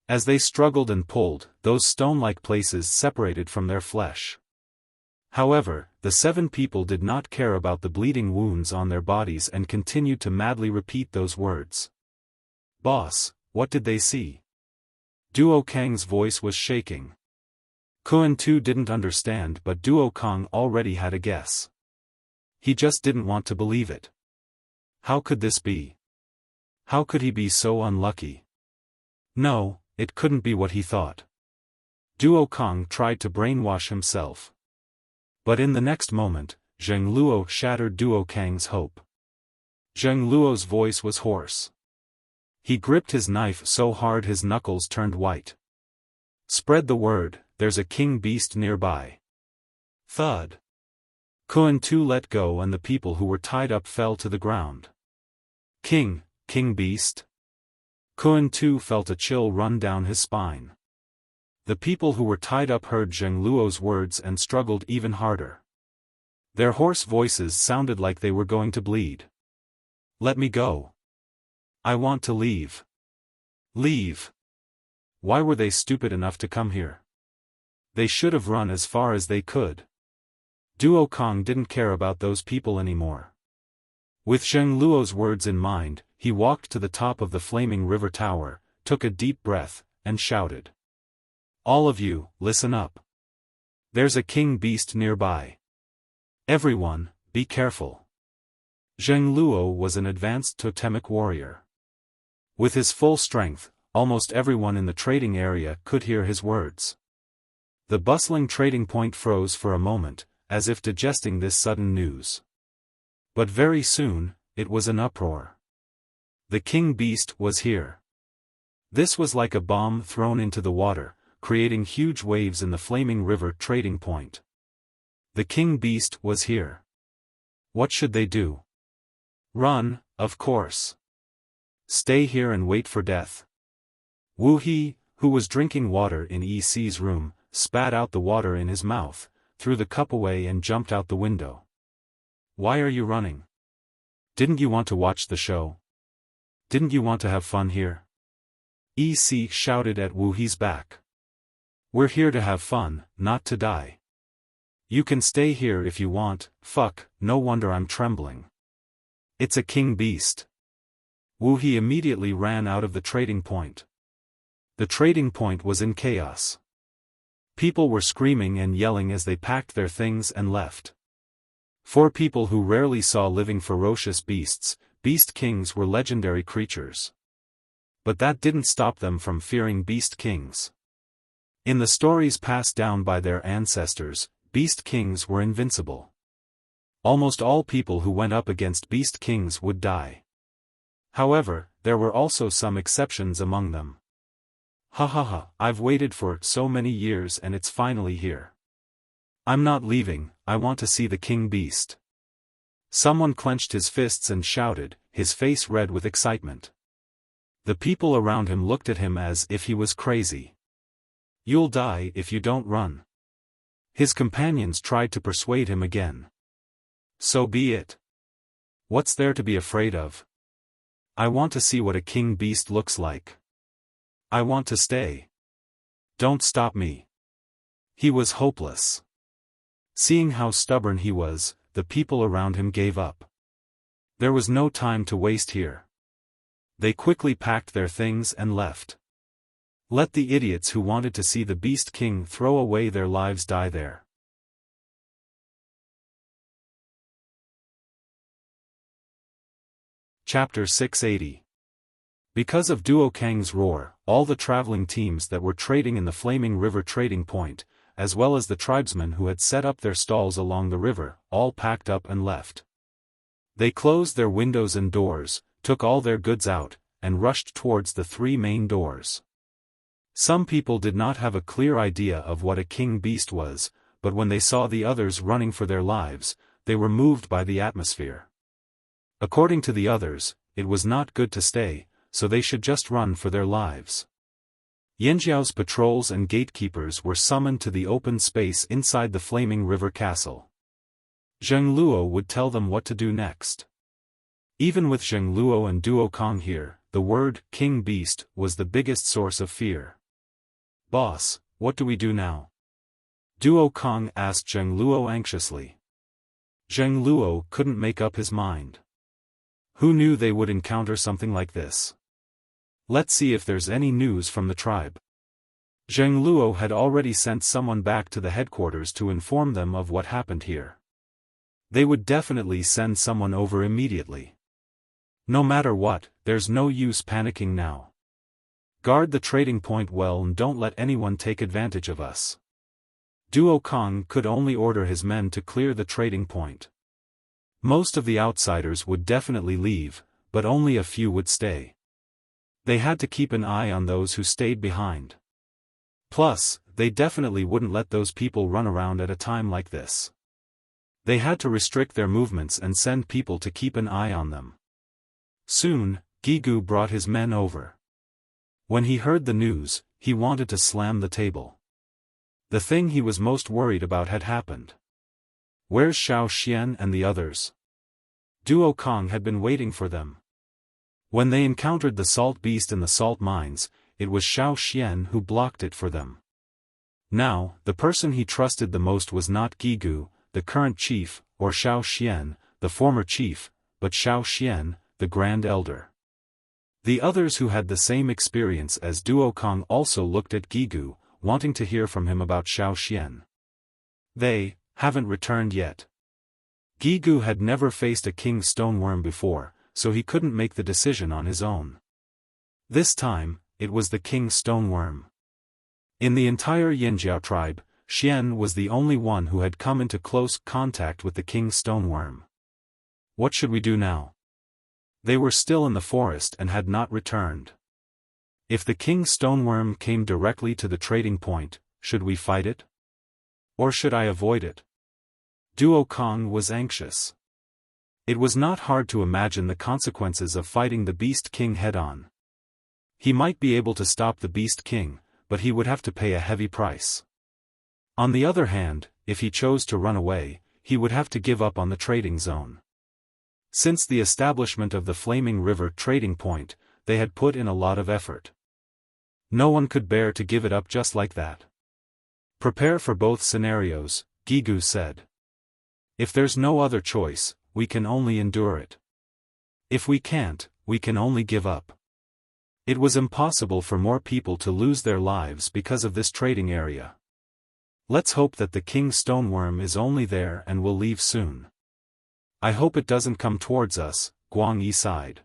As they struggled and pulled, those stone-like places separated from their flesh. However, the 7 people did not care about the bleeding wounds on their bodies and continued to madly repeat those words. "Boss, what did they see?" Duo Kang's voice was shaking. Kuan Tu didn't understand, but Duo Kang already had a guess. He just didn't want to believe it. How could this be? How could he be so unlucky? No, it couldn't be what he thought. Duo Kang tried to brainwash himself. But in the next moment, Zheng Luo shattered Duo Kang's hope. Zheng Luo's voice was hoarse. He gripped his knife so hard his knuckles turned white. "Spread the word, there's a king beast nearby." Thud. Kuan Tu let go and the people who were tied up fell to the ground. King beast? Kuan Tu felt a chill run down his spine. The people who were tied up heard Zheng Luo's words and struggled even harder. Their hoarse voices sounded like they were going to bleed. "Let me go. I want to leave." Leave? Why were they stupid enough to come here? They should have run as far as they could. Duo Kang didn't care about those people anymore. With Zheng Luo's words in mind, he walked to the top of the Flaming River Tower, took a deep breath, and shouted. "All of you, listen up. There's a king beast nearby. Everyone, be careful." Zheng Luo was an advanced totemic warrior. With his full strength, almost everyone in the trading area could hear his words. The bustling trading point froze for a moment, as if digesting this sudden news. But very soon, it was an uproar. The king beast was here. This was like a bomb thrown into the water, creating huge waves in the flaming river trading point. The king beast was here. What should they do? Run, of course. Stay here and wait for death. Wu He, who was drinking water in EC's room, spat out the water in his mouth, threw the cup away and jumped out the window. Why are you running? Didn't you want to watch the show? Didn't you want to have fun here? EC shouted at Wu He's back. We're here to have fun, not to die. You can stay here if you want. Fuck, no wonder I'm trembling. It's a king beast. Wu He immediately ran out of the trading point. The trading point was in chaos. People were screaming and yelling as they packed their things and left. For people who rarely saw living ferocious beasts, beast kings were legendary creatures. But that didn't stop them from fearing beast kings. In the stories passed down by their ancestors, beast kings were invincible. Almost all people who went up against beast kings would die. However, there were also some exceptions among them. Ha ha ha, I've waited for it so many years and it's finally here. I'm not leaving, I want to see the king beast. Someone clenched his fists and shouted, his face red with excitement. The people around him looked at him as if he was crazy. You'll die if you don't run. His companions tried to persuade him again. So be it. What's there to be afraid of? I want to see what a king beast looks like. I want to stay. Don't stop me. He was hopeless. Seeing how stubborn he was, the people around him gave up. There was no time to waste here. They quickly packed their things and left. Let the idiots who wanted to see the Beast King throw away their lives die there. Chapter 680. Because of Duo Kang's roar, all the traveling teams that were trading in the Flaming River trading point, as well as the tribesmen who had set up their stalls along the river, all packed up and left. They closed their windows and doors, took all their goods out, and rushed towards the three main doors. Some people did not have a clear idea of what a king beast was, but when they saw the others running for their lives, they were moved by the atmosphere. According to the others, it was not good to stay, so they should just run for their lives. Yanjiao's patrols and gatekeepers were summoned to the open space inside the Flaming River Castle. Zheng Luo would tell them what to do next. Even with Zheng Luo and Duo Kong here, the word King Beast was the biggest source of fear. Boss, what do we do now? Duo Kong asked Zheng Luo anxiously. Zheng Luo couldn't make up his mind. Who knew they would encounter something like this? Let's see if there's any news from the tribe. Zheng Luo had already sent someone back to the headquarters to inform them of what happened here. They would definitely send someone over immediately. No matter what, there's no use panicking now. Guard the trading point well and don't let anyone take advantage of us. Duo Kong could only order his men to clear the trading point. Most of the outsiders would definitely leave, but only a few would stay. They had to keep an eye on those who stayed behind. Plus, they definitely wouldn't let those people run around at a time like this. They had to restrict their movements and send people to keep an eye on them. Soon, Gigu brought his men over. When he heard the news, he wanted to slam the table. The thing he was most worried about had happened. Where's Xiaofan and the others? Duo Kong had been waiting for them. When they encountered the salt beast in the salt mines, it was Xiaofan who blocked it for them. Now, the person he trusted the most was not Gigu, the current chief, or Xiaofan, the former chief, but Xiaofan, the Grand Elder. The others who had the same experience as Duo Kong also looked at Gigu, wanting to hear from him about Xiaofan. They haven't returned yet. Gigu had never faced a king stoneworm before, so he couldn't make the decision on his own. This time, it was the king stoneworm. In the entire Yinjiao tribe, Xian was the only one who had come into close contact with the king stoneworm. What should we do now? They were still in the forest and had not returned. If the king stoneworm came directly to the trading point, should we fight it? Or should I avoid it? Duo Kong was anxious. It was not hard to imagine the consequences of fighting the Beast King head-on. He might be able to stop the Beast King, but he would have to pay a heavy price. On the other hand, if he chose to run away, he would have to give up on the trading zone. Since the establishment of the Flaming River trading point, they had put in a lot of effort. No one could bear to give it up just like that. Prepare for both scenarios, Gigu said. If there's no other choice, we can only endure it. If we can't, we can only give up. It was impossible for more people to lose their lives because of this trading area. Let's hope that the king stoneworm is only there and will leave soon. I hope it doesn't come towards us, Guang Yi sighed.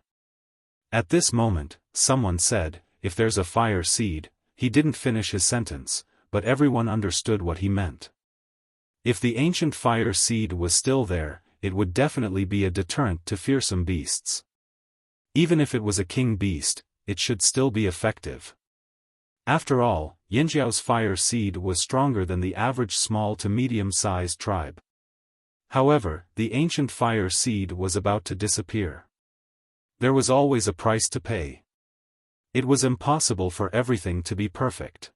At this moment, someone said, if there's a fire seed. He didn't finish his sentence, but everyone understood what he meant. If the ancient fire seed was still there, it would definitely be a deterrent to fearsome beasts. Even if it was a king beast, it should still be effective. After all, Yinjiao's fire seed was stronger than the average small to medium-sized tribe. However, the ancient fire seed was about to disappear. There was always a price to pay. It was impossible for everything to be perfect.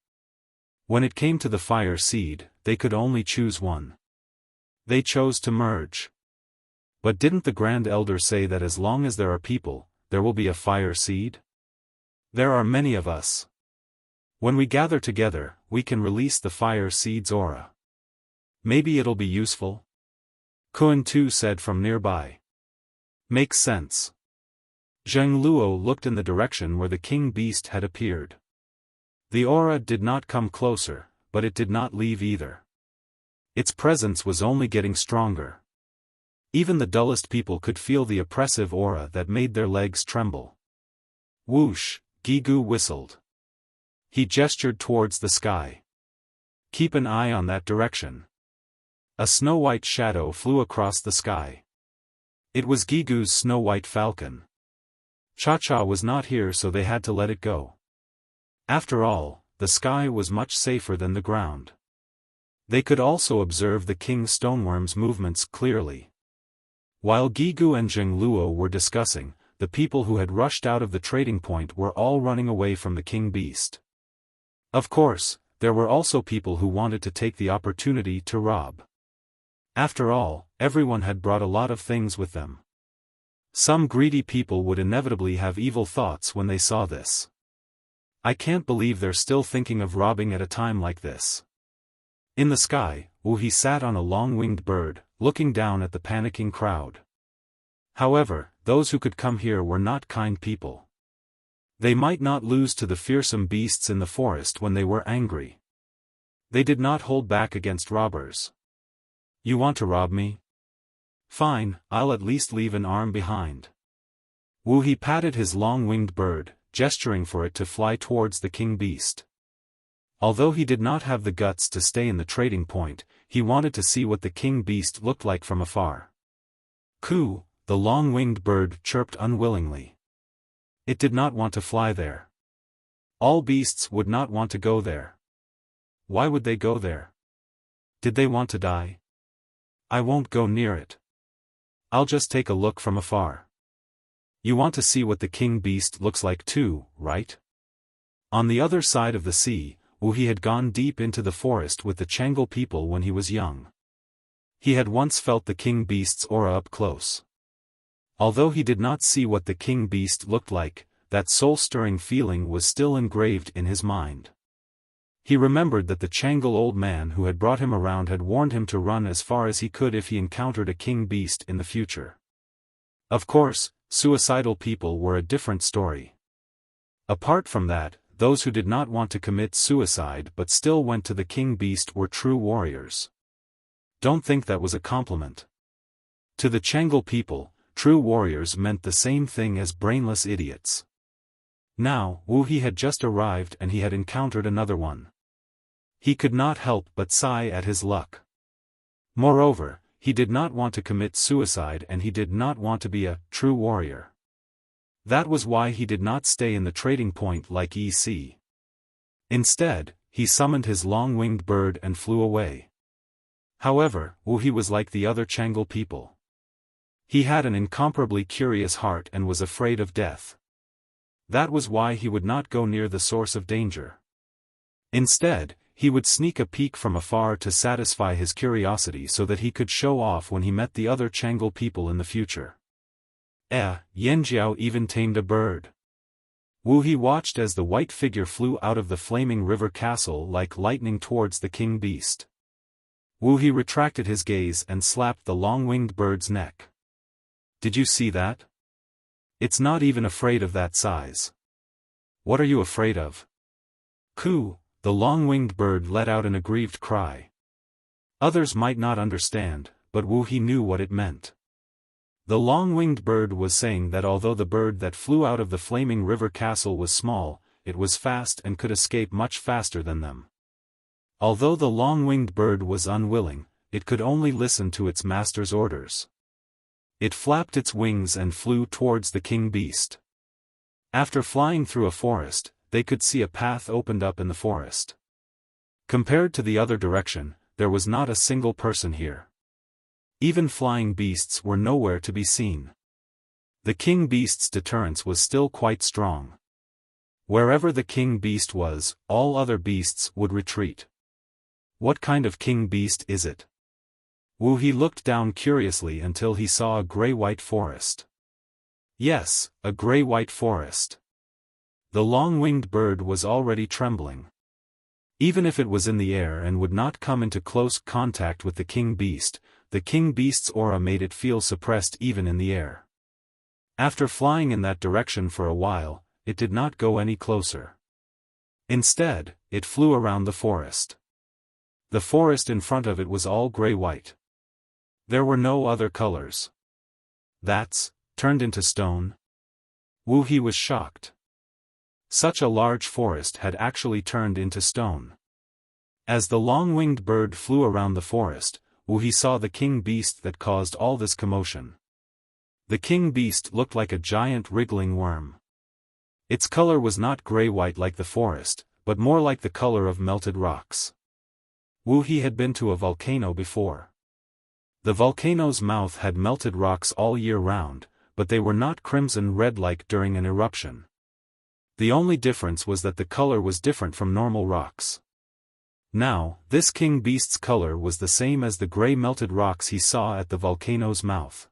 When it came to the fire seed, they could only choose one. They chose to merge. But didn't the Grand Elder say that as long as there are people, there will be a fire seed? There are many of us. When we gather together, we can release the fire seed's aura. Maybe it'll be useful? Kun Tu said from nearby. Makes sense. Zheng Luo looked in the direction where the king beast had appeared. The aura did not come closer, but it did not leave either. Its presence was only getting stronger. Even the dullest people could feel the oppressive aura that made their legs tremble. Whoosh, Gigu whistled. He gestured towards the sky. Keep an eye on that direction. A snow-white shadow flew across the sky. It was Gigu's snow-white falcon. Cha-Cha was not here, so they had to let it go. After all, the sky was much safer than the ground. They could also observe the king stoneworm's movements clearly. While Gigu and Zheng Luo were discussing, the people who had rushed out of the trading point were all running away from the king beast. Of course, there were also people who wanted to take the opportunity to rob. After all, everyone had brought a lot of things with them. Some greedy people would inevitably have evil thoughts when they saw this. I can't believe they're still thinking of robbing at a time like this. In the sky, Wu sat on a long-winged bird, looking down at the panicking crowd. However, those who could come here were not kind people. They might not lose to the fearsome beasts in the forest when they were angry. They did not hold back against robbers. You want to rob me? Fine, I'll at least leave an arm behind. Wu patted his long-winged bird, gesturing for it to fly towards the king beast. Although he did not have the guts to stay in the trading point, he wanted to see what the king beast looked like from afar. Coo, the long-winged bird chirped unwillingly. It did not want to fly there. All beasts would not want to go there. Why would they go there? Did they want to die? I won't go near it. I'll just take a look from afar. You want to see what the king beast looks like too, right? On the other side of the sea, Wu had gone deep into the forest with the Changle people when he was young. He had once felt the king beast's aura up close. Although he did not see what the king beast looked like, that soul-stirring feeling was still engraved in his mind. He remembered that the Changle old man who had brought him around had warned him to run as far as he could if he encountered a king beast in the future. Of course, suicidal people were a different story. Apart from that, those who did not want to commit suicide but still went to the king beast were true warriors. Don't think that was a compliment. To the Changle people, true warriors meant the same thing as brainless idiots. Now, Wu He had just arrived and he had encountered another one. He could not help but sigh at his luck. Moreover, he did not want to commit suicide and he did not want to be a true warrior. That was why he did not stay in the trading point like EC. Instead, he summoned his long-winged bird and flew away. However, Wu He was like the other Chang'e people. He had an incomparably curious heart and was afraid of death. That was why he would not go near the source of danger. Instead, he would sneak a peek from afar to satisfy his curiosity so that he could show off when he met the other Chang'e people in the future. Yanjiao even tamed a bird. Wu He watched as the white figure flew out of the flaming river castle like lightning towards the king beast. Wu He retracted his gaze and slapped the long-winged bird's neck. Did you see that? It's not even afraid of that size. What are you afraid of? Coo, the long-winged bird let out an aggrieved cry. Others might not understand, but Wu He knew what it meant. The long-winged bird was saying that although the bird that flew out of the flaming river castle was small, it was fast and could escape much faster than them. Although the long-winged bird was unwilling, it could only listen to its master's orders. It flapped its wings and flew towards the king beast. After flying through a forest, they could see a path opened up in the forest. Compared to the other direction, there was not a single person here. Even flying beasts were nowhere to be seen. The king beast's deterrence was still quite strong. Wherever the king beast was, all other beasts would retreat. What kind of king beast is it? Wu He looked down curiously until he saw a gray-white forest. Yes, a gray-white forest. The long-winged bird was already trembling. Even if it was in the air and would not come into close contact with the king beast's aura made it feel suppressed even in the air. After flying in that direction for a while, it did not go any closer. Instead, it flew around the forest. The forest in front of it was all gray-white. There were no other colors. That's turned into stone? Wu He was shocked. Such a large forest had actually turned into stone. As the long-winged bird flew around the forest, Wu He saw the king beast that caused all this commotion. The king beast looked like a giant wriggling worm. Its color was not gray-white like the forest, but more like the color of melted rocks. Wu He had been to a volcano before. The volcano's mouth had melted rocks all year round, but they were not crimson red like during an eruption. The only difference was that the color was different from normal rocks. Now, this king beast's color was the same as the gray melted rocks he saw at the volcano's mouth.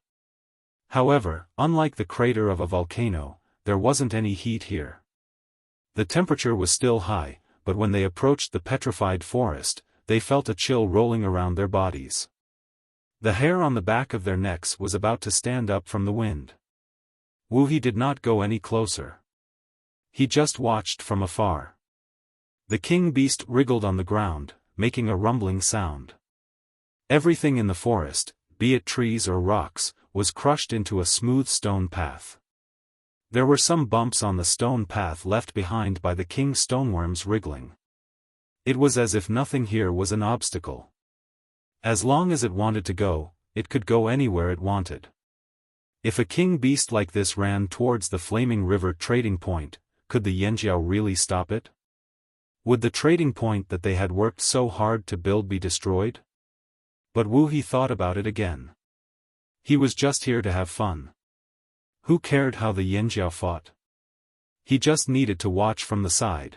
However, unlike the crater of a volcano, there wasn't any heat here. The temperature was still high, but when they approached the petrified forest, they felt a chill rolling around their bodies. The hair on the back of their necks was about to stand up from the wind. Wu He did not go any closer. He just watched from afar. The king beast wriggled on the ground, making a rumbling sound. Everything in the forest, be it trees or rocks, was crushed into a smooth stone path. There were some bumps on the stone path left behind by the king stoneworms wriggling. It was as if nothing here was an obstacle. As long as it wanted to go, it could go anywhere it wanted. If a king beast like this ran towards the flaming river trading point, could the Yanjiao really stop it? Would the trading point that they had worked so hard to build be destroyed? But Wu He thought about it again. He was just here to have fun. Who cared how the Yanjiao fought? He just needed to watch from the side.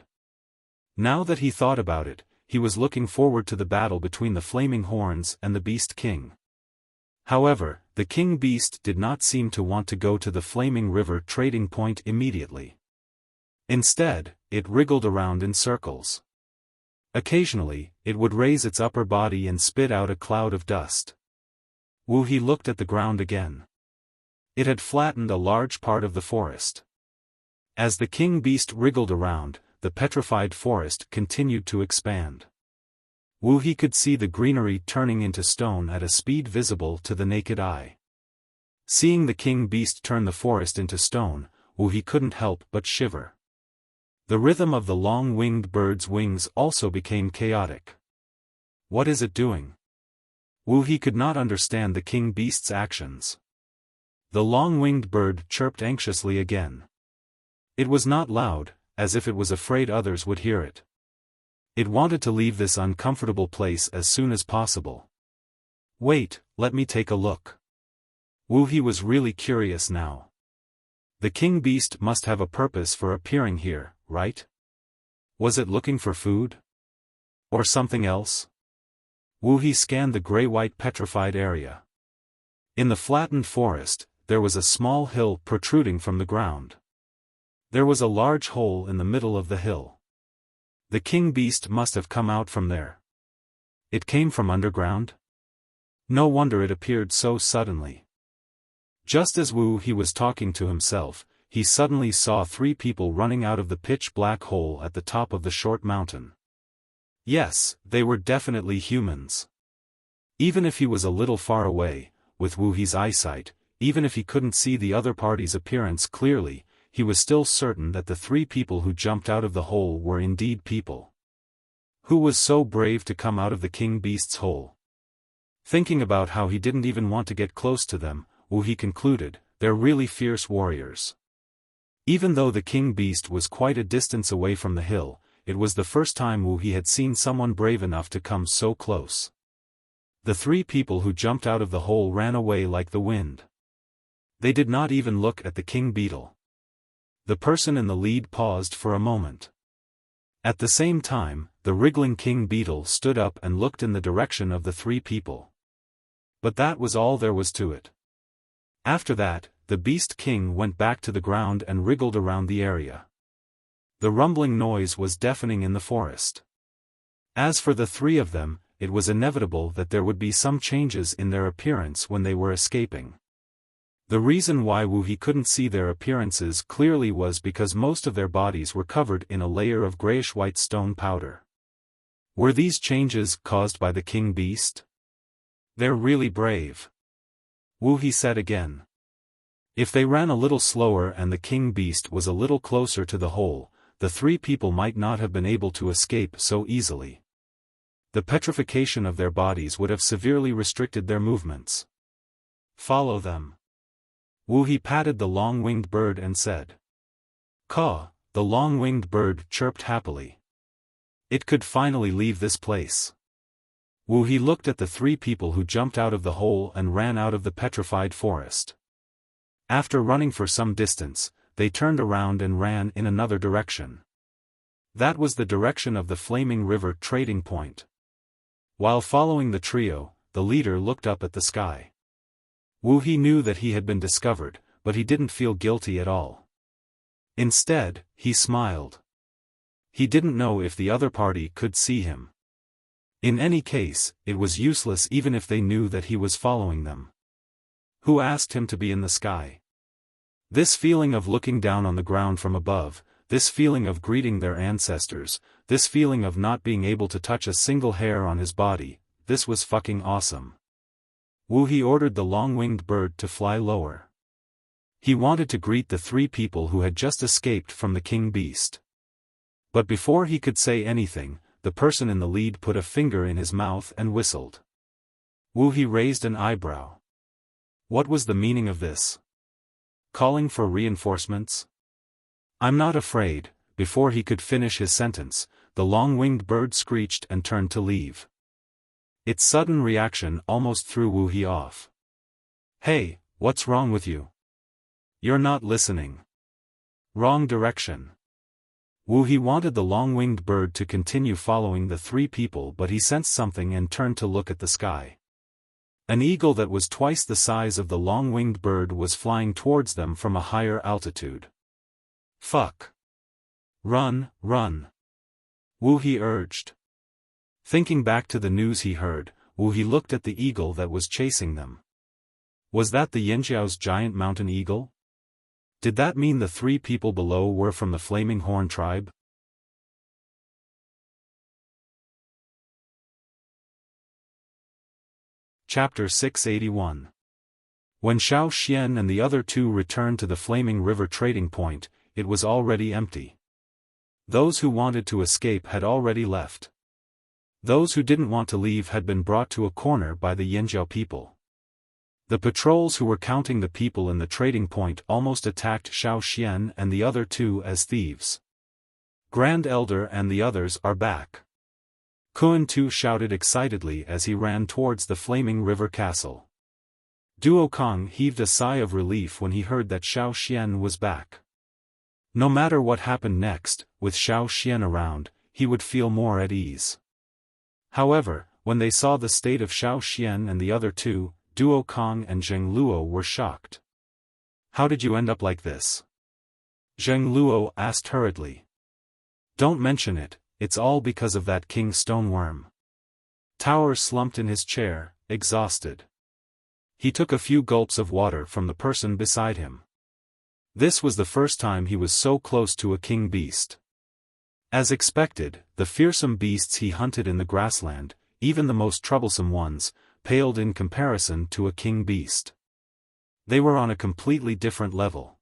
Now that he thought about it, he was looking forward to the battle between the flaming horns and the Beast King. However, the King Beast did not seem to want to go to the flaming river trading point immediately. Instead, it wriggled around in circles. Occasionally, it would raise its upper body and spit out a cloud of dust. Wu He looked at the ground again. It had flattened a large part of the forest. As the king beast wriggled around, the petrified forest continued to expand. Wu He could see the greenery turning into stone at a speed visible to the naked eye. Seeing the king beast turn the forest into stone, Wu He couldn't help but shiver. The rhythm of the long-winged bird's wings also became chaotic. What is it doing? Wu He could not understand the king beast's actions. The long-winged bird chirped anxiously again. It was not loud, as if it was afraid others would hear it. It wanted to leave this uncomfortable place as soon as possible. Wait, let me take a look. Wu He was really curious now. The king beast must have a purpose for appearing here, right? Was it looking for food? Or something else? Wu He scanned the gray-white petrified area. In the flattened forest, there was a small hill protruding from the ground. There was a large hole in the middle of the hill. The king beast must have come out from there. It came from underground? No wonder it appeared so suddenly. Just as Wu He was talking to himself, he suddenly saw 3 people running out of the pitch-black hole at the top of the short mountain. Yes, they were definitely humans. Even if he was a little far away, with Wu He's eyesight, even if he couldn't see the other party's appearance clearly, he was still certain that the 3 people who jumped out of the hole were indeed people. Who was so brave to come out of the king beast's hole? Thinking about how he didn't even want to get close to them, Wu He concluded, they're really fierce warriors. Even though the king beast was quite a distance away from the hill, it was the first time Wu He had seen someone brave enough to come so close. The 3 people who jumped out of the hole ran away like the wind. They did not even look at the king beetle. The person in the lead paused for a moment. At the same time, the wriggling king beetle stood up and looked in the direction of the 3 people. But that was all there was to it. After that, the beast king went back to the ground and wriggled around the area. The rumbling noise was deafening in the forest. As for the 3 of them, it was inevitable that there would be some changes in their appearance when they were escaping. The reason why Wu He couldn't see their appearances clearly was because most of their bodies were covered in a layer of grayish-white stone powder. Were these changes caused by the king beast? They're really brave. Wu He said again. If they ran a little slower and the king beast was a little closer to the hole, the 3 people might not have been able to escape so easily. The petrification of their bodies would have severely restricted their movements. Follow them. Wu He patted the long-winged bird and said. Caw, the long-winged bird chirped happily. It could finally leave this place. Wu He looked at the 3 people who jumped out of the hole and ran out of the petrified forest. After running for some distance, they turned around and ran in another direction. That was the direction of the Flaming River trading point. While following the trio, the leader looked up at the sky. Wu He knew that he had been discovered, but he didn't feel guilty at all. Instead, he smiled. He didn't know if the other party could see him. In any case, it was useless even if they knew that he was following them. Who asked him to be in the sky? This feeling of looking down on the ground from above, this feeling of greeting their ancestors, this feeling of not being able to touch a single hair on his body, this was fucking awesome. Wu He ordered the long-winged bird to fly lower. He wanted to greet the 3 people who had just escaped from the king beast. But before he could say anything, the person in the lead put a finger in his mouth and whistled. Wu He raised an eyebrow. What was the meaning of this? Calling for reinforcements? I'm not afraid. Before he could finish his sentence, the long-winged bird screeched and turned to leave. Its sudden reaction almost threw Wu He off. Hey, what's wrong with you? You're not listening. Wrong direction. Wu He wanted the long-winged bird to continue following the 3 people, but he sensed something and turned to look at the sky. An eagle that was twice the size of the long-winged bird was flying towards them from a higher altitude. Fuck. Run, run. Wu He urged. Thinking back to the news he heard, Wu He looked at the eagle that was chasing them. Was that the Yanjiao's giant mountain eagle? Did that mean the 3 people below were from the Flaming Horn tribe? Chapter 681. When Xiaofan and the other 2 returned to the Flaming River trading point, it was already empty. Those who wanted to escape had already left. Those who didn't want to leave had been brought to a corner by the Yanjiao people. The patrols who were counting the people in the trading point almost attacked Xiaoxian and the other two as thieves. Grand Elder and the others are back. Kun Tu shouted excitedly as he ran towards the flaming river castle. Duo Kong heaved a sigh of relief when he heard that Xiaoxian was back. No matter what happened next, with Xiaoxian around, he would feel more at ease. However, when they saw the state of Xiaoxian and the other two, Duo Kong and Zheng Luo were shocked. How did you end up like this? Zheng Luo asked hurriedly. Don't mention it, it's all because of that king stoneworm. Tower slumped in his chair, exhausted. He took a few gulps of water from the person beside him. This was the first time he was so close to a king beast. As expected, the fearsome beasts he hunted in the grassland, even the most troublesome ones, paled in comparison to a king beast. They were on a completely different level.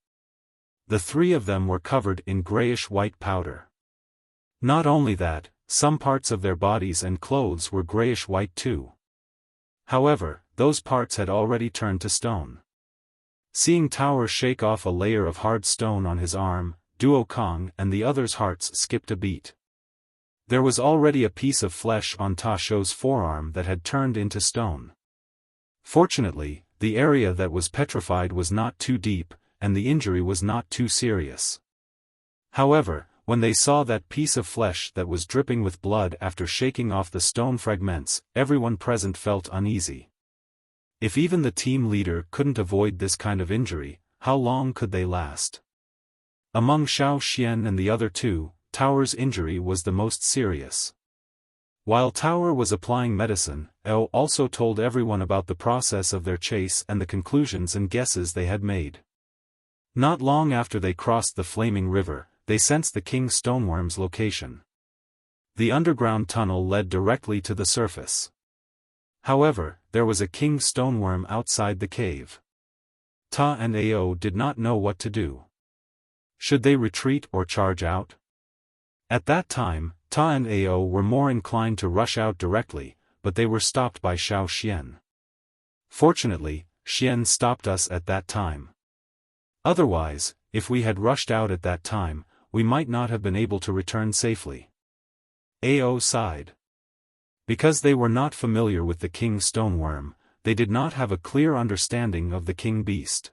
The three of them were covered in grayish-white powder. Not only that, some parts of their bodies and clothes were grayish-white too. However, those parts had already turned to stone. Seeing Tower shake off a layer of hard stone on his arm, Duo Kong and the others' hearts skipped a beat. There was already a piece of flesh on Ta Shou's forearm that had turned into stone. Fortunately, the area that was petrified was not too deep, and the injury was not too serious. However, when they saw that piece of flesh that was dripping with blood after shaking off the stone fragments, everyone present felt uneasy. If even the team leader couldn't avoid this kind of injury, how long could they last? Among Xiaoxian and the other two, Tower's injury was the most serious. While Tower was applying medicine, Eo also told everyone about the process of their chase and the conclusions and guesses they had made. Not long after they crossed the flaming river, they sensed the king stoneworm's location. The underground tunnel led directly to the surface. However, there was a king stoneworm outside the cave. Ta and Ao did not know what to do. Should they retreat or charge out? At that time, Ta and Ao were more inclined to rush out directly, but they were stopped by Xiaoxian. Fortunately, Xian stopped us at that time. Otherwise, if we had rushed out at that time, we might not have been able to return safely. Ao sighed. Because they were not familiar with the king stoneworm, they did not have a clear understanding of the king beast.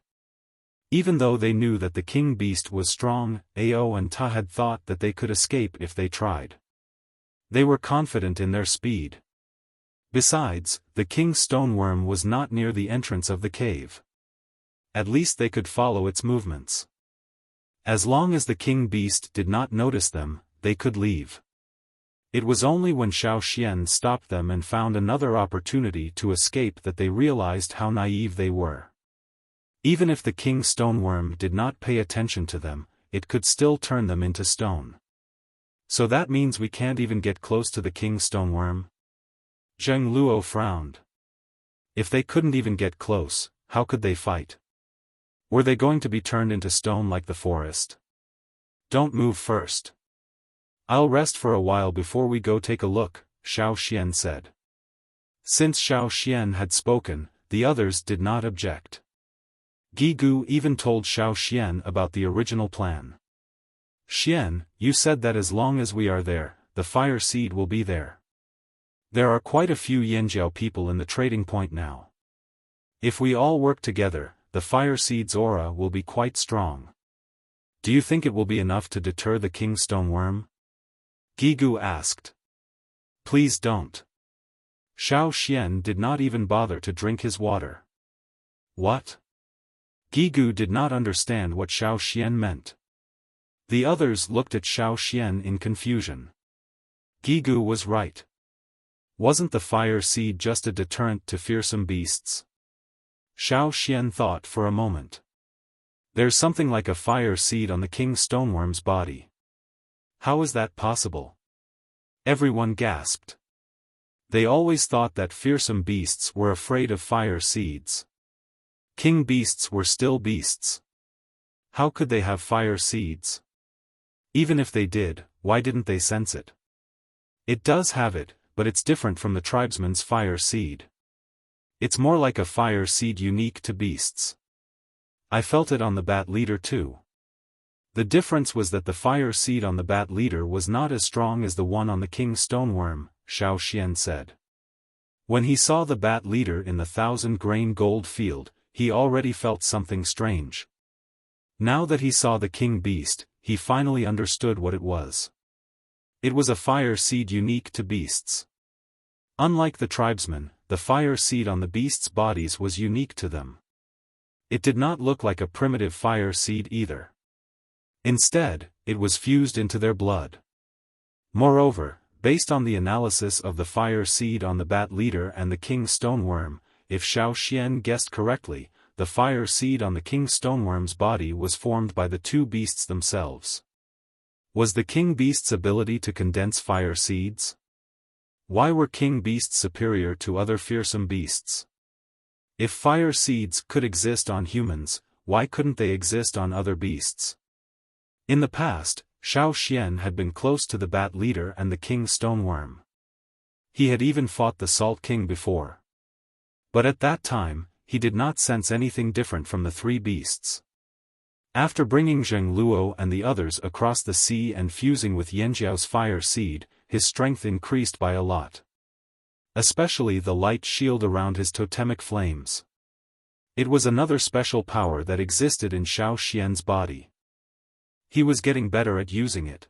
Even though they knew that the king beast was strong, Ao and Ta had thought that they could escape if they tried. They were confident in their speed. Besides, the king stoneworm was not near the entrance of the cave. At least they could follow its movements. As long as the king beast did not notice them, they could leave. It was only when Xiaoxian stopped them and found another opportunity to escape that they realized how naive they were. Even if the king stoneworm did not pay attention to them, it could still turn them into stone. So that means we can't even get close to the king stoneworm? Zheng Luo frowned. If they couldn't even get close, how could they fight? Were they going to be turned into stone like the forest? Don't move first. I'll rest for a while before we go take a look, Xiaoxian said. Since Xiaoxian had spoken, the others did not object. Gigu even told Xiaoxian about the original plan. Xian, you said that as long as we are there, the fire seed will be there. There are quite a few Yanjiao people in the trading point now. If we all work together, the fire seed's aura will be quite strong. Do you think it will be enough to deter the king stoneworm? Gigu asked. Please don't. Xiaoxian did not even bother to drink his water. What? Gigu did not understand what Xiaoxian meant. The others looked at Xiaoxian in confusion. Gigu was right. Wasn't the fire seed just a deterrent to fearsome beasts? Xiaoxian thought for a moment. There's something like a fire seed on the king stoneworm's body. How is that possible? Everyone gasped. They always thought that fearsome beasts were afraid of fire seeds. King beasts were still beasts. How could they have fire seeds? Even if they did, why didn't they sense it? It does have it, but it's different from the tribesman's fire seed. It's more like a fire seed unique to beasts. I felt it on the bat leader too. The difference was that the fire seed on the bat leader was not as strong as the one on the king stoneworm, Xiaofan said. When he saw the bat leader in the 1,000-grain gold field, he already felt something strange. Now that he saw the king beast, he finally understood what it was. It was a fire seed unique to beasts. Unlike the tribesmen, the fire seed on the beasts' bodies was unique to them. It did not look like a primitive fire seed either. Instead, it was fused into their blood. Moreover, based on the analysis of the fire seed on the bat leader and the king stoneworm, if Xiaofan guessed correctly, the fire seed on the king stoneworm's body was formed by the two beasts themselves. Was the king beast's ability to condense fire seeds? Why were king beasts superior to other fearsome beasts? If fire seeds could exist on humans, why couldn't they exist on other beasts? In the past, Xiaofan had been close to the bat leader and the king stoneworm. He had even fought the Salt King before. But at that time, he did not sense anything different from the three beasts. After bringing Zheng Luo and the others across the sea and fusing with Yanjiao's fire seed, his strength increased by a lot. Especially the light shield around his totemic flames. It was another special power that existed in Xiaofan's body. He was getting better at using it.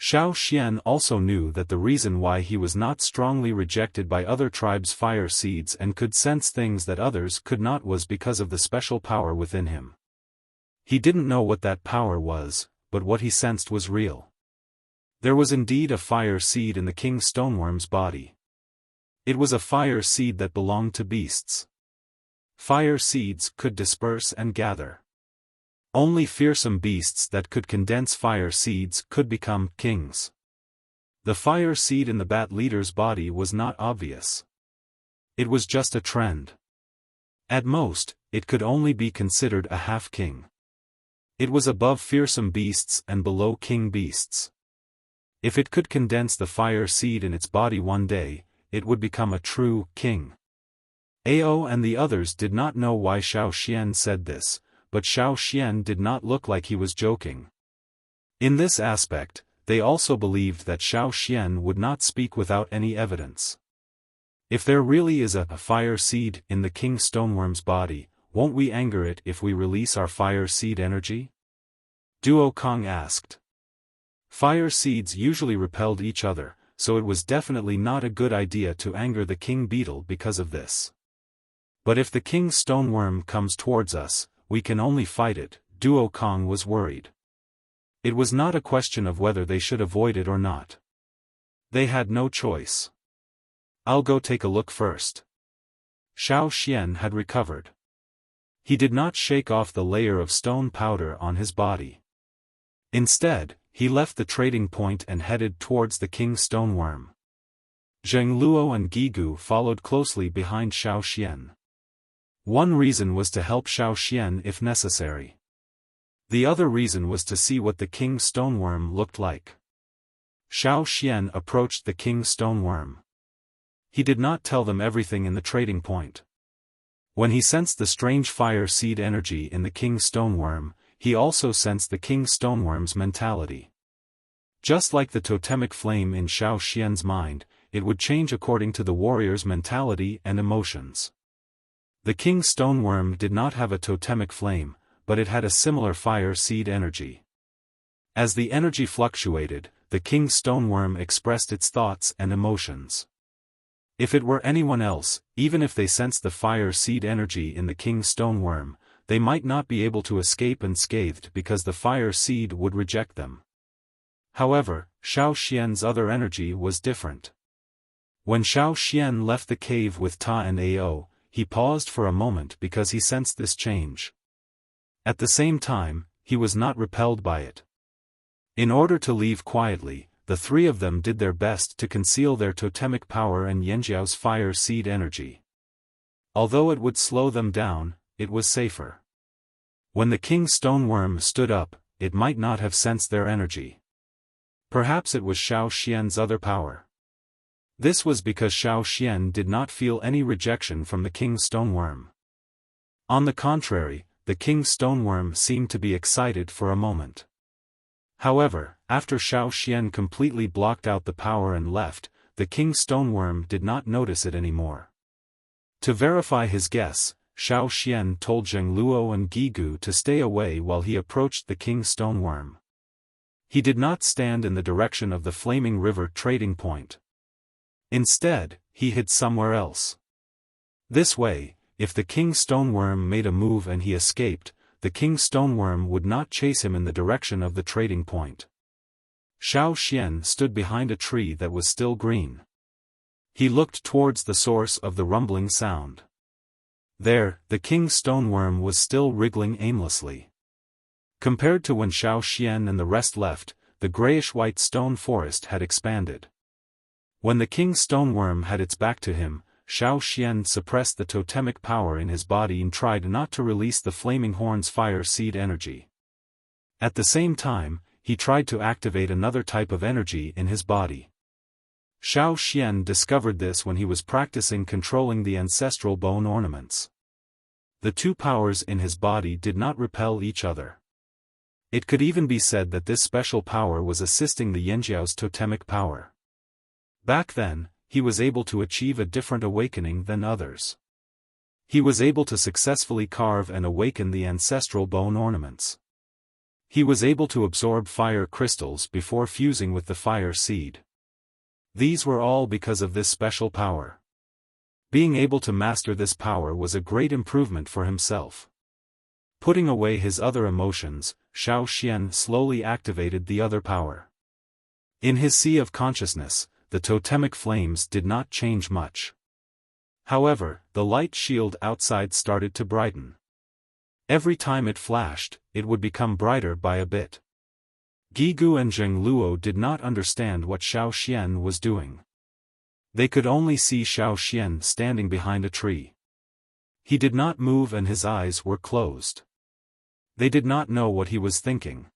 Xiaofan also knew that the reason why he was not strongly rejected by other tribes' fire seeds and could sense things that others could not was because of the special power within him. He didn't know what that power was, but what he sensed was real. There was indeed a fire seed in the king stoneworm's body. It was a fire seed that belonged to beasts. Fire seeds could disperse and gather. Only fearsome beasts that could condense fire seeds could become kings. The fire seed in the bat leader's body was not obvious. It was just a trend. At most, it could only be considered a half-king. It was above fearsome beasts and below king beasts. If it could condense the fire seed in its body one day, it would become a true king. Ao and the others did not know why Xiaofan said this, but Xiaofan did not look like he was joking. In this aspect, they also believed that Xiaofan would not speak without any evidence. If there really is a fire seed in the king stoneworm's body, won't we anger it if we release our fire seed energy? Duo Kong asked. Fire seeds usually repelled each other, so it was definitely not a good idea to anger the king beetle because of this. But if the king stoneworm comes towards us, we can only fight it, Duo Kong was worried. It was not a question of whether they should avoid it or not. They had no choice. I'll go take a look first. Xiaofan had recovered. He did not shake off the layer of stone powder on his body. Instead, he left the trading point and headed towards the king stoneworm. Zheng Luo and Gigu followed closely behind Xiaofan. One reason was to help Xiaofan if necessary. The other reason was to see what the king stoneworm looked like. Xiaofan approached the king stoneworm. He did not tell them everything in the trading point. When he sensed the strange fire seed energy in the king stoneworm, he also sensed the king stoneworm's mentality. Just like the totemic flame in Xiaofan's mind, it would change according to the warrior's mentality and emotions. The king stoneworm did not have a totemic flame, but it had a similar fire seed energy. As the energy fluctuated, the king stoneworm expressed its thoughts and emotions. If it were anyone else, even if they sensed the fire seed energy in the king stoneworm, they might not be able to escape unscathed because the fire seed would reject them. However, Xiaofan's other energy was different. When Xiaofan left the cave with Ta and Ao, he paused for a moment because he sensed this change. At the same time, he was not repelled by it. In order to leave quietly, the three of them did their best to conceal their totemic power and Yanjiao's fire seed energy. Although it would slow them down, it was safer. When the king stoneworm stood up, it might not have sensed their energy. Perhaps it was Xiaoxian's other power. This was because Xiaoxian did not feel any rejection from the king's stoneworm. On the contrary, the king's stoneworm seemed to be excited for a moment. However, after Xiaoxian completely blocked out the power and left, the king's stoneworm did not notice it anymore. To verify his guess, Xiaoxian told Zhengluo and Gigu to stay away while he approached the king's stoneworm. He did not stand in the direction of the Flaming River trading point. Instead, he hid somewhere else. This way, if the king's stoneworm made a move and he escaped, the king's stoneworm would not chase him in the direction of the trading point. Xiaoxian stood behind a tree that was still green. He looked towards the source of the rumbling sound. There, the king's stoneworm was still wriggling aimlessly. Compared to when Xiaoxian and the rest left, the grayish-white stone forest had expanded. When the king's stoneworm had its back to him, Xiaoxian suppressed the totemic power in his body and tried not to release the flaming horn's fire seed energy. At the same time, he tried to activate another type of energy in his body. Xiaoxian discovered this when he was practicing controlling the ancestral bone ornaments. The two powers in his body did not repel each other. It could even be said that this special power was assisting the Yanjiao's totemic power. Back then, he was able to achieve a different awakening than others. He was able to successfully carve and awaken the ancestral bone ornaments. He was able to absorb fire crystals before fusing with the fire seed. These were all because of this special power. Being able to master this power was a great improvement for himself. Putting away his other emotions, Xiaoxian slowly activated the other power. In his sea of consciousness, the totemic flames did not change much. However, the light shield outside started to brighten. Every time it flashed, it would become brighter by a bit. Gigu and Zhengluo did not understand what Xiaoxian was doing. They could only see Xiaoxian standing behind a tree. He did not move and his eyes were closed. They did not know what he was thinking.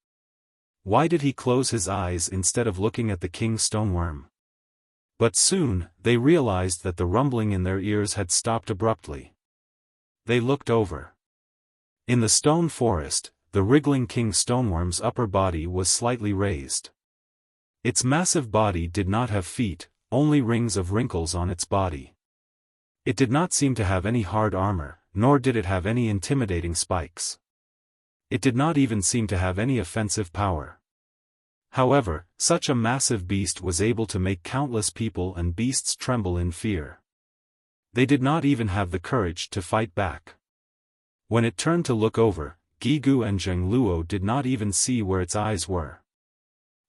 Why did he close his eyes instead of looking at the king's stoneworm? But soon, they realized that the rumbling in their ears had stopped abruptly. They looked over. In the stone forest, the wriggling king stoneworm's upper body was slightly raised. Its massive body did not have feet, only rings of wrinkles on its body. It did not seem to have any hard armor, nor did it have any intimidating spikes. It did not even seem to have any offensive power. However, such a massive beast was able to make countless people and beasts tremble in fear. They did not even have the courage to fight back. When it turned to look over, Gigu and Zhengluo did not even see where its eyes were.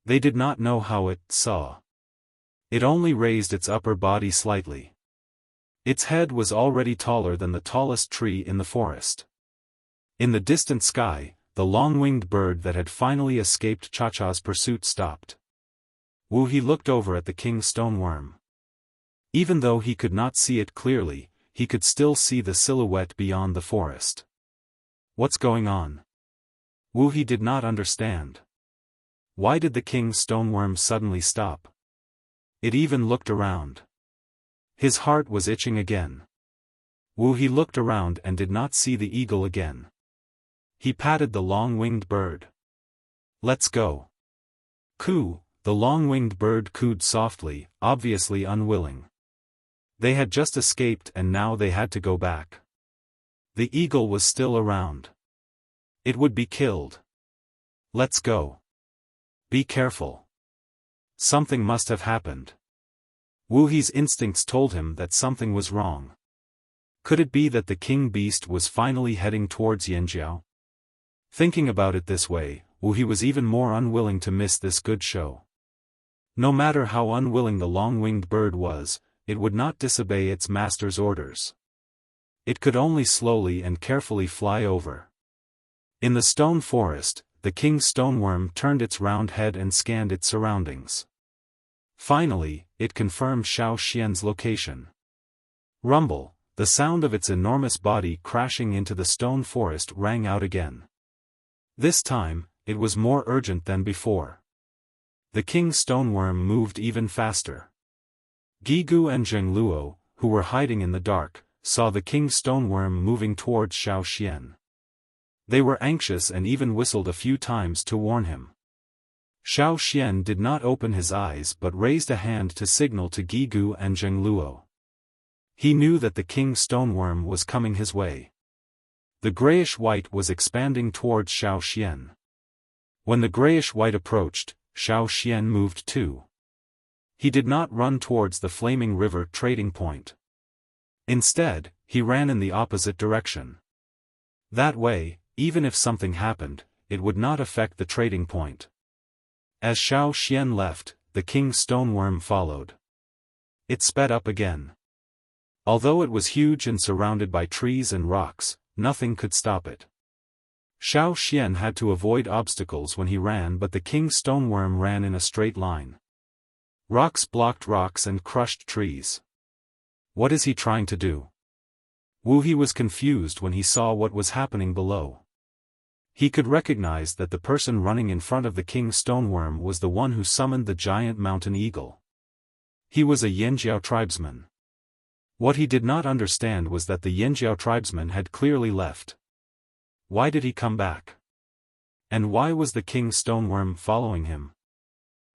They did not know how it saw. It only raised its upper body slightly. Its head was already taller than the tallest tree in the forest. In the distant sky, the long-winged bird that had finally escaped Cha-Cha's pursuit stopped. Wu He looked over at the king's stoneworm. Even though he could not see it clearly, he could still see the silhouette beyond the forest. What's going on? Wu He did not understand. Why did the king's stoneworm suddenly stop? It even looked around. His heart was itching again. Wu He looked around and did not see the eagle again. He patted the long-winged bird. Let's go. Coo, the long-winged bird cooed softly, obviously unwilling. They had just escaped and now they had to go back. The eagle was still around. It would be killed. Let's go. Be careful. Something must have happened. Wu He's instincts told him that something was wrong. Could it be that the king beast was finally heading towards Yanjiao? Thinking about it this way, Wu He was even more unwilling to miss this good show. No matter how unwilling the long-winged bird was, it would not disobey its master's orders. It could only slowly and carefully fly over. In the stone forest, the king's stoneworm turned its round head and scanned its surroundings. Finally, it confirmed Xiaoxian's location. Rumble, the sound of its enormous body crashing into the stone forest rang out again. This time, it was more urgent than before. The king stoneworm moved even faster. Gigu and Zhengluo, who were hiding in the dark, saw the king stoneworm moving towards Xiaoxian. They were anxious and even whistled a few times to warn him. Xiaoxian did not open his eyes but raised a hand to signal to Gigu and Zhengluo. He knew that the king stoneworm was coming his way. The grayish-white was expanding towards Xiaoxian. When the grayish-white approached, Xiaoxian moved too. He did not run towards the flaming river trading point. Instead, he ran in the opposite direction. That way, even if something happened, it would not affect the trading point. As Xiaoxian left, the king stoneworm followed. It sped up again. Although it was huge and surrounded by trees and rocks, nothing could stop it. Xiaoxian had to avoid obstacles when he ran, but the king stoneworm ran in a straight line. Rocks blocked rocks and crushed trees. What is he trying to do? Wuhi was confused when he saw what was happening below. He could recognize that the person running in front of the king stoneworm was the one who summoned the giant mountain eagle. He was a Yanjiao tribesman. What he did not understand was that the Yanjiao tribesman had clearly left. Why did he come back? And why was the king stoneworm following him?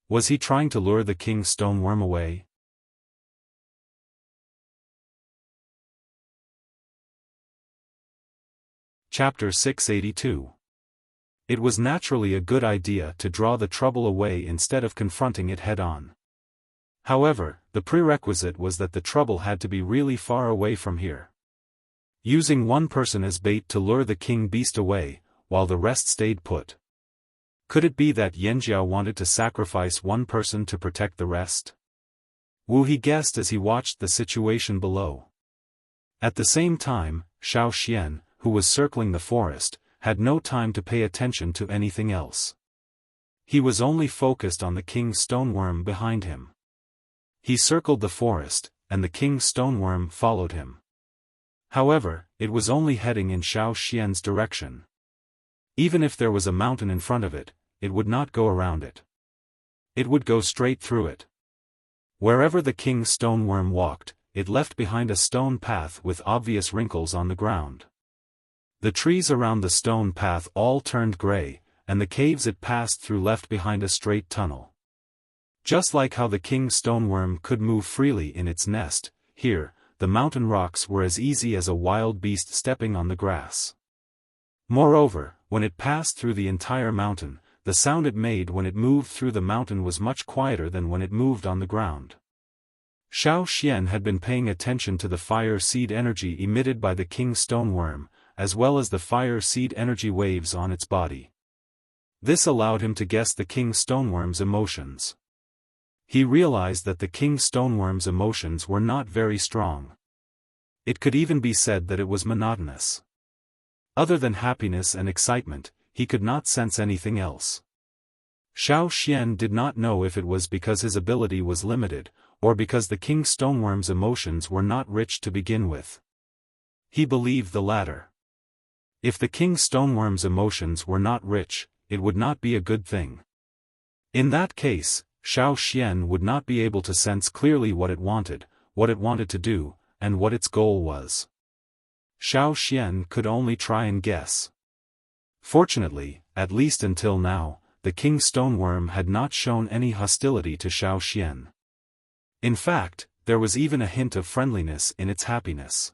Was he trying to lure the king stoneworm away? Chapter 682. It was naturally a good idea to draw the trouble away instead of confronting it head-on. However, the prerequisite was that the trouble had to be really far away from here. Using one person as bait to lure the king beast away, while the rest stayed put. Could it be that Yanjiao wanted to sacrifice one person to protect the rest? Wuhi guessed as he watched the situation below. At the same time, Xiaoxian, who was circling the forest, had no time to pay attention to anything else. He was only focused on the king stoneworm behind him. He circled the forest, and the king stoneworm followed him. However, it was only heading in Xiaoxian's direction. Even if there was a mountain in front of it, it would not go around it. It would go straight through it. Wherever the king stoneworm walked, it left behind a stone path with obvious wrinkles on the ground. The trees around the stone path all turned gray, and the caves it passed through left behind a straight tunnel. Just like how the king stoneworm could move freely in its nest, here, the mountain rocks were as easy as a wild beast stepping on the grass. Moreover, when it passed through the entire mountain, the sound it made when it moved through the mountain was much quieter than when it moved on the ground. Xiaoxian had been paying attention to the fire seed energy emitted by the king stoneworm, as well as the fire seed energy waves on its body. This allowed him to guess the king stoneworm's emotions. He realized that the king stoneworm's emotions were not very strong. It could even be said that it was monotonous. Other than happiness and excitement, he could not sense anything else. Xiaoxian did not know if it was because his ability was limited, or because the king stoneworm's emotions were not rich to begin with. He believed the latter. If the king stoneworm's emotions were not rich, it would not be a good thing. In that case, Xiaoxian would not be able to sense clearly what it wanted to do, and what its goal was. Xiaoxian could only try and guess. Fortunately, at least until now, the king stoneworm had not shown any hostility to Xiaoxian. In fact, there was even a hint of friendliness in its happiness.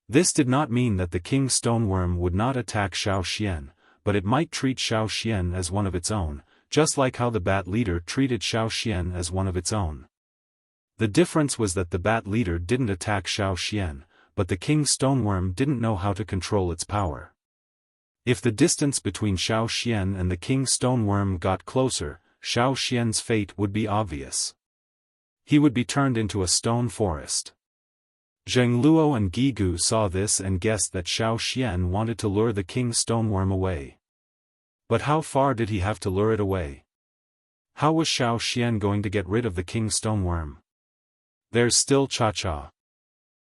This did not mean that the king stoneworm would not attack Xiaoxian, but it might treat Xiaoxian as one of its own, just like how the bat leader treated Xiaoxian as one of its own. The difference was that the bat leader didn't attack Xiaoxian, but the king stoneworm didn't know how to control its power. If the distance between Xiaoxian and the king stoneworm got closer, Xiaoxian's fate would be obvious. He would be turned into a stone forest. Zhengluo and Gigu saw this and guessed that Xiaoxian wanted to lure the king stoneworm away. But how far did he have to lure it away? How was Xiaoxian going to get rid of the king stoneworm? There's still Cha-Cha.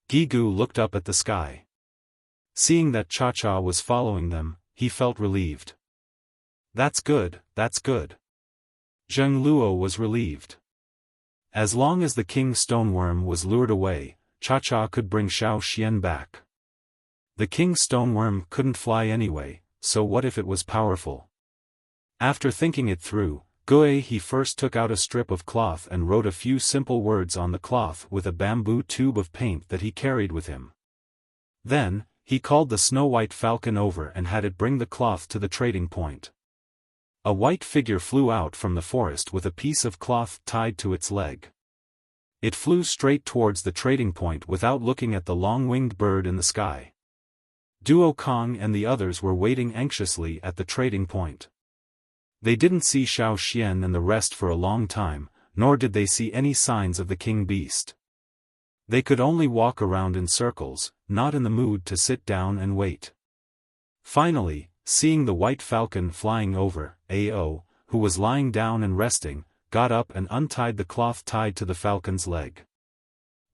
Gigu looked up at the sky. Seeing that Cha-Cha was following them, he felt relieved. That's good, that's good. Zheng Luo was relieved. As long as the king stoneworm was lured away, Cha-Cha could bring Xiaoxian back. The king stoneworm couldn't fly anyway, so what if it was powerful? After thinking it through, he first took out a strip of cloth and wrote a few simple words on the cloth with a bamboo tube of paint that he carried with him. Then, he called the snow-white falcon over and had it bring the cloth to the trading point. A white figure flew out from the forest with a piece of cloth tied to its leg. It flew straight towards the trading point without looking at the long-winged bird in the sky. Duo Kong and the others were waiting anxiously at the trading point. They didn't see Xiaoxian and the rest for a long time, nor did they see any signs of the king beast. They could only walk around in circles, not in the mood to sit down and wait. Finally, seeing the white falcon flying over, Ao, who was lying down and resting, got up and untied the cloth tied to the falcon's leg.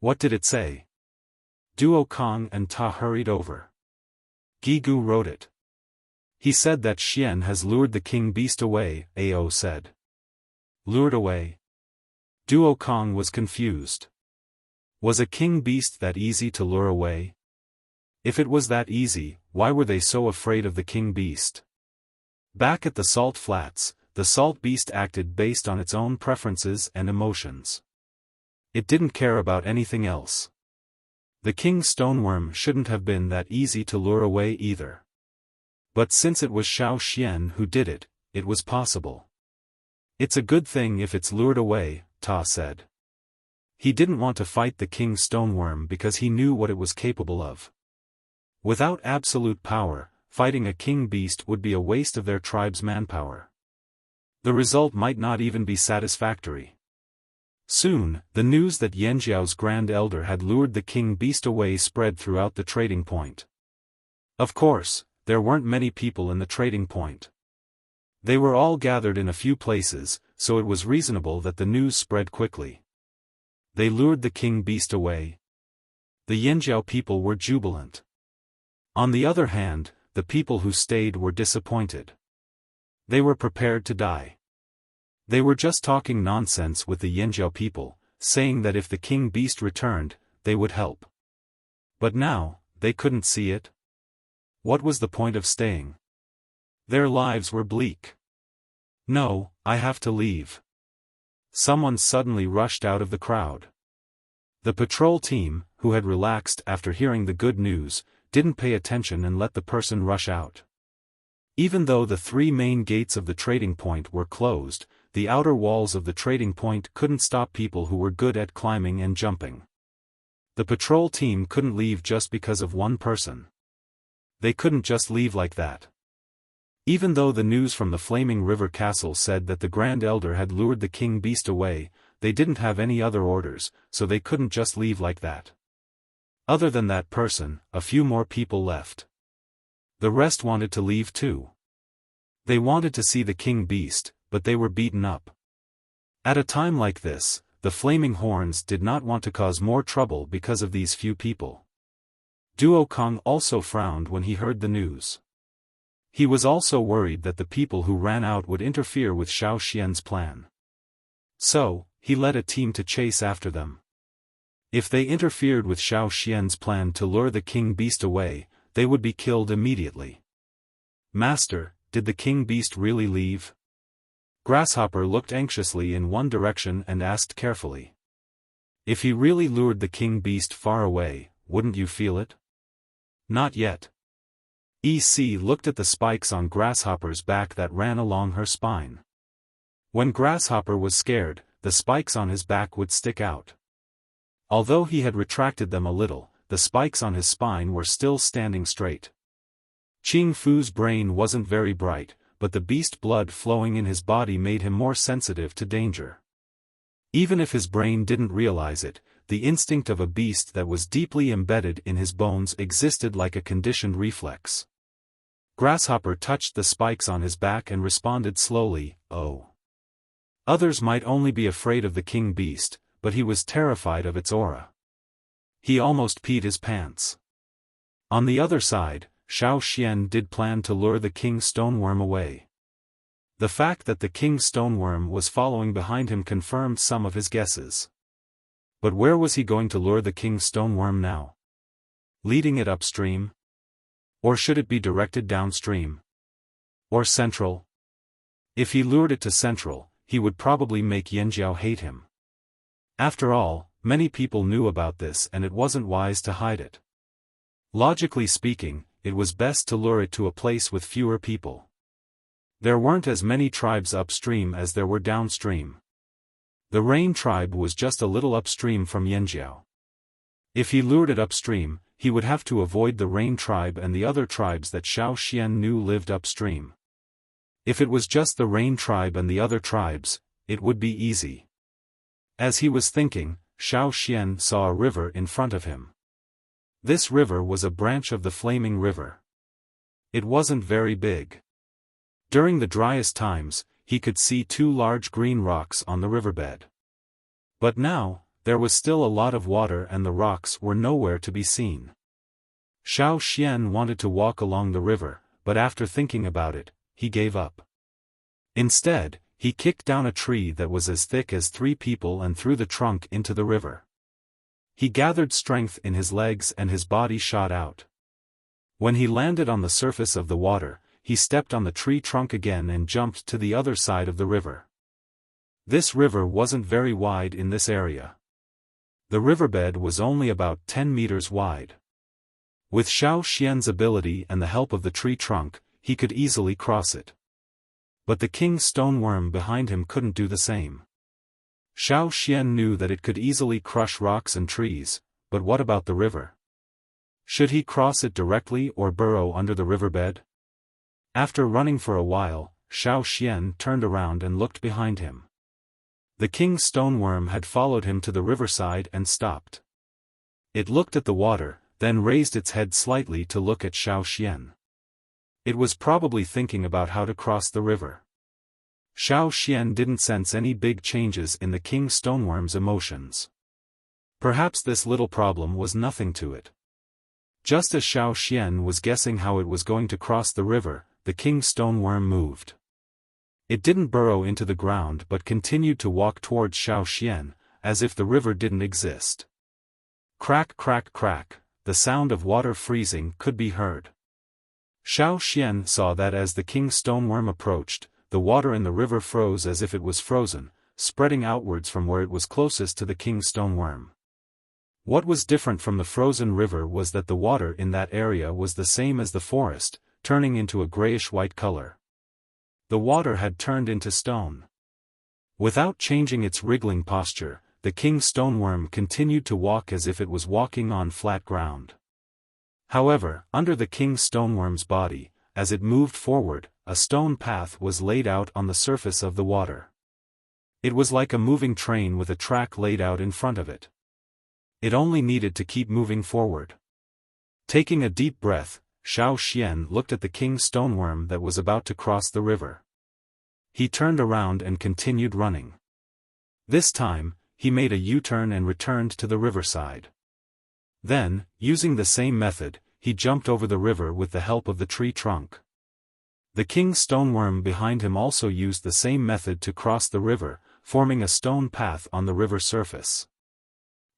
What did it say? Duo Kong and Ta hurried over. Gigu wrote it. He said that Xian has lured the king beast away, Ao said. Lured away? Duo Kong was confused. Was a king beast that easy to lure away? If it was that easy, why were they so afraid of the king beast? Back at the salt flats, the salt beast acted based on its own preferences and emotions. It didn't care about anything else. The king stoneworm shouldn't have been that easy to lure away either. But since it was Xiaoxian who did it, it was possible. It's a good thing if it's lured away, Ta said. He didn't want to fight the king stoneworm because he knew what it was capable of. Without absolute power, fighting a king beast would be a waste of their tribe's manpower. The result might not even be satisfactory. Soon, the news that Yanjiao's grand elder had lured the king beast away spread throughout the trading point. Of course, there weren't many people in the trading point. They were all gathered in a few places, so it was reasonable that the news spread quickly. They lured the king beast away. The Yanjiao people were jubilant. On the other hand, the people who stayed were disappointed. They were prepared to die. They were just talking nonsense with the Yanjiao people, saying that if the king beast returned, they would help. But now, they couldn't see it. What was the point of staying? Their lives were bleak. No, I have to leave. Someone suddenly rushed out of the crowd. The patrol team, who had relaxed after hearing the good news, didn't pay attention and let the person rush out. Even though the three main gates of the trading point were closed, the outer walls of the trading point couldn't stop people who were good at climbing and jumping. The patrol team couldn't leave just because of one person. They couldn't just leave like that. Even though the news from the Flaming River Castle said that the Grand Elder had lured the king beast away, they didn't have any other orders, so they couldn't just leave like that. Other than that person, a few more people left. The rest wanted to leave too. They wanted to see the king beast, but they were beaten up. At a time like this, the Flaming Horns did not want to cause more trouble because of these few people. Duo Kong also frowned when he heard the news. He was also worried that the people who ran out would interfere with Xiaoxian's plan. So, he led a team to chase after them. If they interfered with Xiaoxian's plan to lure the king beast away, they would be killed immediately. Master, did the king beast really leave? Grasshopper looked anxiously in one direction and asked carefully. If he really lured the king beast far away, wouldn't you feel it? Not yet. EC looked at the spikes on Grasshopper's back that ran along her spine. When Grasshopper was scared, the spikes on his back would stick out. Although he had retracted them a little, the spikes on his spine were still standing straight. Qing Fu's brain wasn't very bright, but the beast blood flowing in his body made him more sensitive to danger. Even if his brain didn't realize it, the instinct of a beast that was deeply embedded in his bones existed like a conditioned reflex. Grasshopper touched the spikes on his back and responded slowly, "Oh." Others might only be afraid of the king beast, but he was terrified of its aura. He almost peed his pants. On the other side, Xiaoxian did plan to lure the king stoneworm away. The fact that the king stoneworm was following behind him confirmed some of his guesses. But where was he going to lure the king stoneworm now? Leading it upstream? Or should it be directed downstream? Or central? If he lured it to central, he would probably make Yanjiao hate him. After all, many people knew about this and it wasn't wise to hide it. Logically speaking, it was best to lure it to a place with fewer people. There weren't as many tribes upstream as there were downstream. The Rain tribe was just a little upstream from Yanjiao. If he lured it upstream, he would have to avoid the Rain tribe and the other tribes that Xiaofan knew lived upstream. If it was just the Rain tribe and the other tribes, it would be easy. As he was thinking, Xiaofan saw a river in front of him. This river was a branch of the Flaming River. It wasn't very big. During the driest times, he could see 2 large green rocks on the riverbed. But now, there was still a lot of water and the rocks were nowhere to be seen. Xiaofan wanted to walk along the river, but after thinking about it, he gave up. Instead, he kicked down a tree that was as thick as 3 people and threw the trunk into the river. He gathered strength in his legs and his body shot out. When he landed on the surface of the water, he stepped on the tree trunk again and jumped to the other side of the river. This river wasn't very wide in this area. The riverbed was only about 10 meters wide. With Xiaofan's ability and the help of the tree trunk, he could easily cross it. But the king stoneworm behind him couldn't do the same. Xiaofan knew that it could easily crush rocks and trees, but what about the river? Should he cross it directly or burrow under the riverbed? After running for a while, Xiaofan turned around and looked behind him. The king stoneworm had followed him to the riverside and stopped. It looked at the water, then raised its head slightly to look at Xiaofan. It was probably thinking about how to cross the river. Xiaofan didn't sense any big changes in the king stoneworm's emotions. Perhaps this little problem was nothing to it. Just as Xiaofan was guessing how it was going to cross the river, the king stoneworm moved. It didn't burrow into the ground but continued to walk towards Xiaofan, as if the river didn't exist. Crack crack crack, the sound of water freezing could be heard. Xiaofan saw that as the king stoneworm approached, the water in the river froze as if it was frozen, spreading outwards from where it was closest to the king stoneworm. What was different from the frozen river was that the water in that area was the same as the forest, turning into a grayish-white color. The water had turned into stone. Without changing its wriggling posture, the king stoneworm continued to walk as if it was walking on flat ground. However, under the king stoneworm's body, as it moved forward, a stone path was laid out on the surface of the water. It was like a moving train with a track laid out in front of it. It only needed to keep moving forward. Taking a deep breath, Xiaofan looked at the king stoneworm that was about to cross the river. He turned around and continued running. This time, he made a U-turn and returned to the riverside. Then, using the same method, he jumped over the river with the help of the tree trunk. The king stoneworm behind him also used the same method to cross the river, forming a stone path on the river surface.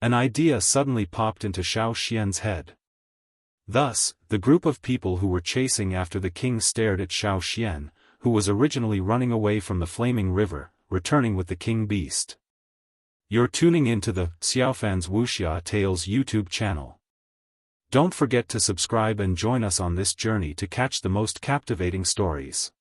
An idea suddenly popped into Xiaofan's head. Thus, the group of people who were chasing after the king stared at Xiaofan, who was originally running away from the flaming river, returning with the king beast. You're tuning into the Xiaofan's Wuxia Tales YouTube channel. Don't forget to subscribe and join us on this journey to catch the most captivating stories.